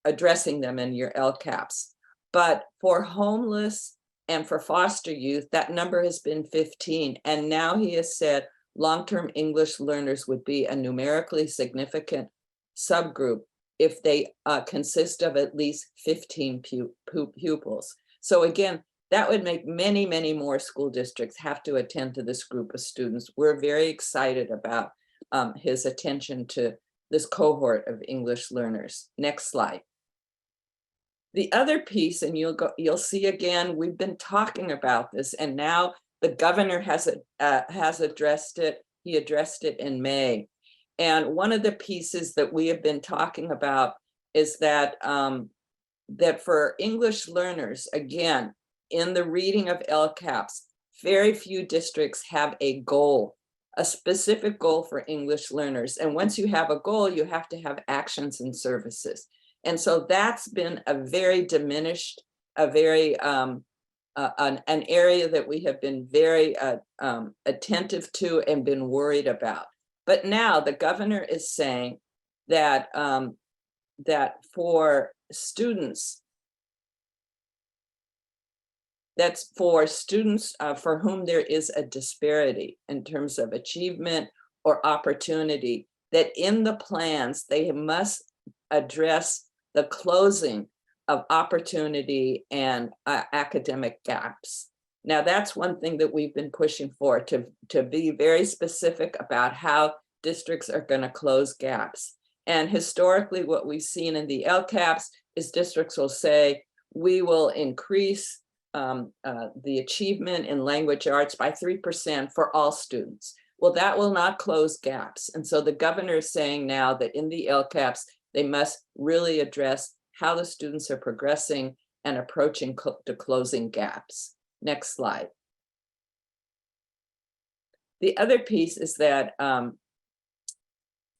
addressing them in your LCAPs. But for homeless and for foster youth, that number has been 15. And now he has said long-term English learners would be a numerically significant subgroup if they consist of at least 15 pupils. So again, that would make many, many more school districts have to attend to this group of students. We're very excited about his attention to this cohort of English learners. Next slide. The other piece, and you'll see again, we've been talking about this, and now the governor has addressed it. He addressed it in May. And one of the pieces that we have been talking about is that that for English learners, again, in the reading of LCAPs, very few districts have a goal, a specific goal for English learners. And once you have a goal, you have to have actions and services. And so that's been a very diminished, a very an area that we have been very attentive to and been worried about. But now the governor is saying that that for students, that's for students for whom there is a disparity in terms of achievement or opportunity, that in the plans, they must address the closing of opportunity and academic gaps. Now, that's one thing that we've been pushing for, to be very specific about how districts are going to close gaps. And historically, what we've seen in the LCAPs is districts will say, we will increase the achievement in language arts by 3% for all students. Well, that will not close gaps. And so the governor is saying now that in the LCAPs, they must really address how the students are progressing and approaching to closing gaps. Next slide. The other piece is that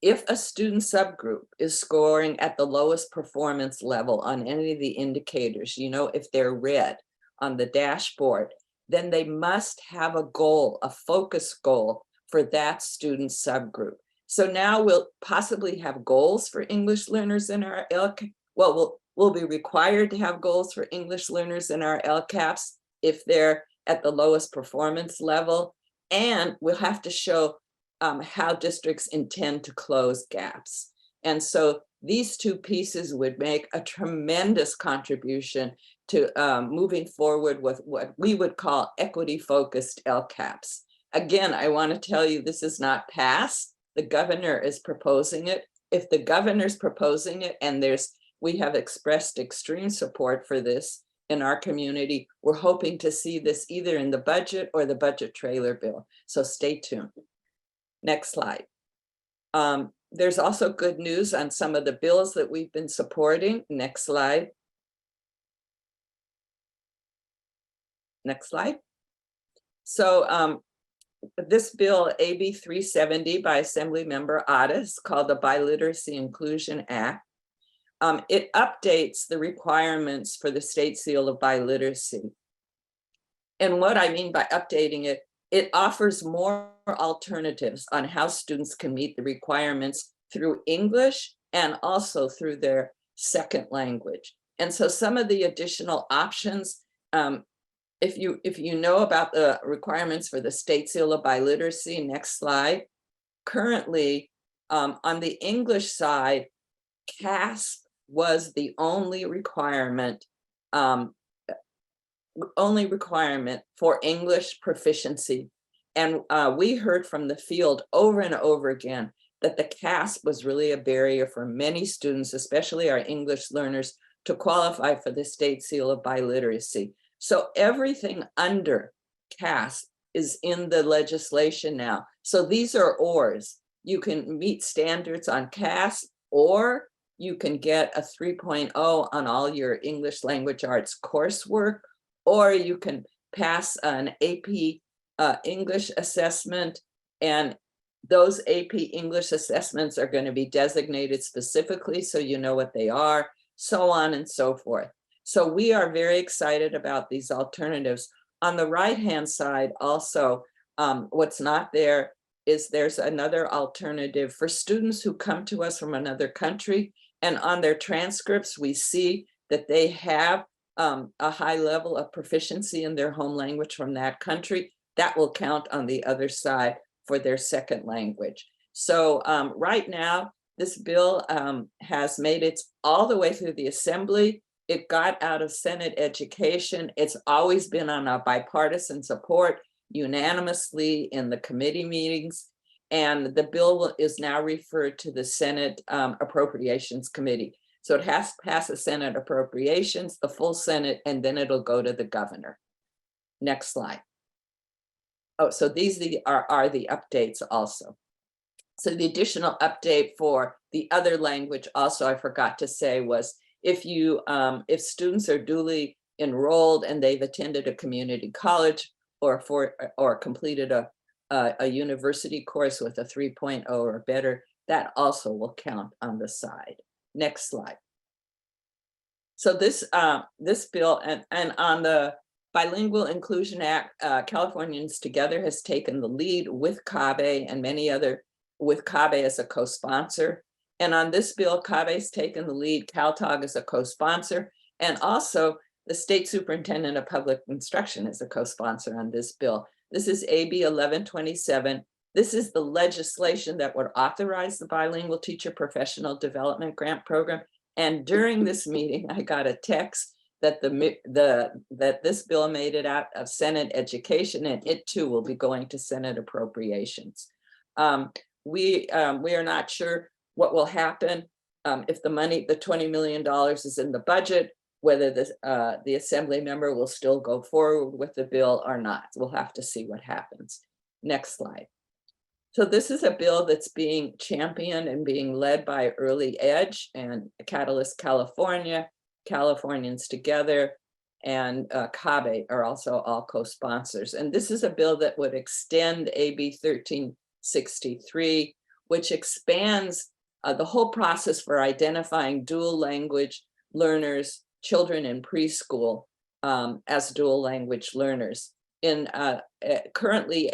if a student subgroup is scoring at the lowest performance level on any of the indicators, you know, if they're red on the dashboard, then they must have a goal, a focus goal for that student subgroup. So now we'll possibly have goals for English learners in our LCAP. Well, we'll be required to have goals for English learners in our LCAPs if they're at the lowest performance level. And we'll have to show how districts intend to close gaps. And so these two pieces would make a tremendous contribution to moving forward with what we would call equity-focused LCAPs. Again, I want to tell you, this is not passed. The governor is proposing it. If the governor's proposing it, and we have expressed extreme support for this in our community, we're hoping to see this either in the budget or the budget trailer bill. So stay tuned. Next slide. There's also good news on some of the bills that we've been supporting. Next slide. Next slide. So this bill, AB 370 by Assemblymember Otis, called the Biliteracy Inclusion Act. It updates the requirements for the state seal of biliteracy. And what I mean by updating it, it offers more alternatives on how students can meet the requirements through English and also through their second language. And so some of the additional options, if you know about the requirements for the state seal of biliteracy, next slide. Currently, on the English side, CASP was the only requirement for English proficiency. And we heard from the field over and over again that the CASP was really a barrier for many students, especially our English learners, to qualify for the state seal of biliteracy. So everything under CASP is in the legislation now. So these are ORs. You can meet standards on CASP, or you can get a 3.0 on all your English language arts coursework, or you can pass an AP English assessment, and those AP English assessments are going to be designated specifically so you know what they are, so on and so forth. So we are very excited about these alternatives. On the right-hand side also, what's not there is there's another alternative for students who come to us from another country, and on their transcripts we see that they have a high level of proficiency in their home language from that country. That will count on the other side for their second language. So right now, this bill has made it all the way through the Assembly. It got out of Senate Education. It's always been on a bipartisan support unanimously in the committee meetings. And the bill is now referred to the Senate Appropriations Committee. So it has to pass the Senate Appropriations, the full Senate, and then it'll go to the governor. Next slide. Oh, so these are the updates also. So the additional update for the other language also I forgot to say was if students are duly enrolled and they've attended a community college or completed a university course with a 3.0 or better, that also will count on the side. Next slide. So this bill and on the Bilingual Inclusion Act, Californians Together has taken the lead with CABE and many other, with CABE as a co-sponsor. And on this bill, CABE's taken the lead, CalTOG is a co-sponsor, and also the State Superintendent of Public Instruction is a co-sponsor on this bill. This is AB 1127. This is the legislation that would authorize the Bilingual Teacher Professional Development Grant Program. And during this meeting, I got a text that that this bill made it out of Senate Education, and it too will be going to Senate Appropriations. We are not sure what will happen if the money, the $20 million is in the budget. whether the assembly member will still go forward with the bill or not. We'll have to see what happens. Next slide. So this is a bill that's being championed and being led by Early Edge and Catalyst California, Californians Together, and CABE are also all co-sponsors. And this is a bill that would extend AB 1363, which expands the whole process for identifying dual language learners, children in preschool as dual language learners. Currently,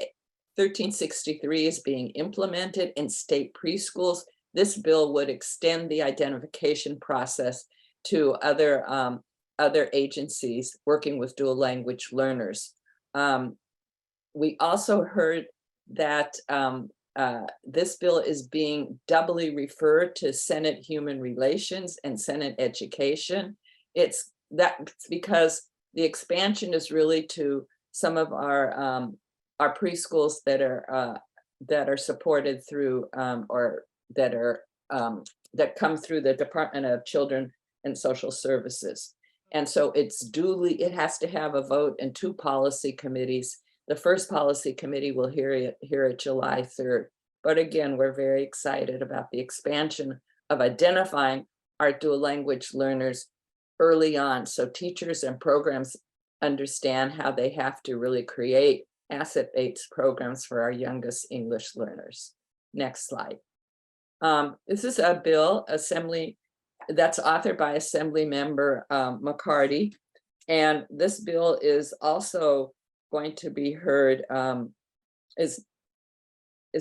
1363 is being implemented in state preschools. This bill would extend the identification process to other agencies working with dual language learners. We also heard that this bill is being doubly referred to Senate Human Relations and Senate Education. It's because the expansion is really to some of our preschools that are supported through or that come through the Department of Children and Social Services. And so it has to have a vote in 2 policy committees. The first policy committee will hear it July 3rd. But again, we're very excited about the expansion of identifying our dual language learners early on, so teachers and programs understand how they have to really create asset-based programs for our youngest English learners. Next slide. This is a bill that's authored by Assembly Member McCarty, and this bill is also going to be heard. Is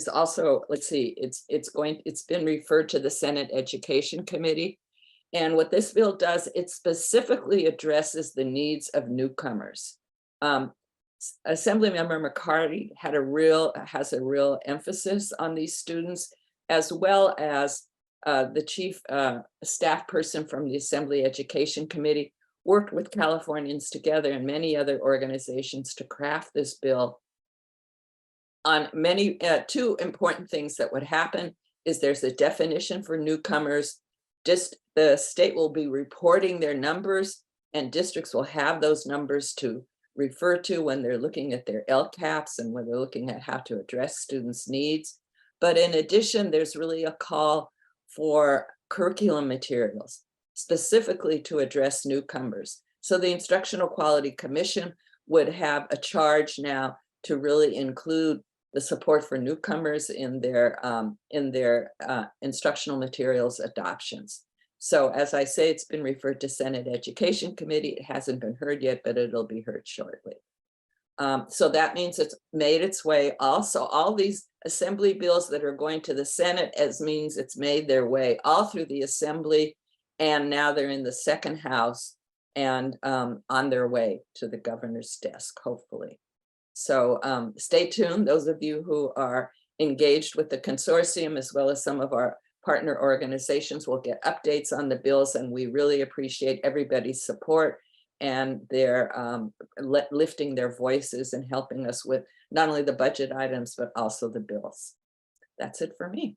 also, let's see, it's been referred to the Senate Education Committee, and what this bill does, it specifically addresses the needs of newcomers. Assemblymember McCarty has a real emphasis on these students, as well as the chief staff person from the Assembly Education Committee worked with Californians Together and many other organizations to craft this bill on many, 2 important things that would happen is there's a definition for newcomers. Just the state will be reporting their numbers, and districts will have those numbers to refer to when they're looking at their LCAPs and when they're looking at how to address students' needs. But in addition, there's really a call for curriculum materials, specifically to address newcomers. So the Instructional Quality Commission would have a charge now to really include the support for newcomers in their instructional materials adoptions. So as I say, it's been referred to Senate Education Committee. It hasn't been heard yet, but it'll be heard shortly. So that means it's made its way. Also, all these assembly bills that are going to the Senate means it's made their way all through the assembly, and now they're in the second house and on their way to the governor's desk, hopefully. So stay tuned, those of you who are engaged with the consortium, as well as some of our partner organizations, will get updates on the bills, and we really appreciate everybody's support and their lifting their voices and helping us with not only the budget items, but also the bills. That's it for me.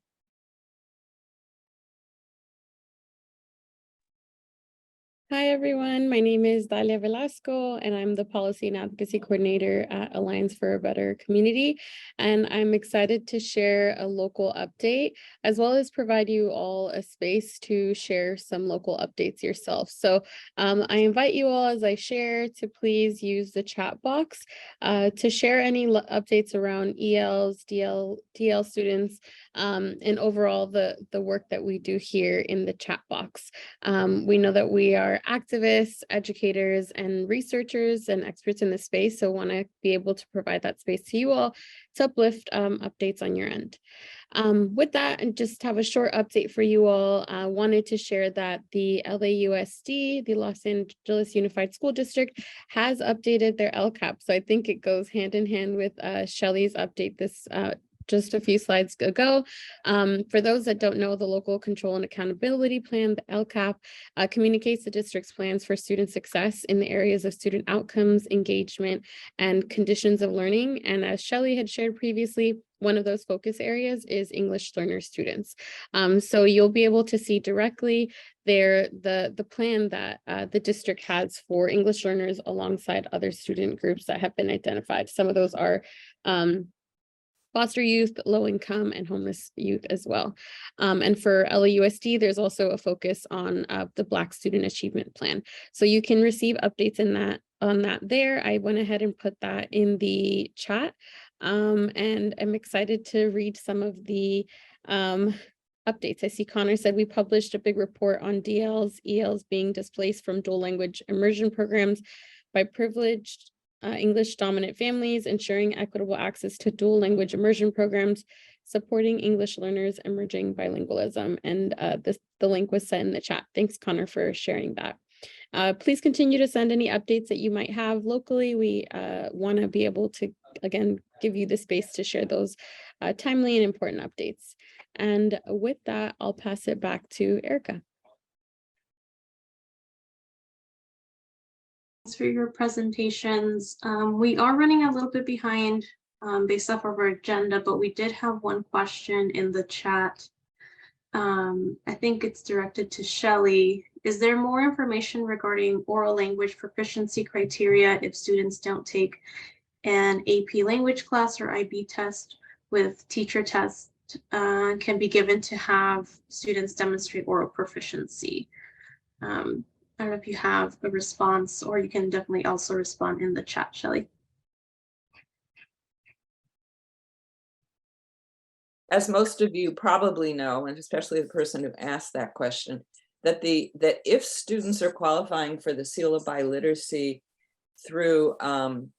Hi, everyone. My name is Dalia Velasco, and I'm the Policy and Advocacy Coordinator at Alliance for a Better Community. And I'm excited to share a local update, as well as provide you all a space to share some local updates yourself. So I invite you all, as I share, to please use the chat box to share any updates around ELs, DL students, and overall the work that we do here in the chat box. We know that we are activists, educators, and researchers and experts in the space, so want to be able to provide that space to you all to uplift updates on your end. With that, and just have a short update for you all, I wanted to share that the LAUSD, the Los Angeles Unified School District, has updated their LCAP. So I think it goes hand in hand with Shelley's update just a few slides ago. For those that don't know, the Local Control and Accountability Plan, the LCAP, communicates the district's plans for student success in the areas of student outcomes, engagement, and conditions of learning. And as Shelley had shared previously, one of those focus areas is English learner students. So you'll be able to see directly there the plan that the district has for English learners alongside other student groups that have been identified. Some of those are foster youth, low income, and homeless youth as well. And for LAUSD, there's also a focus on the Black Student Achievement Plan. So you can receive updates on that there. I went ahead and put that in the chat. And I'm excited to read some of the updates. I see Connor said we published a big report on DLs, ELs being displaced from dual language immersion programs by privileged English dominant families, ensuring equitable access to dual language immersion programs, supporting English learners, emerging bilingualism. And the link was sent in the chat. Thanks, Connor, for sharing that. Please continue to send any updates that you might have locally. We want to be able to, again, give you the space to share those timely and important updates. And with that, I'll pass it back to Erica. Thanks for your presentations. We are running a little bit behind based off of our agenda, but we did have one question in the chat. I think it's directed to Shelley. Is there more information regarding oral language proficiency criteria if students don't take an AP language class or IB test with teacher test can be given to have students demonstrate oral proficiency? I don't know if you have a response, or you can definitely also respond in the chat, Shelley. As most of you probably know, and especially the person who asked that question, that if students are qualifying for the Seal of Biliteracy through the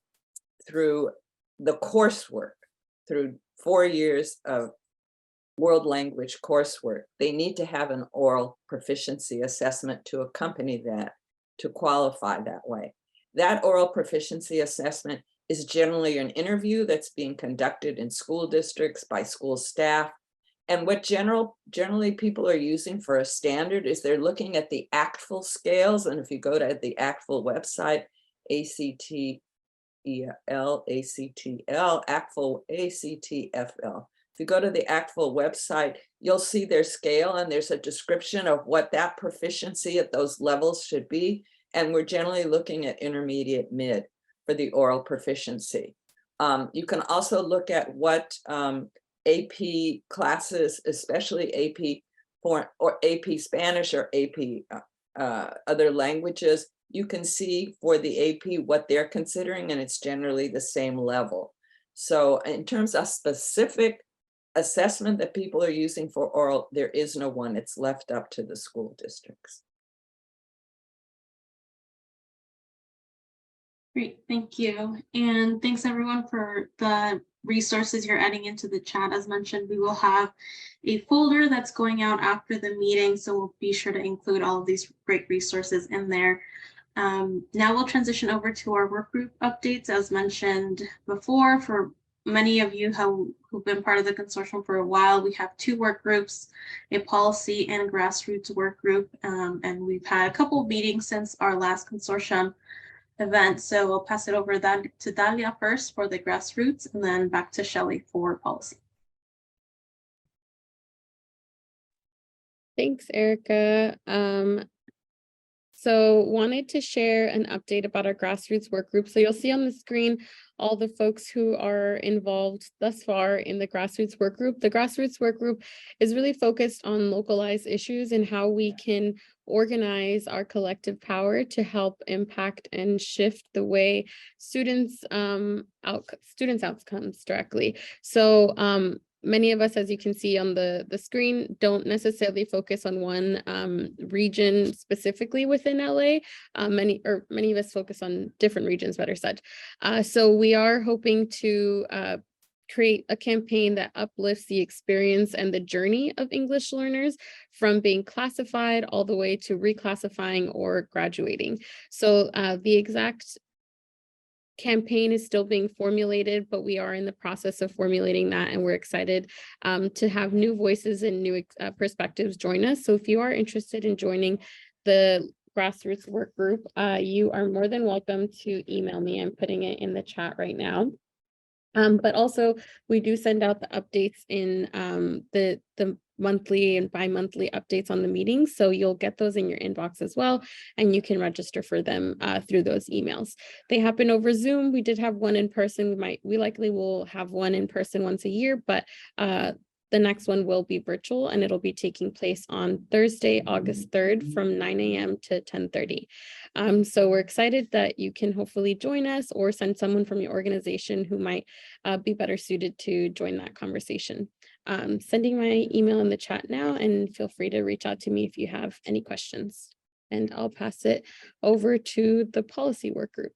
coursework, through 4 years of world language coursework, they need to have an oral proficiency assessment to accompany that, to qualify that way. That oral proficiency assessment is generally an interview that's being conducted in school districts by school staff. And what generally people are using for a standard is they're looking at the ACTFL scales. And if you go to the ACTFL website, ACTFL, ACTFL. If you go to the ACTFL website, you'll see their scale, and there's a description of what that proficiency at those levels should be. And we're generally looking at intermediate mid for the oral proficiency. You can also look at what AP classes, especially AP or AP Spanish or AP other languages, you can see for the AP what they're considering, and it's generally the same level. So in terms of specific assessment that people are using for oral, there is no one. It's left up to the school districts. Great, thank you. And thanks everyone for the resources you're adding into the chat. As mentioned, we will have a folder that's going out after the meeting, so we'll be sure to include all of these great resources in there. Now we'll transition over to our work group updates. As mentioned before, for many of you who've been part of the consortium for a while, we have 2 work groups, a policy and grassroots work group, and we've had a couple of meetings since our last consortium event. So I'll pass it over to Dalia first for the grassroots, and then back to Shelley for policy. Thanks, Erica. So wanted to share an update about our grassroots work group. So you'll see on the screen all the folks who are involved thus far in the grassroots work group. The grassroots work group is really focused on localized issues and how we can organize our collective power to help impact and shift the way students' outcomes directly. So many of us, as you can see on the screen, don't necessarily focus on one region specifically within LA. Many of us focus on different regions, better said. So we are hoping to create a campaign that uplifts the experience and the journey of English learners from being classified all the way to reclassifying or graduating. So the exact campaign is still being formulated, but we are in the process of formulating that, and we're excited to have new voices and new perspectives join us. So if you are interested in joining the grassroots work group, you are more than welcome to email me. I'm putting it in the chat right now. But also we do send out the updates in the monthly and bi-monthly updates on the meetings. So you'll get those in your inbox as well, and you can register for them through those emails. They happen over Zoom. We did have one in person. We likely will have one in person once a year, but the next one will be virtual, and it'll be taking place on Thursday, August 3rd from 9 a.m. to 10:30. So we're excited that you can hopefully join us or send someone from your organization who might be better suited to join that conversation. Sending my email in the chat now, and feel free to reach out to me if you have any questions. And I'll pass it over to the policy work group.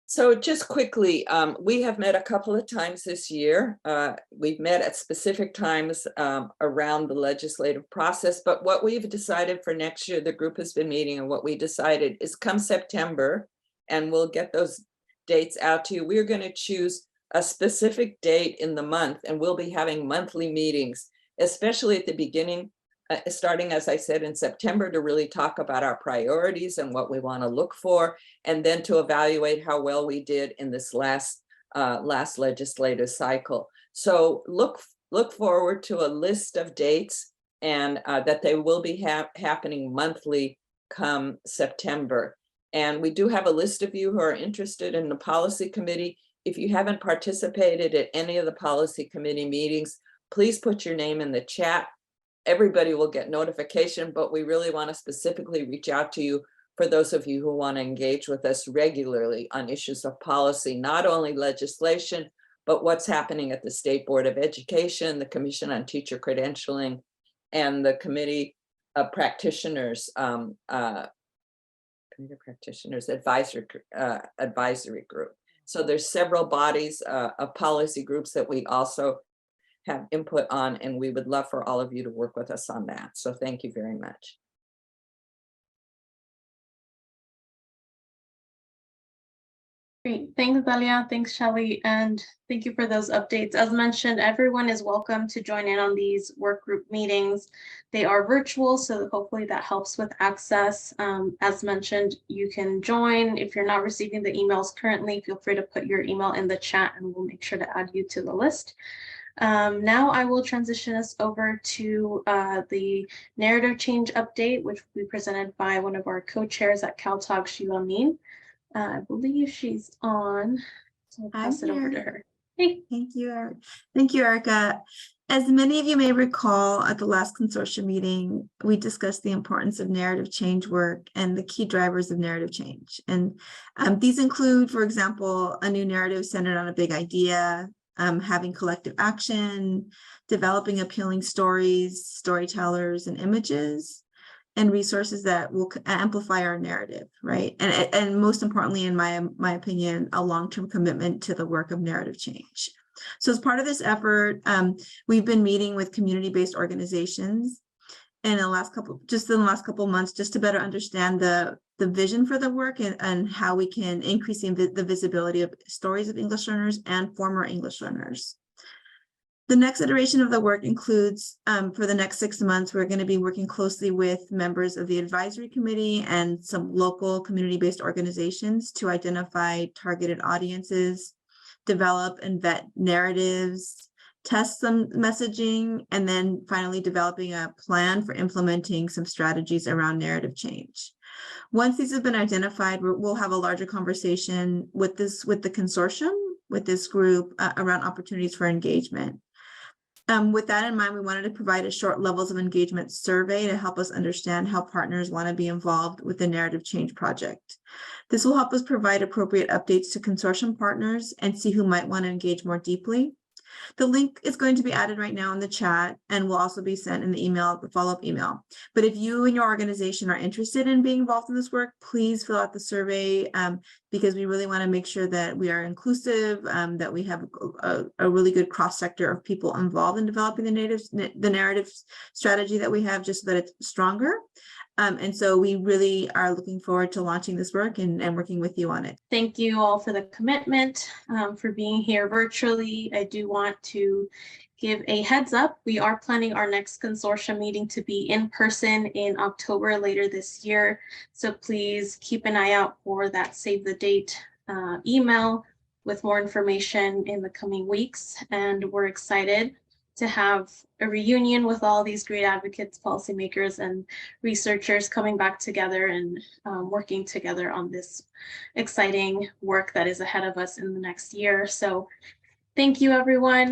So just quickly, we have met a couple of times this year. We've met at specific times around the legislative process, but what we've decided for next year, the group has been meeting, and what we decided is come September, and we'll get those dates out to you. We're going to choose a specific date in the month, and we'll be having monthly meetings, especially at the beginning, starting, as I said, in September, to really talk about our priorities and what we want to look for, and then to evaluate how well we did in this last legislative cycle. So look forward to a list of dates, and that they will be happening monthly come September. And we do have a list of you who are interested in the policy committee. If you haven't participated at any of the policy committee meetings, please put your name in the chat. Everybody will get notification, but we really want to specifically reach out to you for those of you who want to engage with us regularly on issues of policy, not only legislation, but what's happening at the State Board of Education, the Commission on Teacher Credentialing, and the Committee of Practitioners, advisory group. So there's several bodies of policy groups that we also have input on, and we would love for all of you to work with us on that. So thank you very much. Great. Thanks, Dalia. Thanks, Shelley. And thank you for those updates. As mentioned, everyone is welcome to join in on these work group meetings. They are virtual, so hopefully that helps with access. As mentioned, you can join. If you're not receiving the emails currently, feel free to put your email in the chat, and we'll make sure to add you to the list. Now I will transition us over to the narrative change update, which will be presented by one of our co-chairs at CalTalk, Sheila Mean. I believe she's on, so I'll pass it over to her. Hey. Thank you. Thank you, Erica. As many of you may recall, at the last consortium meeting, we discussed the importance of narrative change work and the key drivers of narrative change. And these include, for example, a new narrative centered on a big idea, having collective action, developing appealing stories, storytellers, and images, and resources that will amplify our narrative, right? And most importantly, in my opinion, a long-term commitment to the work of narrative change. So as part of this effort, we've been meeting with community-based organizations in the last couple of months, just to better understand the vision for the work and how we can increase the visibility of stories of English learners and former English learners. The next iteration of the work includes, for the next 6 months, we're going to be working closely with members of the advisory committee and some local community-based organizations to identify targeted audiences, develop and vet narratives, test some messaging, and then finally developing a plan for implementing some strategies around narrative change. Once these have been identified, we'll have a larger conversation with the consortium, with this group around opportunities for engagement. With that in mind, we wanted to provide a short levels of engagement survey to help us understand how partners want to be involved with the narrative change project. This will help us provide appropriate updates to consortium partners and see who might want to engage more deeply. The link is going to be added right now in the chat and will also be sent in the email, the follow-up email. But if you and your organization are interested in being involved in this work, please fill out the survey because we really want to make sure that we are inclusive, that we have a really good cross-sector of people involved in developing the narrative strategy that we have, just so that it's stronger. And so we really are looking forward to launching this work and working with you on it. Thank you all for the commitment, for being here virtually. I do want to give a heads up. We are planning our next consortium meeting to be in person in October later this year. So please keep an eye out for that save the date email with more information in the coming weeks. And we're excited to have a reunion with all these great advocates, policymakers, and researchers coming back together and working together on this exciting work that is ahead of us in the next year. So thank you, everyone.